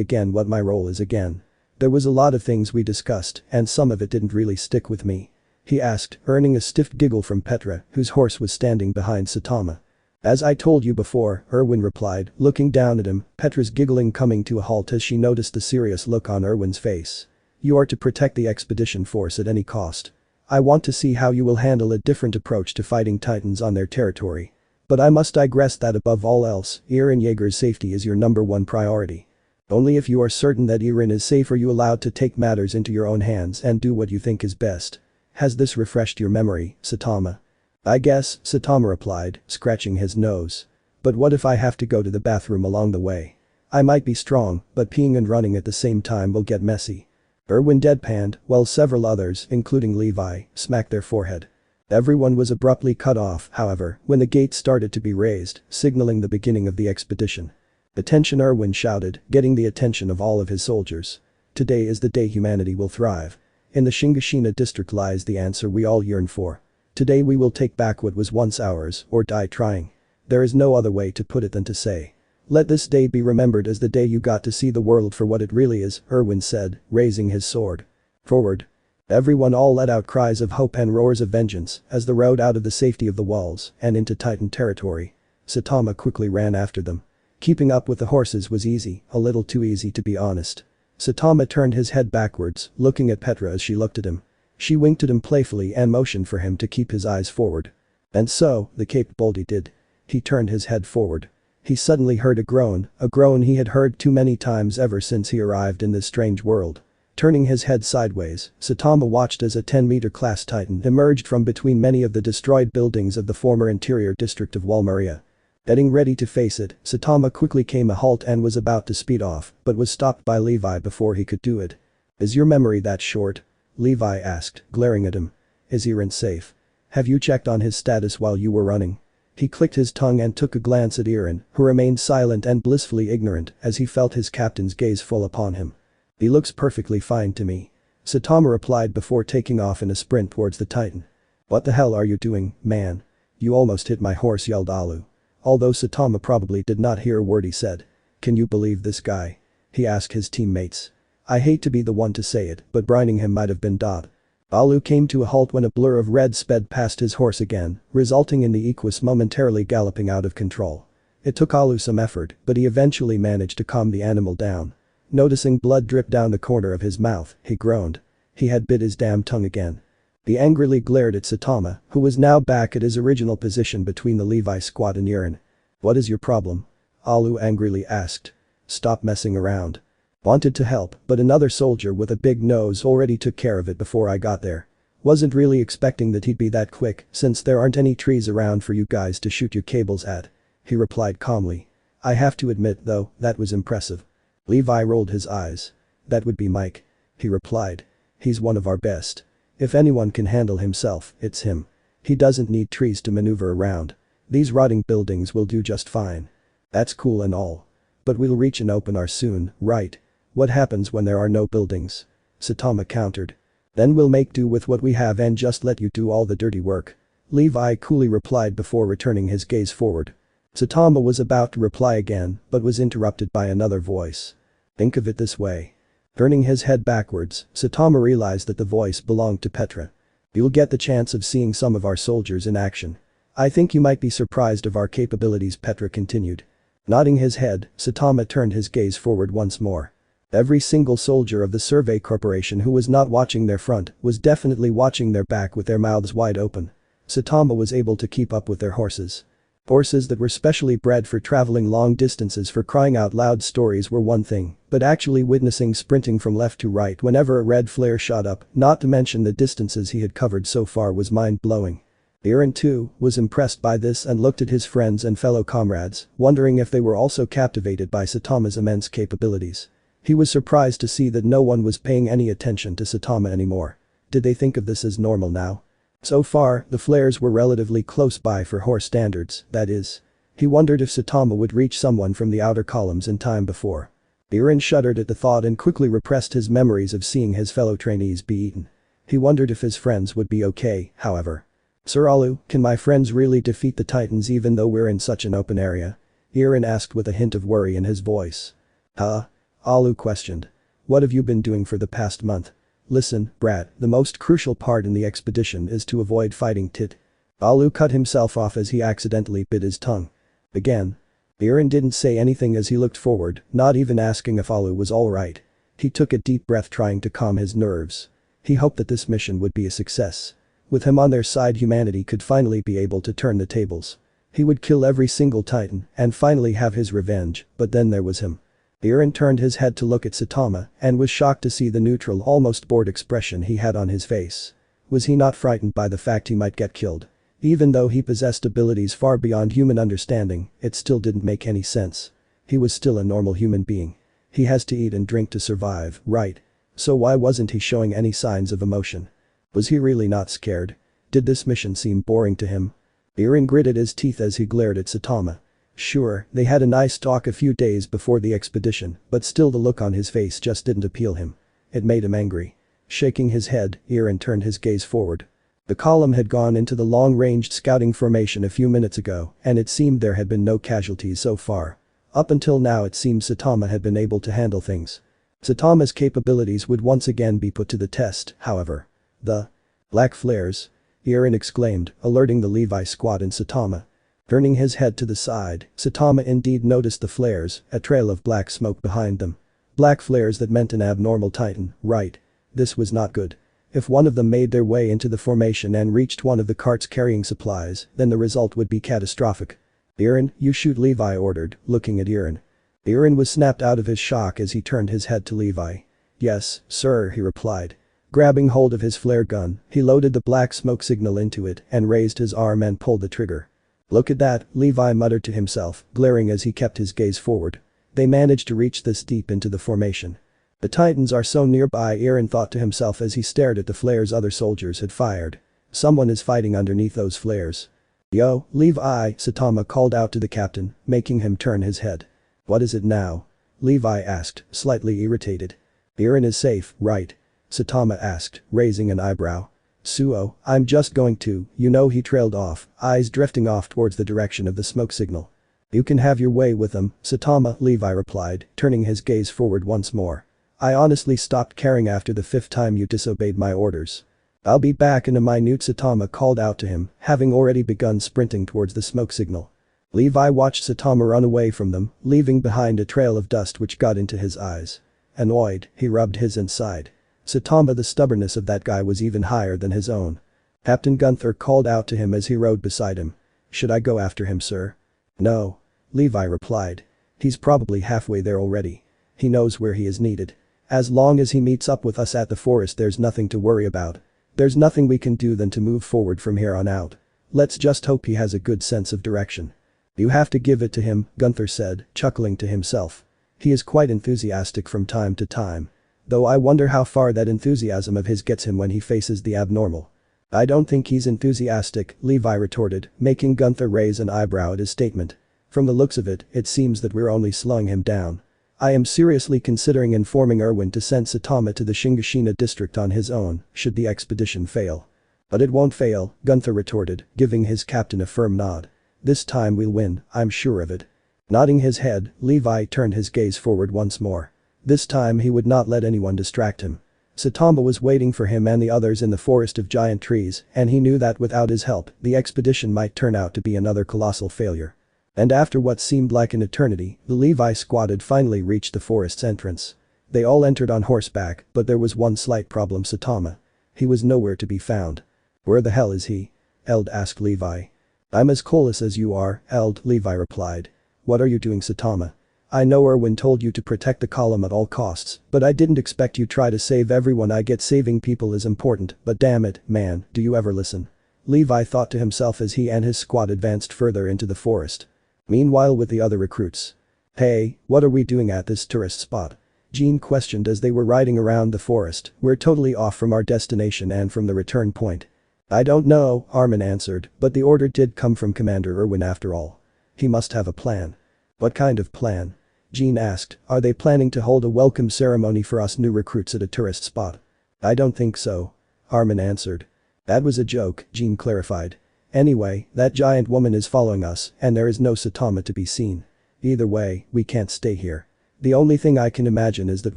again what my role is again? There was a lot of things we discussed, and some of it didn't really stick with me. He asked, earning a stiff giggle from Petra, whose horse was standing behind Saitama. As I told you before, Erwin replied, looking down at him, Petra's giggling coming to a halt as she noticed the serious look on Erwin's face. You are to protect the expedition force at any cost. I want to see how you will handle a different approach to fighting titans on their territory. But I must digress that above all else, Eren Yeager's safety is your #1 priority. Only if you are certain that Eren is safe are you allowed to take matters into your own hands and do what you think is best. Has this refreshed your memory, Saitama? I guess, Saitama replied, scratching his nose. But what if I have to go to the bathroom along the way? I might be strong, but peeing and running at the same time will get messy. Erwin deadpanned, while several others, including Levi, smacked their forehead. Everyone was abruptly cut off, however, when the gate started to be raised, signaling the beginning of the expedition. Attention, Erwin shouted, getting the attention of all of his soldiers. Today is the day humanity will thrive. In the Shingishina district lies the answer we all yearn for. Today we will take back what was once ours, or die trying. There is no other way to put it than to say. Let this day be remembered as the day you got to see the world for what it really is, Erwin said, raising his sword. Forward. Everyone all let out cries of hope and roars of vengeance as they rode out of the safety of the walls and into Titan territory. Saitama quickly ran after them. Keeping up with the horses was easy, a little too easy to be honest. Saitama turned his head backwards, looking at Petra as she looked at him. She winked at him playfully and motioned for him to keep his eyes forward. And so, the Cape Baldy did. He turned his head forward. He suddenly heard a groan he had heard too many times ever since he arrived in this strange world. Turning his head sideways, Saitama watched as a 10-meter class Titan emerged from between many of the destroyed buildings of the former interior district of Walmaria. Getting ready to face it, Saitama quickly came a halt and was about to speed off, but was stopped by Levi before he could do it. Is your memory that short? Levi asked, glaring at him. Is Eren safe? Have you checked on his status while you were running? He clicked his tongue and took a glance at Eren, who remained silent and blissfully ignorant as he felt his captain's gaze full upon him. He looks perfectly fine to me. Saitama replied before taking off in a sprint towards the Titan. What the hell are you doing, man? You almost hit my horse, yelled Alu. Although Saitama probably did not hear a word he said. Can you believe this guy? He asked his teammates. I hate to be the one to say it, but brining him might have been dot. Alu came to a halt when a blur of red sped past his horse again, resulting in the Equus momentarily galloping out of control. It took Alu some effort, but he eventually managed to calm the animal down. Noticing blood drip down the corner of his mouth, he groaned. He had bit his damn tongue again. He angrily glared at Saitama, who was now back at his original position between the Levi squad and Eren. What is your problem? Alu angrily asked. Stop messing around. Wanted to help, but another soldier with a big nose already took care of it before I got there. Wasn't really expecting that he'd be that quick since there aren't any trees around for you guys to shoot your cables at. He replied calmly. I have to admit though, that was impressive. Levi rolled his eyes. That would be Mike. He replied. He's one of our best. If anyone can handle himself, it's him. He doesn't need trees to maneuver around. These rotting buildings will do just fine. That's cool and all. But we'll reach an open R soon, right? What happens when there are no buildings? Saitama countered. Then we'll make do with what we have and just let you do all the dirty work. Levi coolly replied before returning his gaze forward. Saitama was about to reply again, but was interrupted by another voice. Think of it this way. Turning his head backwards, Saitama realized that the voice belonged to Petra. You'll get the chance of seeing some of our soldiers in action. I think you might be surprised of our capabilities, Petra continued. Nodding his head, Saitama turned his gaze forward once more. Every single soldier of the Survey Corporation who was not watching their front was definitely watching their back with their mouths wide open. Saitama was able to keep up with their horses. Horses that were specially bred for traveling long distances, for crying out loud, stories were one thing, but actually witnessing sprinting from left to right whenever a red flare shot up, not to mention the distances he had covered so far, was mind-blowing. Eren too was impressed by this and looked at his friends and fellow comrades, wondering if they were also captivated by Saitama's immense capabilities. He was surprised to see that no one was paying any attention to Saitama anymore. Did they think of this as normal now? So far, the flares were relatively close by for horse standards, that is. He wondered if Saitama would reach someone from the outer columns in time before. Eren shuddered at the thought and quickly repressed his memories of seeing his fellow trainees be eaten. He wondered if his friends would be okay, however. Sir Alu, can my friends really defeat the Titans even though we're in such an open area? Eren asked with a hint of worry in his voice. Huh? Alu questioned. What have you been doing for the past month? Listen, brat, the most crucial part in the expedition is to avoid fighting Tit. Alu cut himself off as he accidentally bit his tongue. Again. Eren didn't say anything as he looked forward, not even asking if Alu was alright. He took a deep breath trying to calm his nerves. He hoped that this mission would be a success. With him on their side, humanity could finally be able to turn the tables. He would kill every single Titan and finally have his revenge, but then there was him. Eren turned his head to look at Saitama and was shocked to see the neutral, almost bored expression he had on his face. Was he not frightened by the fact he might get killed? Even though he possessed abilities far beyond human understanding, it still didn't make any sense. He was still a normal human being. He has to eat and drink to survive, right? So why wasn't he showing any signs of emotion? Was he really not scared? Did this mission seem boring to him? Eren gritted his teeth as he glared at Saitama. Sure, they had a nice talk a few days before the expedition, but still the look on his face just didn't appeal him. It made him angry. Shaking his head, Eren turned his gaze forward. The column had gone into the long-ranged scouting formation a few minutes ago, and it seemed there had been no casualties so far. Up until now it seems Saitama had been able to handle things. Saitama's capabilities would once again be put to the test, however. The black flares, Eren exclaimed, alerting the Levi squad and Saitama. Turning his head to the side, Saitama indeed noticed the flares, a trail of black smoke behind them. Black flares that meant an abnormal titan, right? This was not good. If one of them made their way into the formation and reached one of the carts carrying supplies, then the result would be catastrophic. Eren, you shoot, Levi ordered, looking at Eren. Eren was snapped out of his shock as he turned his head to Levi. Yes, sir, he replied. Grabbing hold of his flare gun, he loaded the black smoke signal into it and raised his arm and pulled the trigger. Look at that, Levi muttered to himself, glaring as he kept his gaze forward. They managed to reach this deep into the formation. The Titans are so nearby, Eren thought to himself as he stared at the flares other soldiers had fired. Someone is fighting underneath those flares. Yo, Levi, Saitama called out to the captain, making him turn his head. What is it now? Levi asked, slightly irritated. Eren is safe, right? Saitama asked, raising an eyebrow. Suo, I'm just going to, he trailed off, eyes drifting off towards the direction of the smoke signal. You can have your way with them, Saitama, Levi replied, turning his gaze forward once more. I honestly stopped caring after the 5th time you disobeyed my orders. I'll be back in a minute, Saitama called out to him, having already begun sprinting towards the smoke signal. Levi watched Saitama run away from them, leaving behind a trail of dust which got into his eyes. Annoyed, he rubbed his inside. Saitama, the stubbornness of that guy was even higher than his own. Captain Gunther called out to him as he rode beside him. Should I go after him, sir? No. Levi replied. He's probably halfway there already. He knows where he is needed. As long as he meets up with us at the forest, there's nothing to worry about. There's nothing we can do than to move forward from here on out. Let's just hope he has a good sense of direction. You have to give it to him, Gunther said, chuckling to himself. He is quite enthusiastic from time to time. Though I wonder how far that enthusiasm of his gets him when he faces the abnormal. I don't think he's enthusiastic, Levi retorted, making Gunther raise an eyebrow at his statement. From the looks of it, it seems that we're only slowing him down. I am seriously considering informing Erwin to send Saitama to the Shingishina district on his own, should the expedition fail. But it won't fail, Gunther retorted, giving his captain a firm nod. This time we'll win, I'm sure of it. Nodding his head, Levi turned his gaze forward once more. This time he would not let anyone distract him. Saitama was waiting for him and the others in the forest of giant trees, and he knew that without his help, the expedition might turn out to be another colossal failure. And after what seemed like an eternity, the Levi squad had finally reached the forest's entrance. They all entered on horseback, but there was one slight problem: Saitama. He was nowhere to be found. Where the hell is he? Eld asked Levi. I'm as clueless as you are, Eld, Levi replied. What are you doing, Saitama? I know Erwin told you to protect the column at all costs, but I didn't expect you try to save everyone. I get saving people is important, but damn it, man, do you ever listen? Levi thought to himself as he and his squad advanced further into the forest. Meanwhile, with the other recruits. Hey, what are we doing at this tourist spot? Jean questioned as they were riding around the forest. We're totally off from our destination and from the return point. I don't know, Armin answered, but the order did come from Commander Erwin after all. He must have a plan. What kind of plan? Jean asked. Are they planning to hold a welcome ceremony for us new recruits at a tourist spot? I don't think so. Armin answered. That was a joke, Jean clarified. Anyway, that giant woman is following us, and there is no Saitama to be seen. Either way, we can't stay here. The only thing I can imagine is that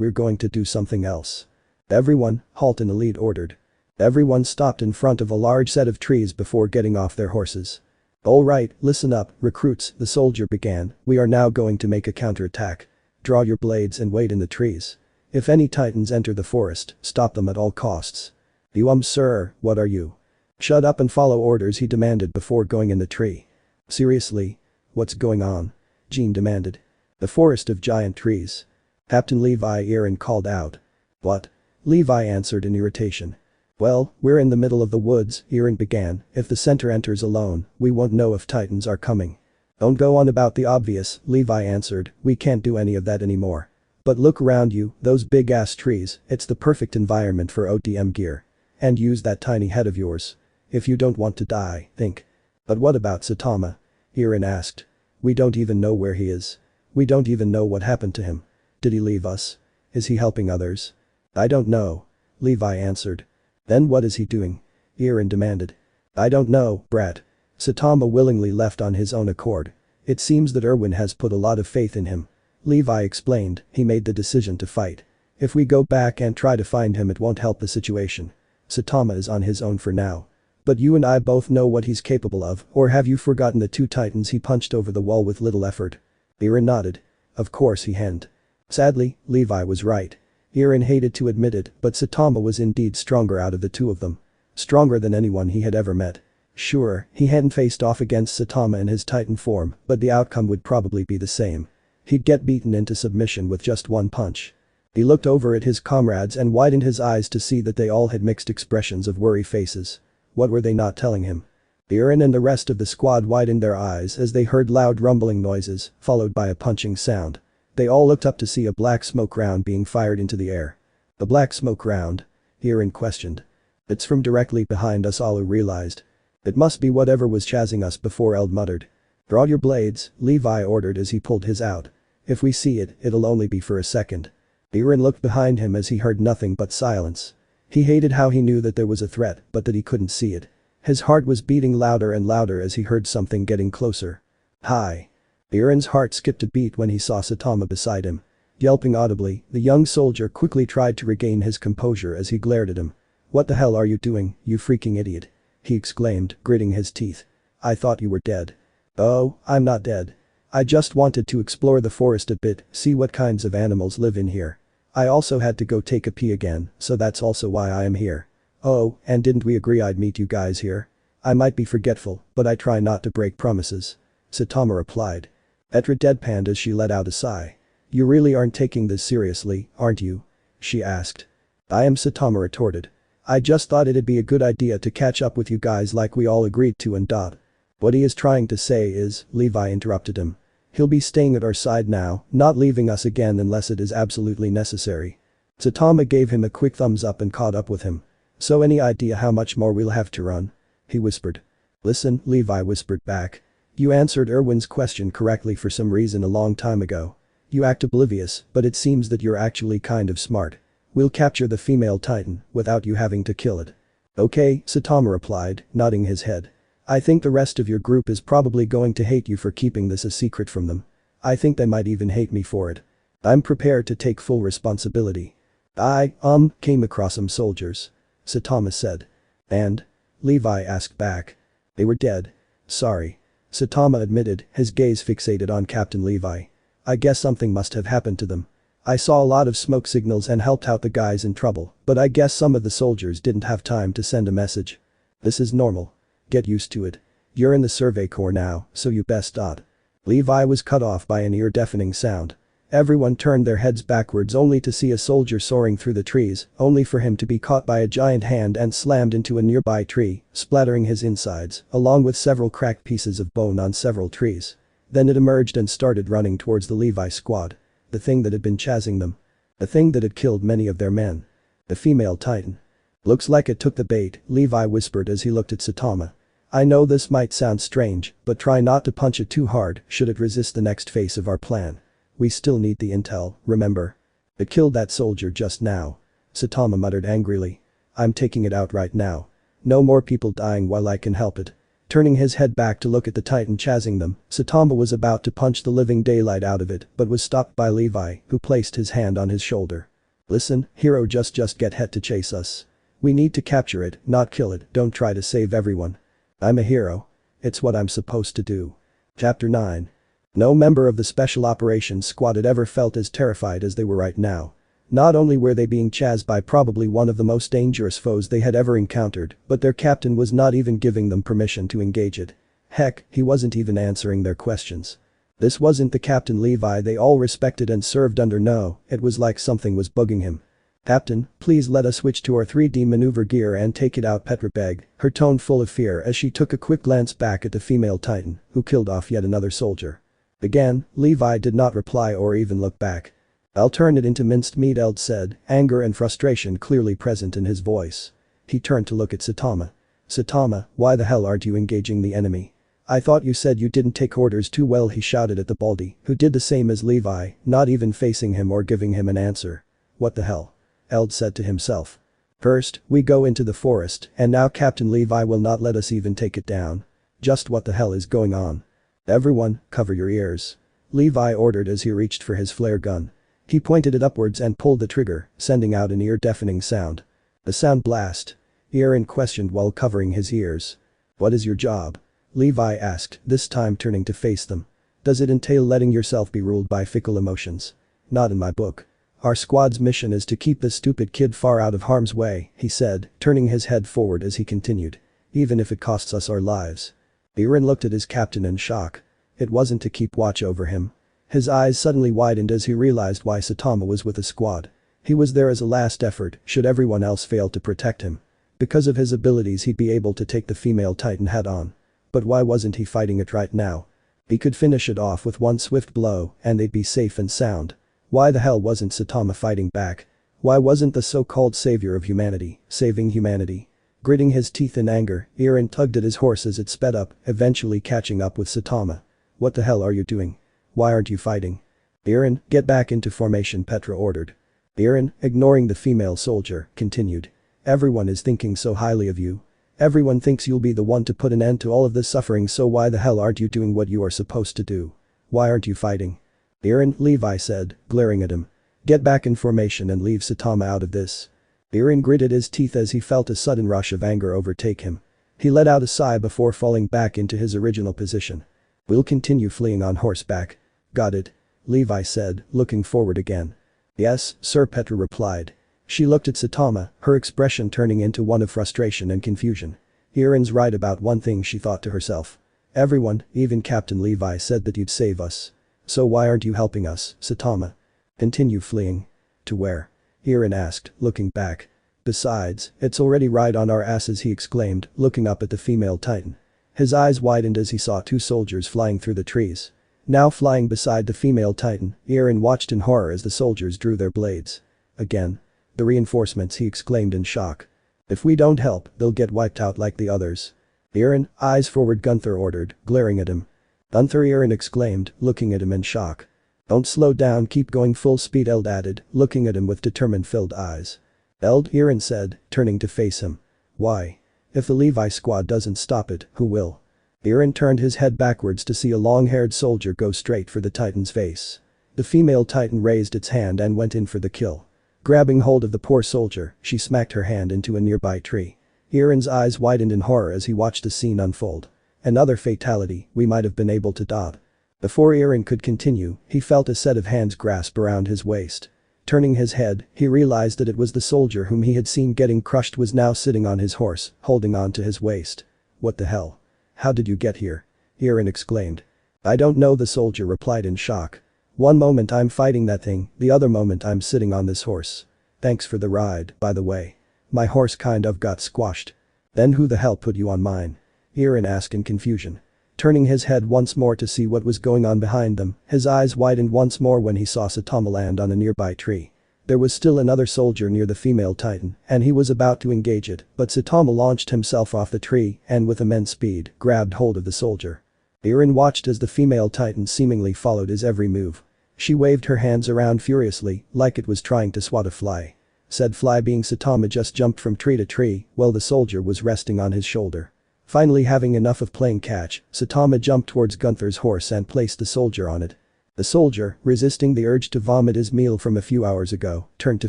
we're going to do something else. Everyone, halt, an elite ordered. Everyone stopped in front of a large set of trees before getting off their horses. All right, listen up, recruits, the soldier began. We are now going to make a counterattack. Draw your blades and wait in the trees. If any titans enter the forest, stop them at all costs. You sir, what are you? Shut up and follow orders, he demanded before going in the tree. Seriously? What's going on? Jean demanded. The forest of giant trees. Captain Levi Eren called out. What? Levi answered in irritation. Well, we're in the middle of the woods, Eren began. If the center enters alone, we won't know if titans are coming. Don't go on about the obvious, Levi answered. We can't do any of that anymore. But look around you, those big ass trees, it's the perfect environment for OTM gear. And use that tiny head of yours. If you don't want to die, think. But what about Saitama? Eren asked. We don't even know where he is. We don't even know what happened to him. Did he leave us? Is he helping others? I don't know. Levi answered. Then what is he doing? Eren demanded. I don't know, brat. Saitama willingly left on his own accord. It seems that Erwin has put a lot of faith in him. Levi explained, he made the decision to fight. If we go back and try to find him it won't help the situation. Saitama is on his own for now. But you and I both know what he's capable of, or have you forgotten the 2 titans he punched over the wall with little effort? Eren nodded. Of course he hadn't. Sadly, Levi was right. Eren hated to admit it, but Saitama was indeed stronger out of the 2 of them. Stronger than anyone he had ever met. Sure, he hadn't faced off against Saitama in his titan form, but the outcome would probably be the same. He'd get beaten into submission with just 1 punch. He looked over at his comrades and widened his eyes to see that they all had mixed expressions of worry faces. What were they not telling him? Eren and the rest of the squad widened their eyes as they heard loud rumbling noises, followed by a punching sound. They all looked up to see a black smoke round being fired into the air. The black smoke round? Eren questioned. It's from directly behind us, Alu realized. It must be whatever was chasing us before, Eld muttered. Draw your blades, Levi ordered as he pulled his out. If we see it, it'll only be for a second. Eren looked behind him as he heard nothing but silence. He hated how he knew that there was a threat, but that he couldn't see it. His heart was beating louder and louder as he heard something getting closer. Hi. Eren's heart skipped a beat when he saw Saitama beside him. Yelping audibly, the young soldier quickly tried to regain his composure as he glared at him. What the hell are you doing, you freaking idiot? He exclaimed, gritting his teeth. I thought you were dead. Oh, I'm not dead. I just wanted to explore the forest a bit, see what kinds of animals live in here. I also had to go take a pee again, so that's also why I am here. Oh, and didn't we agree I'd meet you guys here? I might be forgetful, but I try not to break promises. Saitama replied. Etra deadpanned as she let out a sigh. You really aren't taking this seriously, aren't you? She asked. I am, Saitama retorted. I just thought it'd be a good idea to catch up with you guys like we all agreed to and dot. What he is trying to say is, Levi interrupted him. He'll be staying at our side now, not leaving us again unless it is absolutely necessary. Saitama gave him a quick thumbs up and caught up with him. So any idea how much more we'll have to run? He whispered. Listen, Levi whispered back. You answered Erwin's question correctly for some reason a long time ago. You act oblivious, but it seems that you're actually kind of smart. We'll capture the female titan without you having to kill it. Okay, Saitama replied, nodding his head. I think the rest of your group is probably going to hate you for keeping this a secret from them. I think they might even hate me for it. I'm prepared to take full responsibility. Came across some soldiers. Saitama said. And? Levi asked back. They were dead. Sorry. Saitama admitted, his gaze fixated on Captain Levi. I guess something must have happened to them. I saw a lot of smoke signals and helped out the guys in trouble, but I guess some of the soldiers didn't have time to send a message. This is normal. Get used to it. You're in the Survey Corps now, so you best dot. Levi was cut off by an ear-deafening sound. Everyone turned their heads backwards only to see a soldier soaring through the trees, only for him to be caught by a giant hand and slammed into a nearby tree, splattering his insides, along with several cracked pieces of bone on several trees. Then it emerged and started running towards the Levi squad. The thing that had been chasing them. The thing that had killed many of their men. The female titan. Looks like it took the bait, Levi whispered as he looked at Saitama. I know this might sound strange, but try not to punch it too hard should it resist the next phase of our plan. We still need the intel, remember? It killed that soldier just now. Saitama muttered angrily. I'm taking it out right now. No more people dying while I can help it. Turning his head back to look at the titan chasing them, Saitama was about to punch the living daylight out of it but was stopped by Levi, who placed his hand on his shoulder. Listen, hero, just get Het to chase us. We need to capture it, not kill it, don't try to save everyone. I'm a hero. It's what I'm supposed to do. Chapter 9. No member of the Special Operations Squad had ever felt as terrified as they were right now. Not only were they being chased by probably one of the most dangerous foes they had ever encountered, but their captain was not even giving them permission to engage it. Heck, he wasn't even answering their questions. This wasn't the Captain Levi they all respected and served under. No, it was like something was bugging him. Captain, please let us switch to our 3D maneuver gear and take it out, Petra begged, her tone full of fear as she took a quick glance back at the female titan, who killed off yet another soldier. Again, Levi did not reply or even look back. I'll turn it into minced meat, Eld said, anger and frustration clearly present in his voice. He turned to look at Saitama. Saitama, why the hell aren't you engaging the enemy? I thought you said you didn't take orders too well, he shouted at the baldy, who did the same as Levi, not even facing him or giving him an answer. What the hell? Eld said to himself. First, we go into the forest, and now Captain Levi will not let us even take it down. Just what the hell is going on? Everyone, cover your ears. Levi ordered as he reached for his flare gun. He pointed it upwards and pulled the trigger, sending out an ear-deafening sound. A sound blast. Aaron questioned while covering his ears. What is your job? Levi asked, this time turning to face them. Does it entail letting yourself be ruled by fickle emotions? Not in my book. Our squad's mission is to keep this stupid kid far out of harm's way, he said, turning his head forward as he continued. Even if it costs us our lives. Aaron looked at his captain in shock. It wasn't to keep watch over him. His eyes suddenly widened as he realized why Saitama was with the squad. He was there as a last effort, should everyone else fail to protect him. Because of his abilities he'd be able to take the female titan head on. But why wasn't he fighting it right now? He could finish it off with one swift blow and they'd be safe and sound. Why the hell wasn't Saitama fighting back? Why wasn't the so-called savior of humanity saving humanity? Gritting his teeth in anger, Aaron tugged at his horse as it sped up, eventually catching up with Saitama. What the hell are you doing? Why aren't you fighting? Aaron, get back into formation, Petra ordered. Aaron, ignoring the female soldier, continued. Everyone is thinking so highly of you. Everyone thinks you'll be the one to put an end to all of this suffering, so why the hell aren't you doing what you are supposed to do? Why aren't you fighting? Aaron, Levi said, glaring at him. Get back in formation and leave Saitama out of this. Aaron gritted his teeth as he felt a sudden rush of anger overtake him. He let out a sigh before falling back into his original position. We'll continue fleeing on horseback. Got it. Levi said, looking forward again. Yes, sir, Petra replied. She looked at Saitama, her expression turning into one of frustration and confusion. Aaron's right about one thing, she thought to herself. Everyone, even Captain Levi, said that you'd save us. So why aren't you helping us, Saitama? Continue fleeing. To where? Aaron asked, looking back. Besides, it's already right on our asses, he exclaimed, looking up at the female titan. His eyes widened as he saw two soldiers flying through the trees. Now flying beside the female titan, Aaron watched in horror as the soldiers drew their blades. Again. The reinforcements, he exclaimed in shock. If we don't help, they'll get wiped out like the others. Aaron, eyes forward, Gunther ordered, glaring at him. Gunther, Aaron exclaimed, looking at him in shock. Don't slow down, keep going full speed, Eld added, looking at him with determined-filled eyes. Eld, Aaron said, turning to face him. Why? If the Levi squad doesn't stop it, who will? Aaron turned his head backwards to see a long-haired soldier go straight for the titan's face. The female titan raised its hand and went in for the kill. Grabbing hold of the poor soldier, she smacked her hand into a nearby tree. Aaron's eyes widened in horror as he watched the scene unfold. Another fatality, we might have been able to dodge. Before Aaron could continue, he felt a set of hands grasp around his waist. Turning his head, he realized that it was the soldier whom he had seen getting crushed was now sitting on his horse, holding on to his waist. What the hell? How did you get here? Aaron exclaimed. I don't know, the soldier replied in shock. One moment I'm fighting that thing, the other moment I'm sitting on this horse. Thanks for the ride, by the way. My horse kind of got squashed. Then who the hell put you on mine? Aaron asked in confusion. Turning his head once more to see what was going on behind them, his eyes widened once more when he saw Saitama land on a nearby tree. There was still another soldier near the female titan, and he was about to engage it, but Saitama launched himself off the tree and with immense speed, grabbed hold of the soldier. Aaron watched as the female titan seemingly followed his every move. She waved her hands around furiously, like it was trying to swat a fly. Said fly being Saitama just jumped from tree to tree, while the soldier was resting on his shoulder. Finally having enough of playing catch, Saitama jumped towards Gunther's horse and placed the soldier on it. The soldier, resisting the urge to vomit his meal from a few hours ago, turned to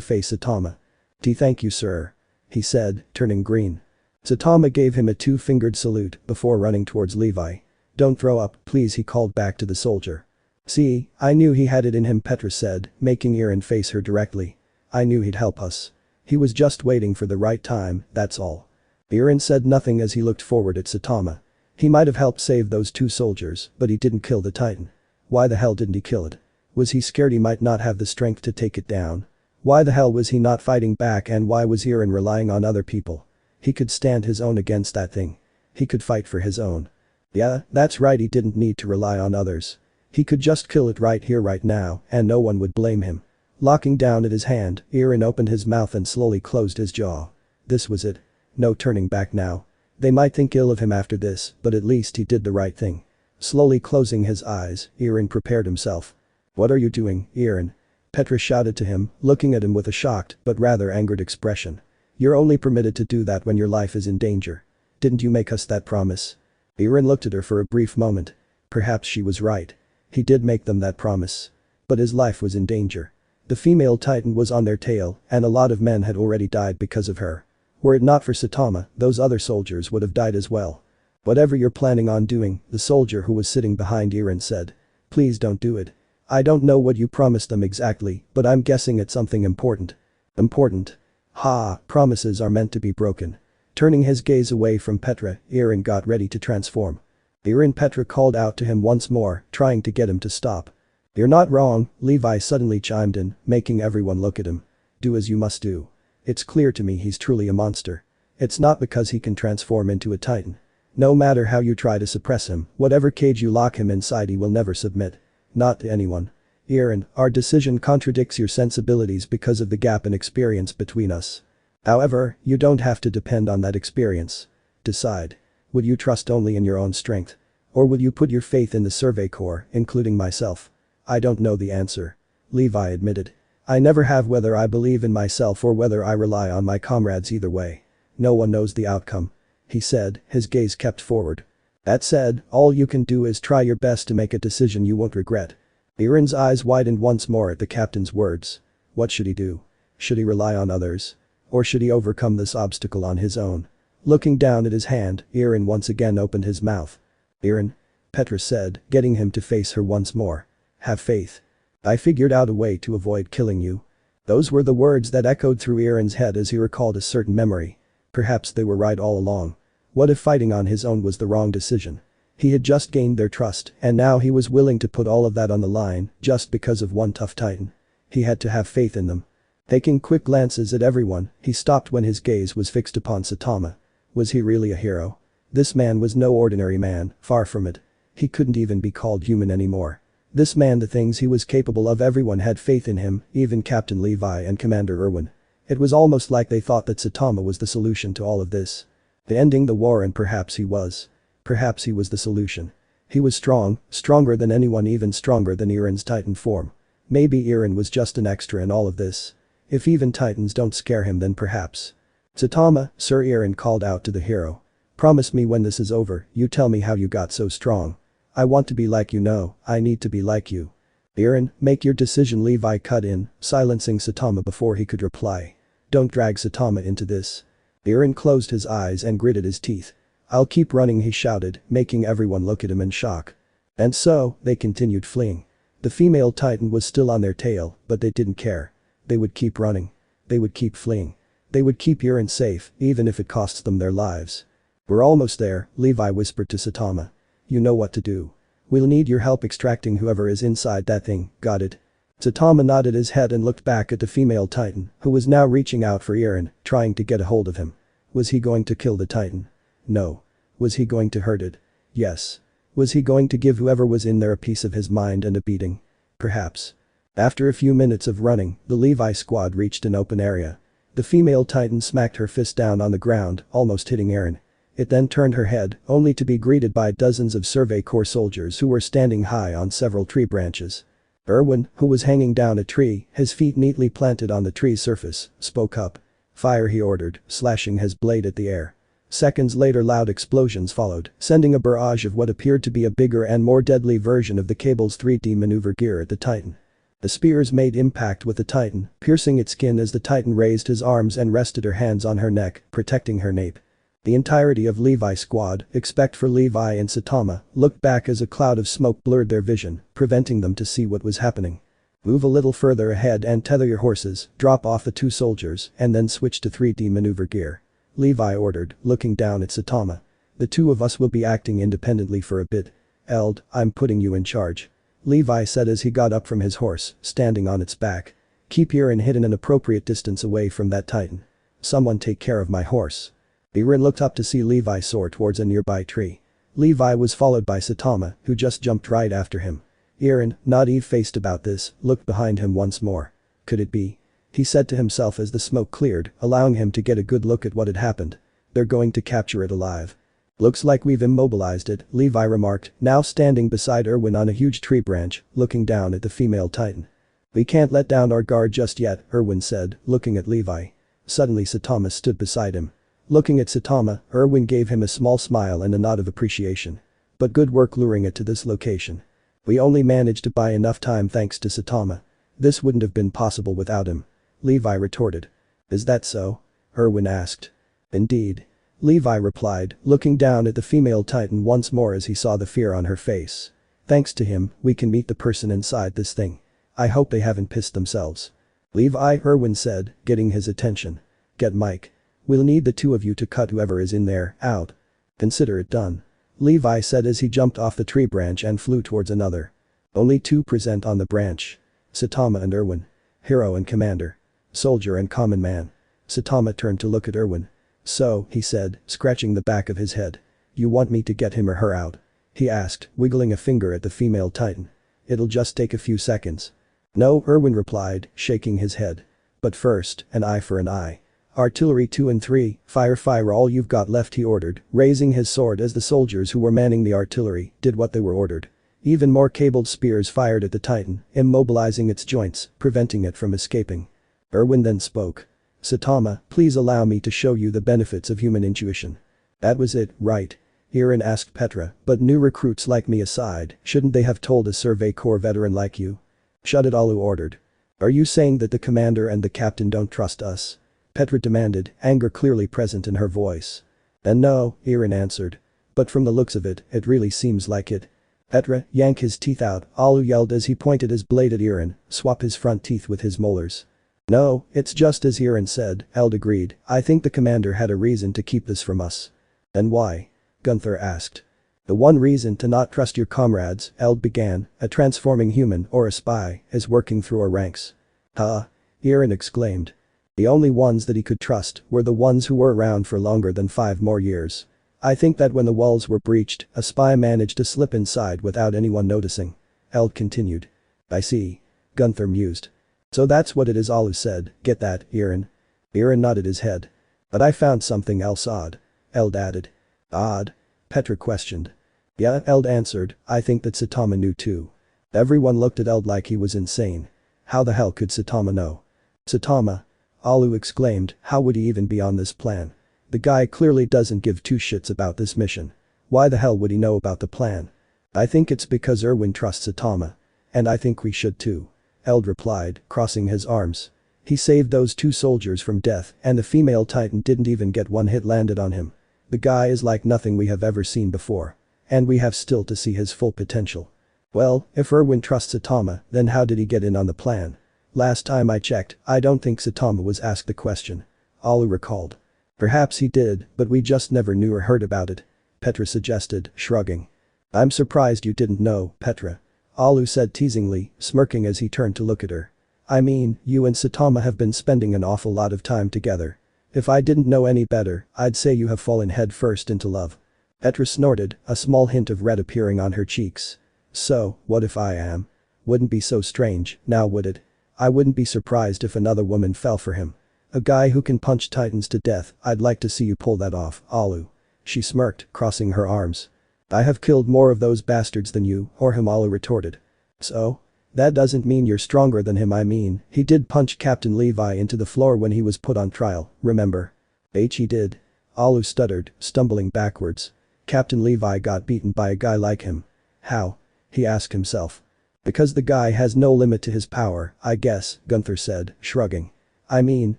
face Saitama. Thank you, sir. He said, turning green. Saitama gave him a two-fingered salute before running towards Levi. Don't throw up, please, he called back to the soldier. See, I knew he had it in him, Petra said, making Aaron face her directly. I knew he'd help us. He was just waiting for the right time, that's all. Aaron said nothing as he looked forward at Saitama. He might have helped save those two soldiers, but he didn't kill the titan. Why the hell didn't he kill it? Was he scared he might not have the strength to take it down? Why the hell was he not fighting back, and why was Aaron relying on other people? He could stand his own against that thing. He could fight for his own. Yeah, that's right, he didn't need to rely on others. He could just kill it right here right now, and no one would blame him. Locking down at his hand, Aaron opened his mouth and slowly closed his jaw. This was it. No turning back now. They might think ill of him after this, but at least he did the right thing. Slowly closing his eyes, Aaron prepared himself. What are you doing, Aaron? Petra shouted to him, looking at him with a shocked but rather angered expression. You're only permitted to do that when your life is in danger. Didn't you make us that promise? Aaron looked at her for a brief moment. Perhaps she was right. He did make them that promise. But his life was in danger. The female titan was on their tail, and a lot of men had already died because of her. Were it not for Saitama, those other soldiers would have died as well. Whatever you're planning on doing, the soldier who was sitting behind Eren said. Please don't do it. I don't know what you promised them exactly, but I'm guessing it's something important. Important? Ha, promises are meant to be broken. Turning his gaze away from Petra, Eren got ready to transform. Petra called out to him once more, trying to get him to stop. You're not wrong, Levi suddenly chimed in, making everyone look at him. Do as you must do. It's clear to me he's truly a monster. It's not because he can transform into a titan. No matter how you try to suppress him, whatever cage you lock him inside he will never submit. Not to anyone. Eren, our decision contradicts your sensibilities because of the gap in experience between us. However, you don't have to depend on that experience. Decide. Would you trust only in your own strength? Or will you put your faith in the Survey Corps, including myself? I don't know the answer. Levi admitted. I never have, whether I believe in myself or whether I rely on my comrades. Either way. No one knows the outcome. He said, his gaze kept forward. That said, all you can do is try your best to make a decision you won't regret. Eren's eyes widened once more at the captain's words. What should he do? Should he rely on others? Or should he overcome this obstacle on his own? Looking down at his hand, Eren once again opened his mouth. Eren? Petra said, getting him to face her once more. Have faith. I figured out a way to avoid killing you. Those were the words that echoed through Eren's head as he recalled a certain memory. Perhaps they were right all along. What if fighting on his own was the wrong decision? He had just gained their trust, and now he was willing to put all of that on the line, just because of one tough titan. He had to have faith in them. Taking quick glances at everyone, he stopped when his gaze was fixed upon Saitama. Was he really a hero? This man was no ordinary man, far from it. He couldn't even be called human anymore. This man, the things he was capable of, everyone had faith in him, even Captain Levi and Commander Erwin. It was almost like they thought that Saitama was the solution to all of this. The ending the war, and perhaps he was. Perhaps he was the solution. He was strong, stronger than anyone, even stronger than Eren's titan form. Maybe Eren was just an extra in all of this. If even titans don't scare him, then perhaps. Saitama, Sir, Eren called out to the hero. Promise me when this is over, you tell me how you got so strong. I want to be like you. No, I need to be like you. Eren, make your decision, Levi cut in, silencing Saitama before he could reply. Don't drag Saitama into this. Eren closed his eyes and gritted his teeth. I'll keep running, he shouted, making everyone look at him in shock. And so, they continued fleeing. The female titan was still on their tail, but they didn't care. They would keep running. They would keep fleeing. They would keep Eren safe, even if it costs them their lives. We're almost there, Levi whispered to Saitama. You know what to do. We'll need your help extracting whoever is inside that thing, got it? Saitama nodded his head and looked back at the female titan, who was now reaching out for Eren, trying to get a hold of him. Was he going to kill the titan? No. Was he going to hurt it? Yes. Was he going to give whoever was in there a piece of his mind and a beating? Perhaps. After a few minutes of running, the Levi squad reached an open area. The female titan smacked her fist down on the ground, almost hitting Eren. It then turned her head, only to be greeted by dozens of Survey Corps soldiers who were standing high on several tree branches. Erwin, who was hanging down a tree, his feet neatly planted on the tree's surface, spoke up. Fire, he ordered, slashing his blade at the air. Seconds later, loud explosions followed, sending a barrage of what appeared to be a bigger and more deadly version of the cable's 3D maneuver gear at the titan. The spears made impact with the titan, piercing its skin as the titan raised his arms and rested her hands on her neck, protecting her nape. The entirety of Levi's squad, except for Levi and Saitama, looked back as a cloud of smoke blurred their vision, preventing them to see what was happening. Move a little further ahead and tether your horses, drop off the two soldiers, and then switch to 3D maneuver gear. Levi ordered, looking down at Saitama. The two of us will be acting independently for a bit. Eld, I'm putting you in charge. Levi said as he got up from his horse, standing on its back. Keep Eren hidden an appropriate distance away from that titan. Someone take care of my horse. Eren looked up to see Levi soar towards a nearby tree. Levi was followed by Saitama, who just jumped right after him. Eren, naive-faced about this, looked behind him once more. Could it be? He said to himself as the smoke cleared, allowing him to get a good look at what had happened. They're going to capture it alive. Looks like we've immobilized it, Levi remarked, now standing beside Erwin on a huge tree branch, looking down at the female titan. We can't let down our guard just yet, Erwin said, looking at Levi. Suddenly Saitama stood beside him. Looking at Saitama, Erwin gave him a small smile and a nod of appreciation. But good work luring it to this location. We only managed to buy enough time thanks to Saitama. This wouldn't have been possible without him. Levi retorted. Is that so? Erwin asked. Indeed. Levi replied, looking down at the female titan once more as he saw the fear on her face. Thanks to him, we can meet the person inside this thing. I hope they haven't pissed themselves. Levi, Erwin said, getting his attention. Get Mike. We'll need the two of you to cut whoever is in there out. Consider it done. Levi said as he jumped off the tree branch and flew towards another. Only two present on the branch. Saitama and Erwin. Hero and commander. Soldier and common man. Saitama turned to look at Erwin. So, he said, scratching the back of his head. You want me to get him or her out? He asked, wiggling a finger at the female titan. It'll just take a few seconds. No, Erwin replied, shaking his head. But first, an eye for an eye. Artillery 2 and 3, fire all you've got left, he ordered, raising his sword as the soldiers who were manning the artillery did what they were ordered. Even more cabled spears fired at the titan, immobilizing its joints, preventing it from escaping. Erwin then spoke. Saitama, please allow me to show you the benefits of human intuition. That was it, right? Eren asked Petra, but new recruits like me aside, shouldn't they have told a Survey Corps veteran like you? Shut it, Alu ordered. Are you saying that the commander and the captain don't trust us? Petra demanded, anger clearly present in her voice. And no, Eren answered. But from the looks of it, it really seems like it. Petra, yank his teeth out, Alu yelled as he pointed his blade at Eren, swap his front teeth with his molars. No, it's just as Eren said, Eld agreed, I think the commander had a reason to keep this from us. And why? Gunther asked. The one reason to not trust your comrades, Eld began, a transforming human or a spy, is working through our ranks. Huh? Eren exclaimed. The only ones that he could trust were the ones who were around for longer than 5 more years. I think that when the walls were breached, a spy managed to slip inside without anyone noticing. Eld continued. I see. Gunther mused. So that's what it is, Alu said, get that, Eren? Eren nodded his head. But I found something else odd. Eld added. Odd? Petra questioned. Yeah, Eld answered, I think that Saitama knew too. Everyone looked at Eld like he was insane. How the hell could Saitama know? Saitama? Alu exclaimed, how would he even be on this plan? The guy clearly doesn't give two shits about this mission. Why the hell would he know about the plan? I think it's because Erwin trusts Saitama. And I think we should too. Eld replied, crossing his arms. He saved those 2 soldiers from death and the female titan didn't even get one hit landed on him. The guy is like nothing we have ever seen before. And we have still to see his full potential. Well, if Erwin trusts Saitama, then how did he get in on the plan? Last time I checked, I don't think Saitama was asked the question. Alu recalled. Perhaps he did, but we just never knew or heard about it. Petra suggested, shrugging. I'm surprised you didn't know, Petra. Alu said teasingly, smirking as he turned to look at her. I mean, you and Saitama have been spending an awful lot of time together. If I didn't know any better, I'd say you have fallen head first into love. Petra snorted, a small hint of red appearing on her cheeks. So, what if I am? Wouldn't be so strange, now would it? I wouldn't be surprised if another woman fell for him. A guy who can punch titans to death, I'd like to see you pull that off, Alu. She smirked, crossing her arms. I have killed more of those bastards than you, or him, Alu retorted. So? That doesn't mean you're stronger than him. I mean, he did punch Captain Levi into the floor when he was put on trial, remember? He did. Alu stuttered, stumbling backwards. Captain Levi got beaten by a guy like him. How? He asked himself. Because the guy has no limit to his power, I guess, Gunther said, shrugging. I mean,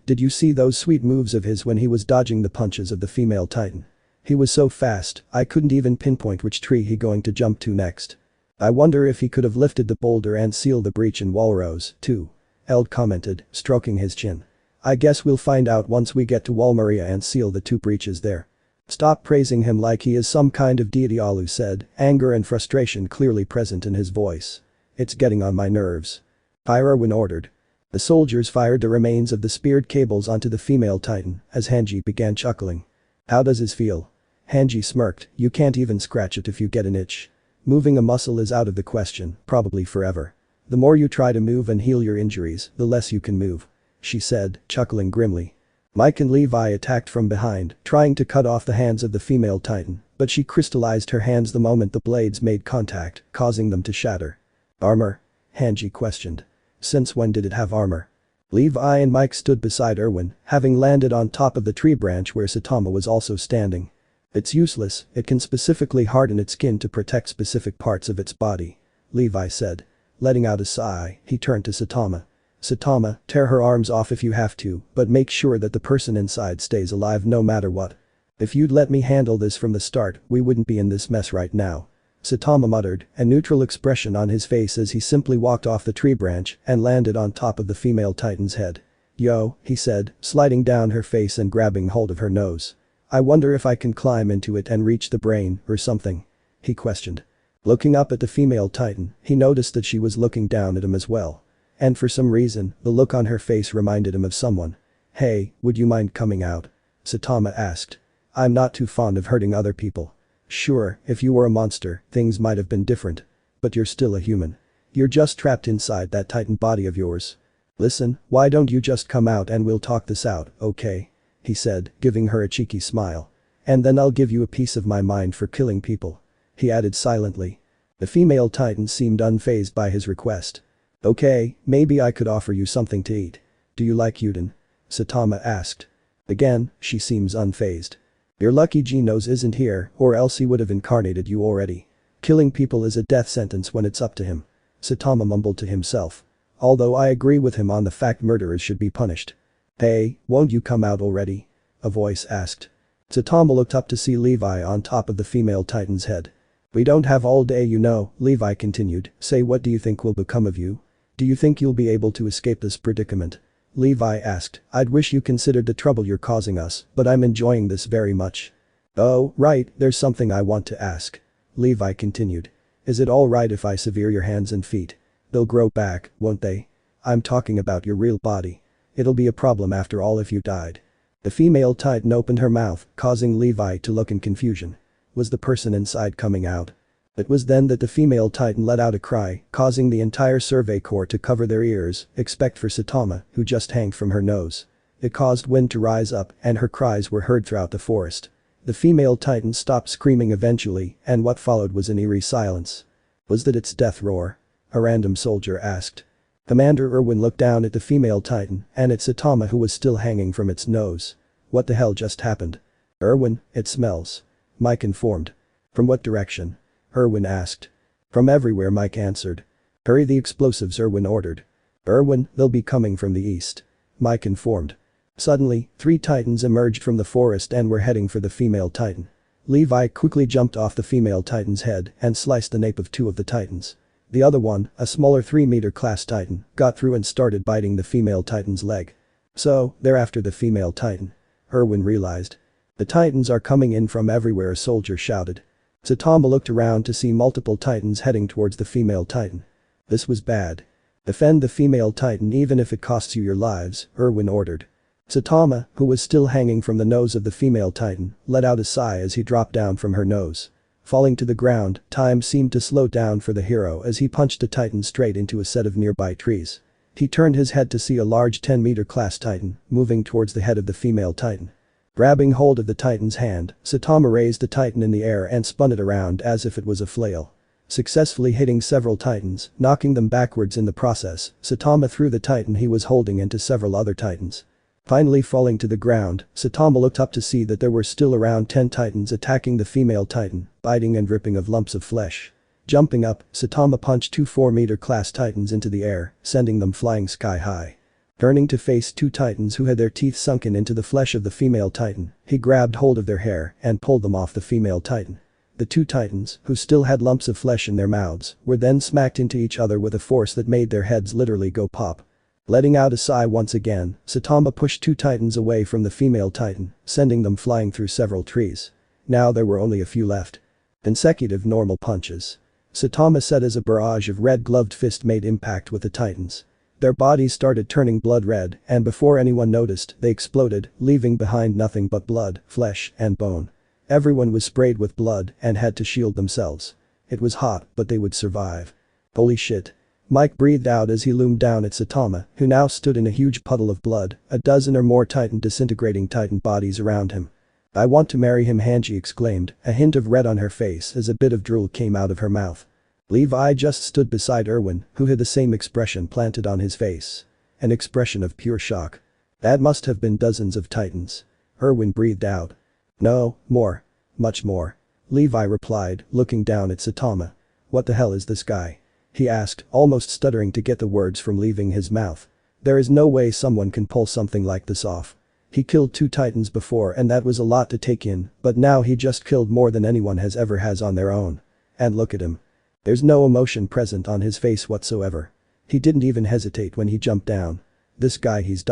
did you see those sweet moves of his when he was dodging the punches of the female titan? He was so fast, I couldn't even pinpoint which tree he going to jump to next. I wonder if he could have lifted the boulder and sealed the breach in Walrose, too. Eld commented, stroking his chin. I guess we'll find out once we get to Walmaria and seal the 2 breaches there. Stop praising him like he is some kind of deity, Alu said, anger and frustration clearly present in his voice. It's getting on my nerves. Fire when ordered. The soldiers fired the remains of the speared cables onto the female titan as Hanji began chuckling. How does this feel? Hanji smirked, you can't even scratch it if you get an itch. Moving a muscle is out of the question, probably forever. The more you try to move and heal your injuries, the less you can move. She said, chuckling grimly. Mike and Levi attacked from behind, trying to cut off the hands of the female titan, but she crystallized her hands the moment the blades made contact, causing them to shatter. Armor? Hanji questioned. Since when did it have armor? Levi and Mike stood beside Erwin, having landed on top of the tree branch where Saitama was also standing. It's useless, it can specifically harden its skin to protect specific parts of its body. Levi said. Letting out a sigh, he turned to Saitama. Saitama, tear her arms off if you have to, but make sure that the person inside stays alive no matter what. If you'd let me handle this from the start, we wouldn't be in this mess right now. Saitama muttered, a neutral expression on his face as he simply walked off the tree branch and landed on top of the female titan's head. Yo, he said, sliding down her face and grabbing hold of her nose. I wonder if I can climb into it and reach the brain, or something. He questioned. Looking up at the female titan, he noticed that she was looking down at him as well. And for some reason, the look on her face reminded him of someone. Hey, would you mind coming out? Saitama asked. I'm not too fond of hurting other people. Sure, if you were a monster, things might have been different. But you're still a human. You're just trapped inside that titan body of yours. Listen, why don't you just come out and we'll talk this out, okay? He said, giving her a cheeky smile. And then I'll give you a piece of my mind for killing people. He added silently. The female titan seemed unfazed by his request. Okay, maybe I could offer you something to eat. Do you like udon? Saitama asked. Again, she seems unfazed. You're lucky Genos isn't here, or else he would have incarnated you already. Killing people is a death sentence when it's up to him. Saitama mumbled to himself. Although I agree with him on the fact murderers should be punished. Hey, won't you come out already? A voice asked. Saitama looked up to see Levi on top of the female titan's head. We don't have all day you know, Levi continued, say what do you think will become of you? Do you think you'll be able to escape this predicament? Levi asked, I'd wish you considered the trouble you're causing us, but I'm enjoying this very much. Oh, right, there's something I want to ask. Levi continued. Is it alright if I sever your hands and feet? They'll grow back, won't they? I'm talking about your real body. It'll be a problem after all if you died. The female titan opened her mouth, causing Levi to look in confusion. Was the person inside coming out? It was then that the female titan let out a cry, causing the entire survey corps to cover their ears, except for Saitama, who just hanged from her nose. It caused wind to rise up, and her cries were heard throughout the forest. The female titan stopped screaming eventually, and what followed was an eerie silence. Was that its death roar? A random soldier asked. Commander Erwin looked down at the female titan, and at Saitama who was still hanging from its nose. What the hell just happened? Erwin, it smells. Mike informed. From what direction? Erwin asked. From everywhere, Mike answered. Hurry the explosives, Erwin ordered. Erwin, they'll be coming from the east. Mike informed. Suddenly, 3 titans emerged from the forest and were heading for the female titan. Levi quickly jumped off the female titan's head and sliced the nape of 2 of the titans. The other one, a smaller 3-meter class titan, got through and started biting the female titan's leg. So, they're after the female titan. Erwin realized. The titans are coming in from everywhere, a soldier shouted. Saitama looked around to see multiple titans heading towards the female titan. This was bad. Defend the female titan even if it costs you your lives, Erwin ordered. Saitama, who was still hanging from the nose of the female titan, let out a sigh as he dropped down from her nose. Falling to the ground, time seemed to slow down for the hero as he punched the titan straight into a set of nearby trees. He turned his head to see a large 10-meter class titan moving towards the head of the female titan. Grabbing hold of the titan's hand, Saitama raised the titan in the air and spun it around as if it was a flail. Successfully hitting several titans, knocking them backwards in the process, Saitama threw the titan he was holding into several other titans. Finally falling to the ground, Saitama looked up to see that there were still around 10 titans attacking the female titan, biting and ripping of lumps of flesh. Jumping up, Saitama punched 2 4-meter class titans into the air, sending them flying sky high. Turning to face 2 titans who had their teeth sunken into the flesh of the female titan, he grabbed hold of their hair and pulled them off the female titan. The 2 titans, who still had lumps of flesh in their mouths, were then smacked into each other with a force that made their heads literally go pop. Letting out a sigh once again, Saitama pushed 2 titans away from the female titan, sending them flying through several trees. Now there were only a few left. Consecutive normal punches. Saitama said as a barrage of red-gloved fists made impact with the titans. Their bodies started turning blood red, and before anyone noticed, they exploded, leaving behind nothing but blood, flesh, and bone. Everyone was sprayed with blood and had to shield themselves. It was hot, but they would survive. Holy shit. Mike breathed out as he loomed down at Saitama, who now stood in a huge puddle of blood, a dozen or more disintegrating titan bodies around him. I want to marry him, Hanji exclaimed, a hint of red on her face as a bit of drool came out of her mouth. Levi just stood beside Erwin, who had the same expression planted on his face. An expression of pure shock. That must have been dozens of titans. Erwin breathed out. No, more. Much more. Levi replied, looking down at Saitama. What the hell is this guy? He asked, almost stuttering to get the words from leaving his mouth. There is no way someone can pull something like this off. He killed 2 titans before and that was a lot to take in, but now he just killed more than anyone has ever has on their own. And look at him. There's no emotion present on his face whatsoever. He didn't even hesitate when he jumped down. This guy he's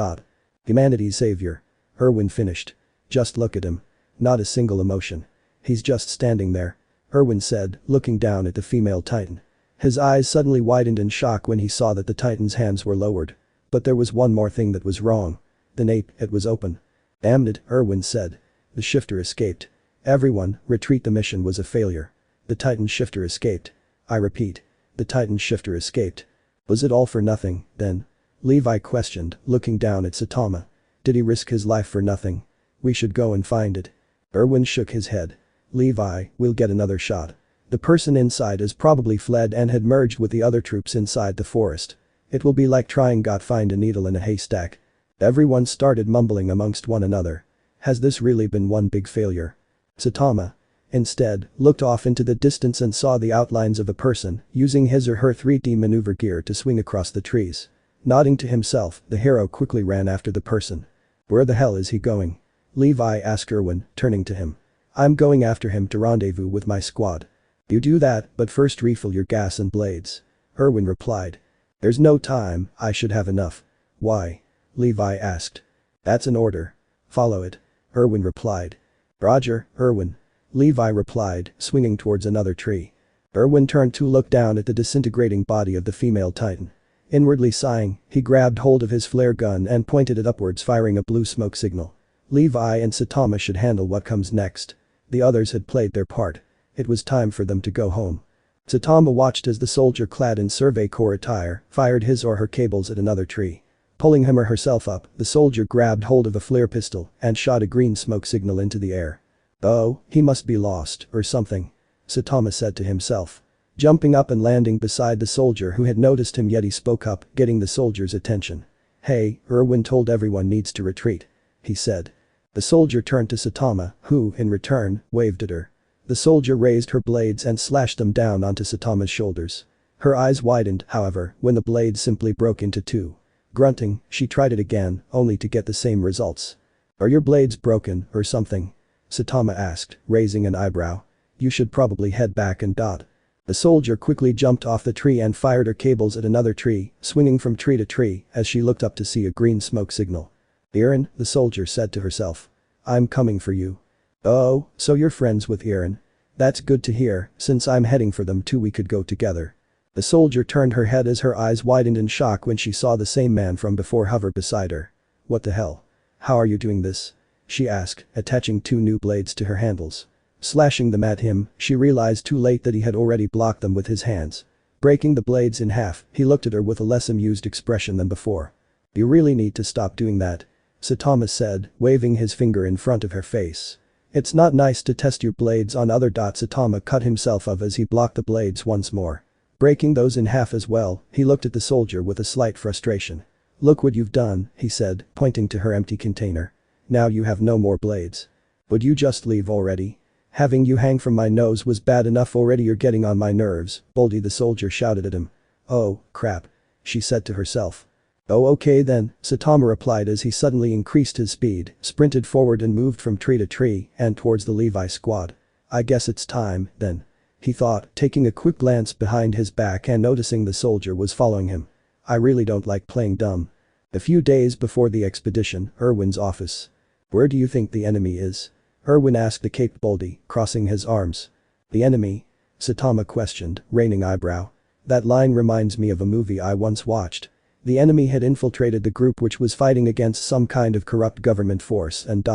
humanities savior. Erwin finished. Just look at him. Not a single emotion. He's just standing there. Erwin said, looking down at the female titan. His eyes suddenly widened in shock when he saw that the titan's hands were lowered. But there was one more thing that was wrong. The nape, it was open. Damn it, Erwin said. The shifter escaped. Everyone, retreat, the mission was a failure. The titan shifter escaped. I repeat. The titan shifter escaped. Was it all for nothing, then? Levi questioned, looking down at Saitama. Did he risk his life for nothing? We should go and find it. Erwin shook his head. Levi, we'll get another shot. The person inside has probably fled and had merged with the other troops inside the forest. It will be like trying to find a needle in a haystack. Everyone started mumbling amongst one another. Has this really been one big failure? Saitama, instead, looked off into the distance and saw the outlines of a person using his or her 3D maneuver gear to swing across the trees. Nodding to himself, the hero quickly ran after the person. Where the hell is he going? Levi asked Erwin, turning to him. I'm going after him to rendezvous with my squad. You do that, but first refill your gas and blades. Erwin replied. There's no time, I should have enough. Why? Levi asked. That's an order. Follow it. Erwin replied. Roger, Erwin. Levi replied, swinging towards another tree. Erwin turned to look down at the disintegrating body of the female titan. Inwardly sighing, he grabbed hold of his flare gun and pointed it upwards, firing a blue smoke signal. Levi and Saitama should handle what comes next. The others had played their part. It was time for them to go home. Saitama watched as the soldier clad in Survey Corps attire fired his or her cables at another tree. Pulling him or herself up, the soldier grabbed hold of a flare pistol and shot a green smoke signal into the air. Oh, he must be lost or something. Saitama said to himself. Jumping up and landing beside the soldier who had noticed him, yet he spoke up, getting the soldier's attention. Hey, Erwin told everyone needs to retreat. He said. The soldier turned to Saitama, who, in return, waved at her. The soldier raised her blades and slashed them down onto Saitama's shoulders. Her eyes widened, however, when the blades simply broke into 2. Grunting, she tried it again, only to get the same results. Are your blades broken, or something? Saitama asked, raising an eyebrow. You should probably head back and . The soldier quickly jumped off the tree and fired her cables at another tree, swinging from tree to tree as she looked up to see a green smoke signal. Eren, the soldier said to herself. I'm coming for you. Oh, so you're friends with Eren. That's good to hear, since I'm heading for them too, we could go together. The soldier turned her head as her eyes widened in shock when she saw the same man from before hover beside her. What the hell? How are you doing this? She asked, attaching 2 new blades to her handles. Slashing them at him, she realized too late that he had already blocked them with his hands. Breaking the blades in half, he looked at her with a less amused expression than before. You really need to stop doing that. Saitama said, waving his finger in front of her face. It's not nice to test your blades on other. Saitama cut himself off as he blocked the blades once more. Breaking those in half as well, he looked at the soldier with a slight frustration. Look what you've done, he said, pointing to her empty container. Now you have no more blades. Would you just leave already? Having you hang from my nose was bad enough already, you're getting on my nerves, Boldy, the soldier shouted at him. Oh, crap. She said to herself. Oh, okay then, Saitama replied as he suddenly increased his speed, sprinted forward and moved from tree to tree and towards the Levi squad. I guess it's time, then. He thought, taking a quick glance behind his back and noticing the soldier was following him. I really don't like playing dumb. A few days before the expedition, Erwin's office. Where do you think the enemy is? Erwin asked the caped Boldy, crossing his arms. The enemy? Saitama questioned, raining eyebrow. That line reminds me of a movie I once watched. The enemy had infiltrated the group which was fighting against some kind of corrupt government force and .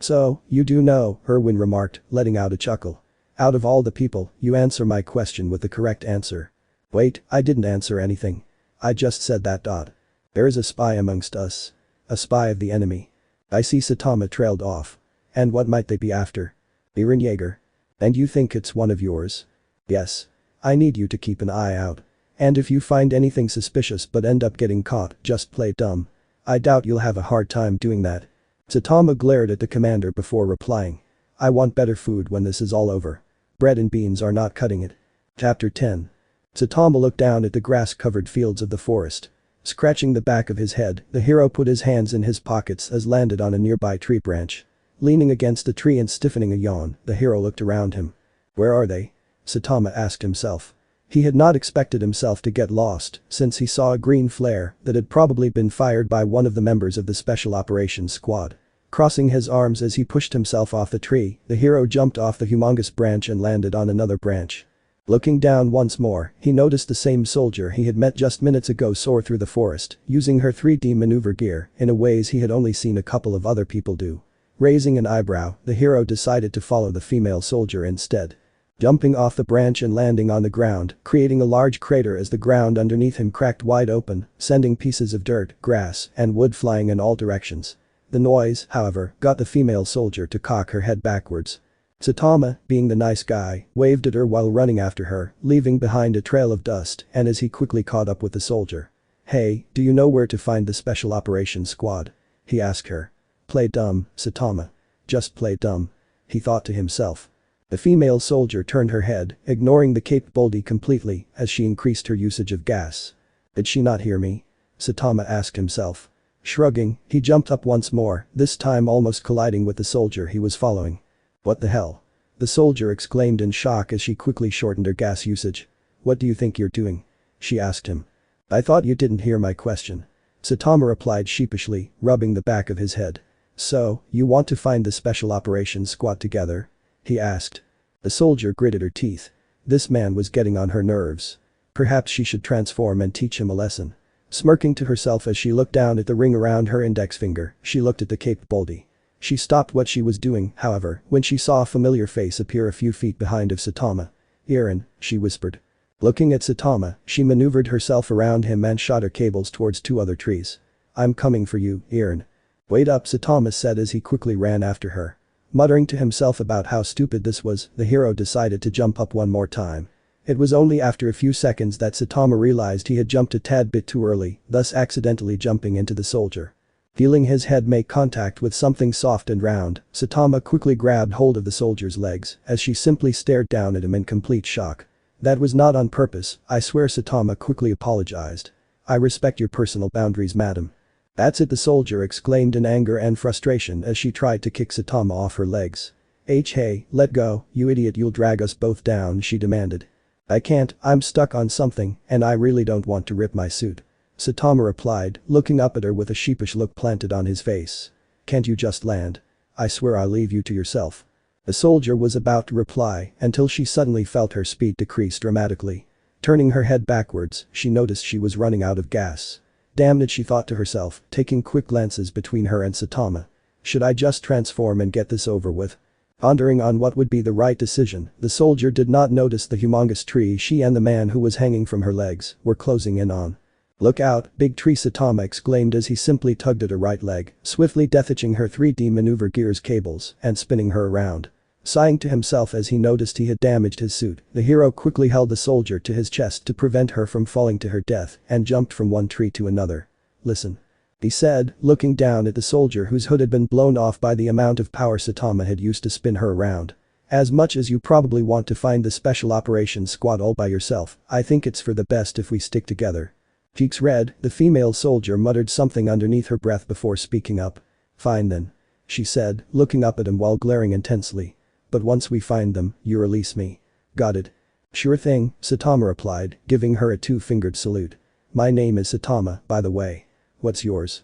So, you do know, Erwin remarked, letting out a chuckle. Out of all the people, you answer my question with the correct answer. Wait, I didn't answer anything. I just said that. There is a spy amongst us. A spy of the enemy. I see. Saitama trailed off. And what might they be after? Eren Jaeger. And you think it's one of yours? Yes. I need you to keep an eye out. And if you find anything suspicious but end up getting caught, just play dumb. I doubt you'll have a hard time doing that. Saitama glared at the commander before replying. I want better food when this is all over. Bread and beans are not cutting it. Chapter 10. Saitama looked down at the grass-covered fields of the forest. Scratching the back of his head, the hero put his hands in his pockets as landed on a nearby tree branch. Leaning against the tree and stiffening a yawn, the hero looked around him. Where are they? Saitama asked himself. He had not expected himself to get lost, since he saw a green flare that had probably been fired by one of the members of the Special Operations Squad. Crossing his arms as he pushed himself off the tree, the hero jumped off the humongous branch and landed on another branch. Looking down once more, he noticed the same soldier he had met just minutes ago soar through the forest, using her 3D maneuver gear in a ways he had only seen a couple of other people do. Raising an eyebrow, the hero decided to follow the female soldier instead. Jumping off the branch and landing on the ground, creating a large crater as the ground underneath him cracked wide open, sending pieces of dirt, grass, and wood flying in all directions. The noise, however, got the female soldier to cock her head backwards. Saitama, being the nice guy, waved at her while running after her, leaving behind a trail of dust, and as he quickly caught up with the soldier. Hey, do you know where to find the Special Operations Squad? He asked her. Play dumb, Saitama. Just play dumb. He thought to himself. The female soldier turned her head, ignoring the capability completely as she increased her usage of gas. Did she not hear me? Saitama asked himself. Shrugging, he jumped up once more, this time almost colliding with the soldier he was following. What the hell? The soldier exclaimed in shock as she quickly shortened her gas usage. What do you think you're doing? She asked him. I thought you didn't hear my question. Saitama replied sheepishly, rubbing the back of his head. So, you want to find the Special Operations Squad together? He asked. The soldier gritted her teeth. This man was getting on her nerves. Perhaps she should transform and teach him a lesson. Smirking to herself as she looked down at the ring around her index finger, she looked at the capability. She stopped what she was doing, however, when she saw a familiar face appear a few feet behind of Saitama. Eren, she whispered. Looking at Saitama, she maneuvered herself around him and shot her cables towards two other trees. I'm coming for you, Eren. Wait up, Saitama said as he quickly ran after her. Muttering to himself about how stupid this was, the hero decided to jump up one more time. It was only after a few seconds that Saitama realized he had jumped a tad bit too early, thus accidentally jumping into the soldier. Feeling his head make contact with something soft and round, Saitama quickly grabbed hold of the soldier's legs as she simply stared down at him in complete shock. That was not on purpose, I swear, Saitama quickly apologized. I respect your personal boundaries, madam. That's it, the soldier exclaimed in anger and frustration as she tried to kick Saitama off her legs. Hey, let go, you idiot, you'll drag us both down, she demanded. I can't, I'm stuck on something, and I really don't want to rip my suit. Saitama replied, looking up at her with a sheepish look planted on his face. Can't you just land? I swear I'll leave you to yourself. The soldier was about to reply until she suddenly felt her speed decrease dramatically. Turning her head backwards, she noticed she was running out of gas. Damn it, she thought to herself, taking quick glances between her and Saitama. Should I just transform and get this over with? Pondering on what would be the right decision, the soldier did not notice the humongous tree she and the man who was hanging from her legs were closing in on. Look out, big tree, Saitama exclaimed as he simply tugged at her right leg, swiftly detaching her 3D maneuver gear's cables and spinning her around. Sighing to himself as he noticed he had damaged his suit, the hero quickly held the soldier to his chest to prevent her from falling to her death and jumped from one tree to another. Listen. He said, looking down at the soldier whose hood had been blown off by the amount of power Saitama had used to spin her around. As much as you probably want to find the Special Operations Squad all by yourself, I think it's for the best if we stick together. Cheeks red, the female soldier muttered something underneath her breath before speaking up. Fine then. She said, looking up at him while glaring intensely. But once we find them, you release me. Got it? Sure thing, Saitama replied, giving her a two-fingered salute. My name is Saitama, by the way. What's yours?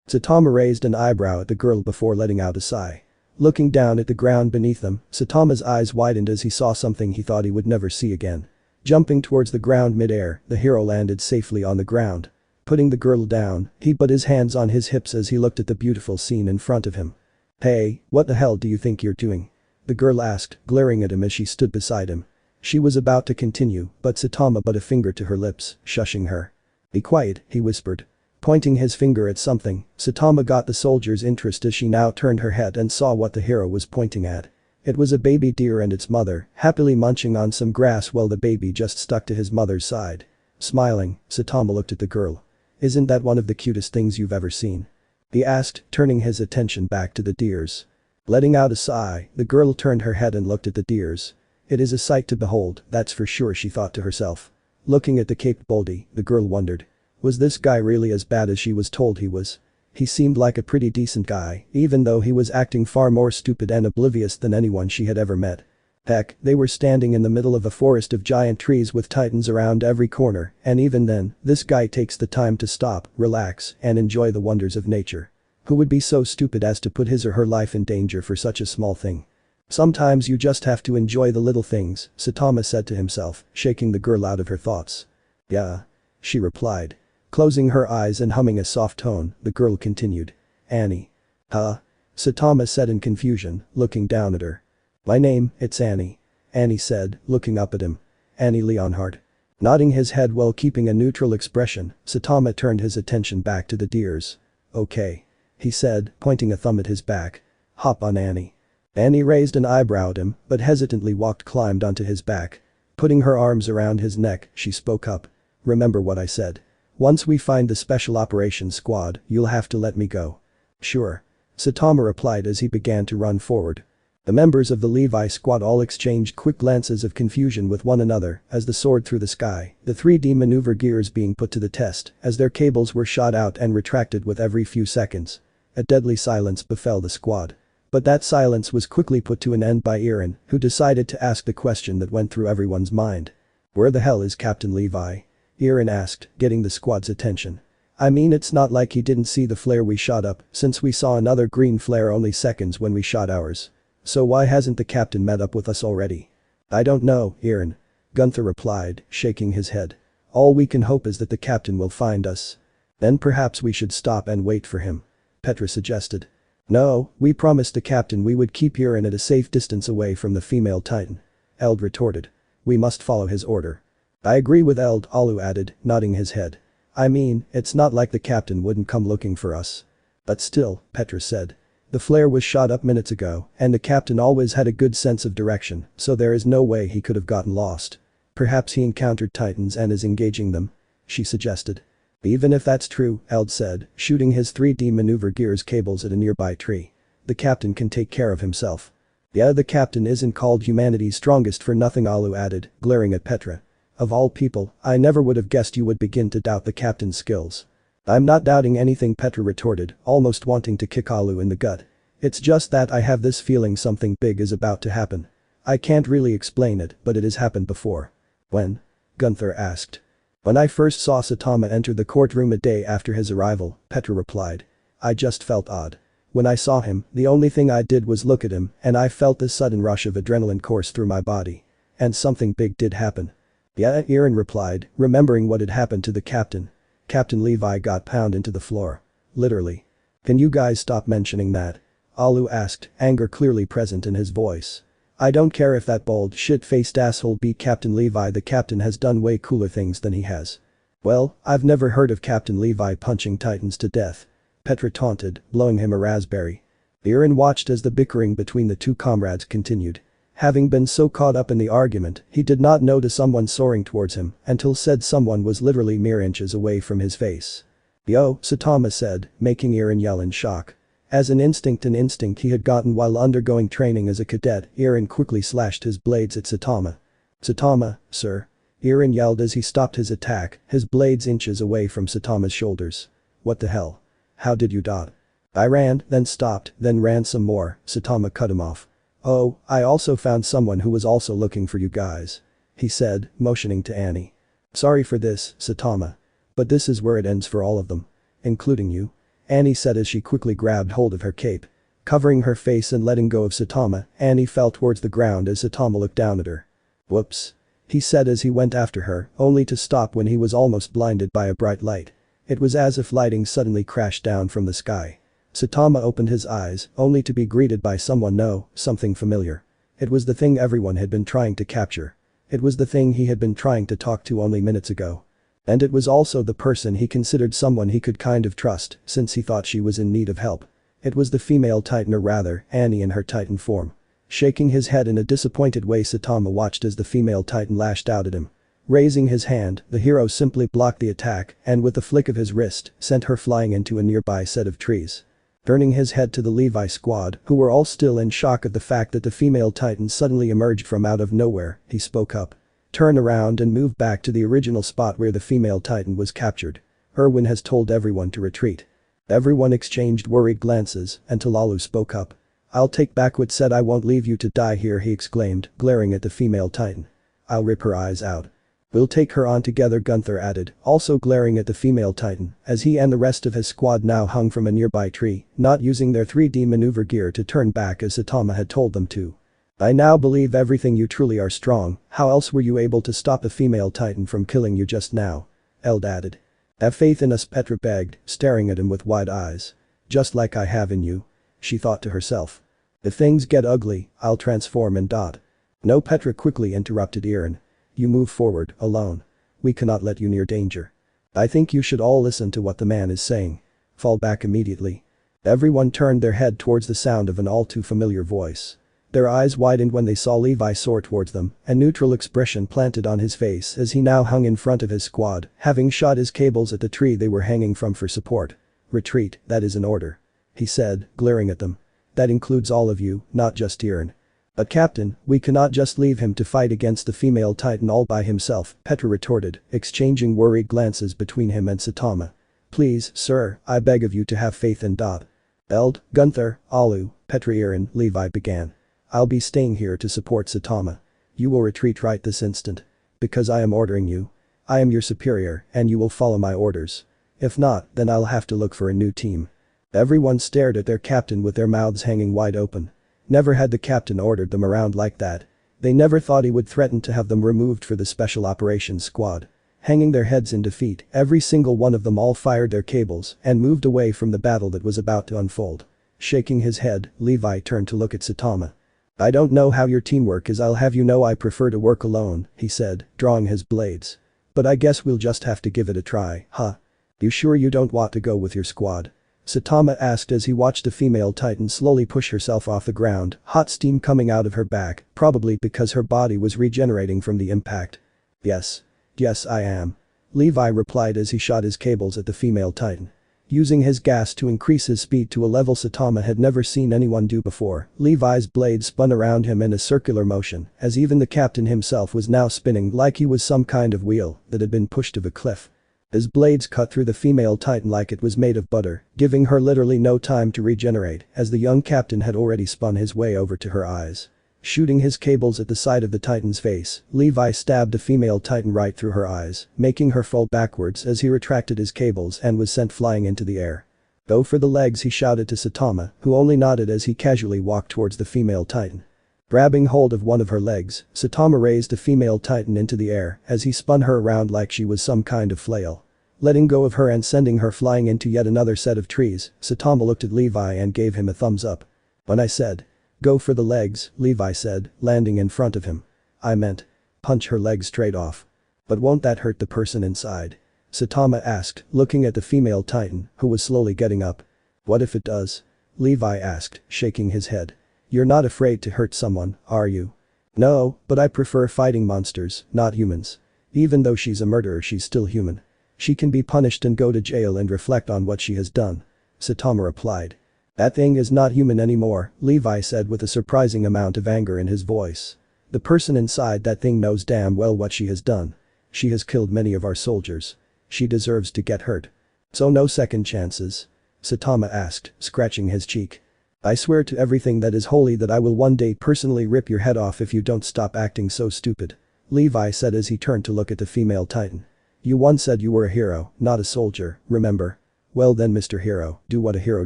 Saitama raised an eyebrow at the girl before letting out a sigh. Looking down at the ground beneath them, Saitama's eyes widened as he saw something he thought he would never see again. Jumping towards the ground mid-air, the hero landed safely on the ground. Putting the girl down, he put his hands on his hips as he looked at the beautiful scene in front of him. Hey, what the hell do you think you're doing? The girl asked, glaring at him as she stood beside him. She was about to continue, but Saitama put a finger to her lips, shushing her. Be quiet, he whispered. Pointing his finger at something, Saitama got the soldier's interest as she now turned her head and saw what the hero was pointing at. It was a baby deer and its mother, happily munching on some grass while the baby just stuck to his mother's side. Smiling, Saitama looked at the girl. Isn't that one of the cutest things you've ever seen? He asked, turning his attention back to the deers. Letting out a sigh, the girl turned her head and looked at the deers. It is a sight to behold, that's for sure, she thought to herself. Looking at the Cape Baldy, the girl wondered. Was this guy really as bad as she was told he was? He seemed like a pretty decent guy, even though he was acting far more stupid and oblivious than anyone she had ever met. Heck, they were standing in the middle of a forest of giant trees with titans around every corner, and even then, this guy takes the time to stop, relax, and enjoy the wonders of nature. Who would be so stupid as to put his or her life in danger for such a small thing? Sometimes you just have to enjoy the little things, Saitama said to himself, shaking the girl out of her thoughts. Yeah. She replied. Closing her eyes and humming a soft tone, the girl continued. Annie. Huh? Saitama said in confusion, looking down at her. My name, it's Annie. Annie said, looking up at him. Annie Leonhardt. Nodding his head while keeping a neutral expression, Saitama turned his attention back to the deers. Okay. He said, pointing a thumb at his back. Hop on Annie. Annie raised an eyebrow at him, but hesitantly climbed onto his back. Putting her arms around his neck, she spoke up. Remember what I said. Once we find the Special Operations Squad, you'll have to let me go. Sure. Saitama replied as he began to run forward. The members of the Levi squad all exchanged quick glances of confusion with one another as they soared through the sky, the 3D maneuver gears being put to the test as their cables were shot out and retracted with every few seconds. A deadly silence befell the squad. But that silence was quickly put to an end by Eren, who decided to ask the question that went through everyone's mind. Where the hell is Captain Levi? Eren asked, getting the squad's attention. I mean, it's not like he didn't see the flare we shot up, since we saw another green flare only seconds when we shot ours. So why hasn't the captain met up with us already? I don't know, Eren. Gunther replied, shaking his head. All we can hope is that the captain will find us. Then perhaps we should stop and wait for him. Petra suggested. No, we promised the captain we would keep Eren at a safe distance away from the female titan. Eld retorted. We must follow his order. I agree with Eld, Alu added, nodding his head. I mean, it's not like the captain wouldn't come looking for us. But still, Petra said. The flare was shot up minutes ago, and the captain always had a good sense of direction, so there is no way he could have gotten lost. Perhaps he encountered titans and is engaging them, she suggested. Even if that's true, Eld said, shooting his 3D maneuver gears cables at a nearby tree. The captain can take care of himself. Yeah, the captain isn't called humanity's strongest for nothing, Alu added, glaring at Petra. Of all people, I never would have guessed you would begin to doubt the captain's skills. I'm not doubting anything, Petra retorted, almost wanting to kick Alu in the gut. It's just that I have this feeling something big is about to happen. I can't really explain it, but it has happened before. When? Gunther asked. When I first saw Saitama enter the courtroom a day after his arrival, Petra replied. I just felt odd. When I saw him, the only thing I did was look at him, and I felt this sudden rush of adrenaline course through my body. And something big did happen. Yeah, Eren replied, remembering what had happened to the captain. Captain Levi got pounded into the floor. Literally. Can you guys stop mentioning that? Alu asked, anger clearly present in his voice. I don't care if that bald shit-faced asshole beat Captain Levi, the captain has done way cooler things than he has. Well, I've never heard of Captain Levi punching titans to death. Petra taunted, blowing him a raspberry. Eren watched as the bickering between the two comrades continued. Having been so caught up in the argument, he did not notice someone soaring towards him until said someone was literally mere inches away from his face. Yo, Saitama said, making Eren yell in shock. As an instinct he had gotten while undergoing training as a cadet, Eren quickly slashed his blades at Saitama. Saitama, sir. Eren yelled as he stopped his attack, his blades inches away from Saitama's shoulders. What the hell? How did you dodge? I ran, then stopped, then ran some more, Saitama cut him off. Oh, I also found someone who was also looking for you guys. He said, motioning to Annie. Sorry for this, Saitama. But this is where it ends for all of them. Including you. Annie said as she quickly grabbed hold of her cape. Covering her face and letting go of Saitama, Annie fell towards the ground as Saitama looked down at her. Whoops. He said as he went after her, only to stop when he was almost blinded by a bright light. It was as if lighting suddenly crashed down from the sky. Saitama opened his eyes, only to be greeted by something familiar. It was the thing everyone had been trying to capture. It was the thing he had been trying to talk to only minutes ago. And it was also the person he considered someone he could kind of trust, since he thought she was in need of help. It was the female titan, or rather, Annie in her titan form. Shaking his head in a disappointed way, Saitama watched as the female titan lashed out at him. Raising his hand, the hero simply blocked the attack and with a flick of his wrist, sent her flying into a nearby set of trees. Turning his head to the Levi squad, who were all still in shock at the fact that the female titan suddenly emerged from out of nowhere, he spoke up. Turn around and move back to the original spot where the female titan was captured. Erwin has told everyone to retreat. Everyone exchanged worried glances until Lalu spoke up. I'll take back what said I won't leave you to die here, he exclaimed, glaring at the female titan. I'll rip her eyes out. We'll take her on together, Gunther added, also glaring at the female titan, as he and the rest of his squad now hung from a nearby tree, not using their 3D maneuver gear to turn back as Saitama had told them to. I now believe everything, you truly are strong. How else were you able to stop a female titan from killing you just now? Eld added. Have faith in us, Petra begged, staring at him with wide eyes. Just like I have in you. She thought to herself. If things get ugly, I'll transform and dot. No, Petra quickly interrupted Eren. You move forward, alone. We cannot let you near danger. I think you should all listen to what the man is saying. Fall back immediately. Everyone turned their head towards the sound of an all too familiar voice. Their eyes widened when they saw Levi soar towards them, a neutral expression planted on his face as he now hung in front of his squad, having shot his cables at the tree they were hanging from for support. Retreat, that is an order. He said, glaring at them. That includes all of you, not just Eren. But Captain, we cannot just leave him to fight against the female titan all by himself, Petra retorted, exchanging worried glances between him and Saitama. Please, sir, I beg of you to have faith in Dot. Eld, Gunther, Alu, Petra, Eren, Levi began. I'll be staying here to support Saitama. You will retreat right this instant. Because I am ordering you. I am your superior, and you will follow my orders. If not, then I'll have to look for a new team. Everyone stared at their captain with their mouths hanging wide open. Never had the captain ordered them around like that. They never thought he would threaten to have them removed for the Special Operations Squad. Hanging their heads in defeat, every single one of them all fired their cables and moved away from the battle that was about to unfold. Shaking his head, Levi turned to look at Saitama. I don't know how your teamwork is, I'll have you know I prefer to work alone, he said, drawing his blades. But I guess we'll just have to give it a try, huh? You sure you don't want to go with your squad? Saitama asked as he watched the female titan slowly push herself off the ground, hot steam coming out of her back, probably because her body was regenerating from the impact. Yes. Yes, I am. Levi replied as he shot his cables at the female titan. Using his gas to increase his speed to a level Saitama had never seen anyone do before, Levi's blade spun around him in a circular motion, as even the captain himself was now spinning like he was some kind of wheel that had been pushed to the cliff. His blades cut through the female titan like it was made of butter, giving her literally no time to regenerate, as the young captain had already spun his way over to her eyes. Shooting his cables at the side of the titan's face, Levi stabbed the female titan right through her eyes, making her fall backwards as he retracted his cables and was sent flying into the air. Go for the legs, he shouted to Saitama, who only nodded as he casually walked towards the female titan. Grabbing hold of one of her legs, Saitama raised the female titan into the air as he spun her around like she was some kind of flail. Letting go of her and sending her flying into yet another set of trees, Saitama looked at Levi and gave him a thumbs up. When I said, go for the legs, Levi said, landing in front of him. I meant, punch her legs straight off. But won't that hurt the person inside? Saitama asked, looking at the female titan, who was slowly getting up. What if it does? Levi asked, shaking his head. You're not afraid to hurt someone, are you? No, but I prefer fighting monsters, not humans. Even though she's a murderer, she's still human. She can be punished and go to jail and reflect on what she has done. Saitama replied. That thing is not human anymore, Levi said with a surprising amount of anger in his voice. The person inside that thing knows damn well what she has done. She has killed many of our soldiers. She deserves to get hurt. So no second chances? Saitama asked, scratching his cheek. I swear to everything that is holy that I will one day personally rip your head off if you don't stop acting so stupid. Levi said as he turned to look at the female titan. You once said you were a hero, not a soldier, remember? Well then, Mr. Hero, do what a hero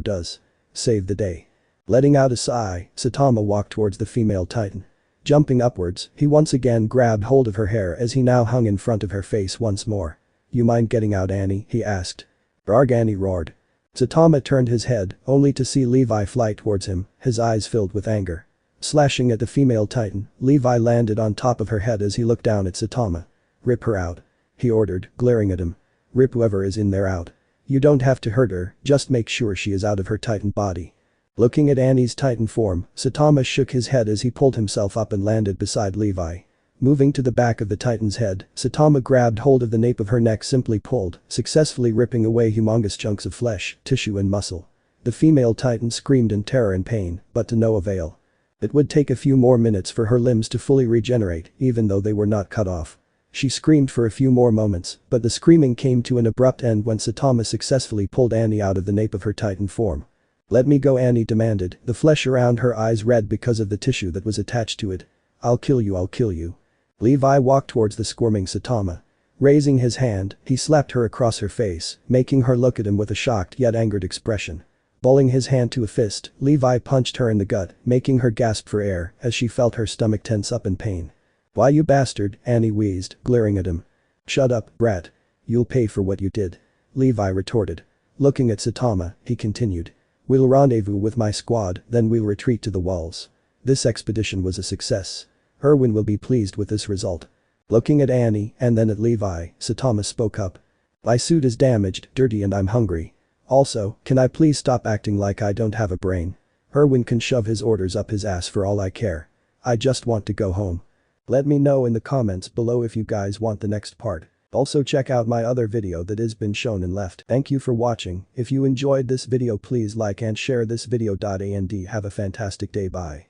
does. Save the day. Letting out a sigh, Saitama walked towards the female titan. Jumping upwards, he once again grabbed hold of her hair as he now hung in front of her face once more. You mind getting out, Annie? He asked. Arg, Annie roared. Saitama turned his head, only to see Levi fly towards him, his eyes filled with anger. Slashing at the female titan, Levi landed on top of her head as he looked down at Saitama. Rip her out. He ordered, glaring at him. Rip whoever is in there out. You don't have to hurt her, just make sure she is out of her titan body. Looking at Annie's titan form, Saitama shook his head as he pulled himself up and landed beside Levi. Moving to the back of the titan's head, Saitama grabbed hold of the nape of her neck, simply pulled, successfully ripping away humongous chunks of flesh, tissue and muscle. The female titan screamed in terror and pain, but to no avail. It would take a few more minutes for her limbs to fully regenerate, even though they were not cut off. She screamed for a few more moments, but the screaming came to an abrupt end when Saitama successfully pulled Annie out of the nape of her titan form. "Let me go," Annie demanded, the flesh around her eyes red because of the tissue that was attached to it. I'll kill you, I'll kill you." Levi walked towards the squirming Saitama. Raising his hand, he slapped her across her face, making her look at him with a shocked yet angered expression. Balling his hand to a fist, Levi punched her in the gut, making her gasp for air as she felt her stomach tense up in pain. "Why, you bastard," Annie wheezed, glaring at him. "Shut up, brat. You'll pay for what you did," Levi retorted. Looking at Saitama, he continued. "We'll rendezvous with my squad, then we'll retreat to the walls. This expedition was a success. Erwin will be pleased with this result." Looking at Annie and then at Levi, Saitama spoke up. "My suit is damaged, dirty, and I'm hungry. Also, can I please stop acting like I don't have a brain? Erwin can shove his orders up his ass for all I care. I just want to go home." Let me know in the comments below if you guys want the next part. Also check out my other video that has been shown and left. Thank you for watching. If you enjoyed this video, please like and share this video. And have a fantastic day. Bye.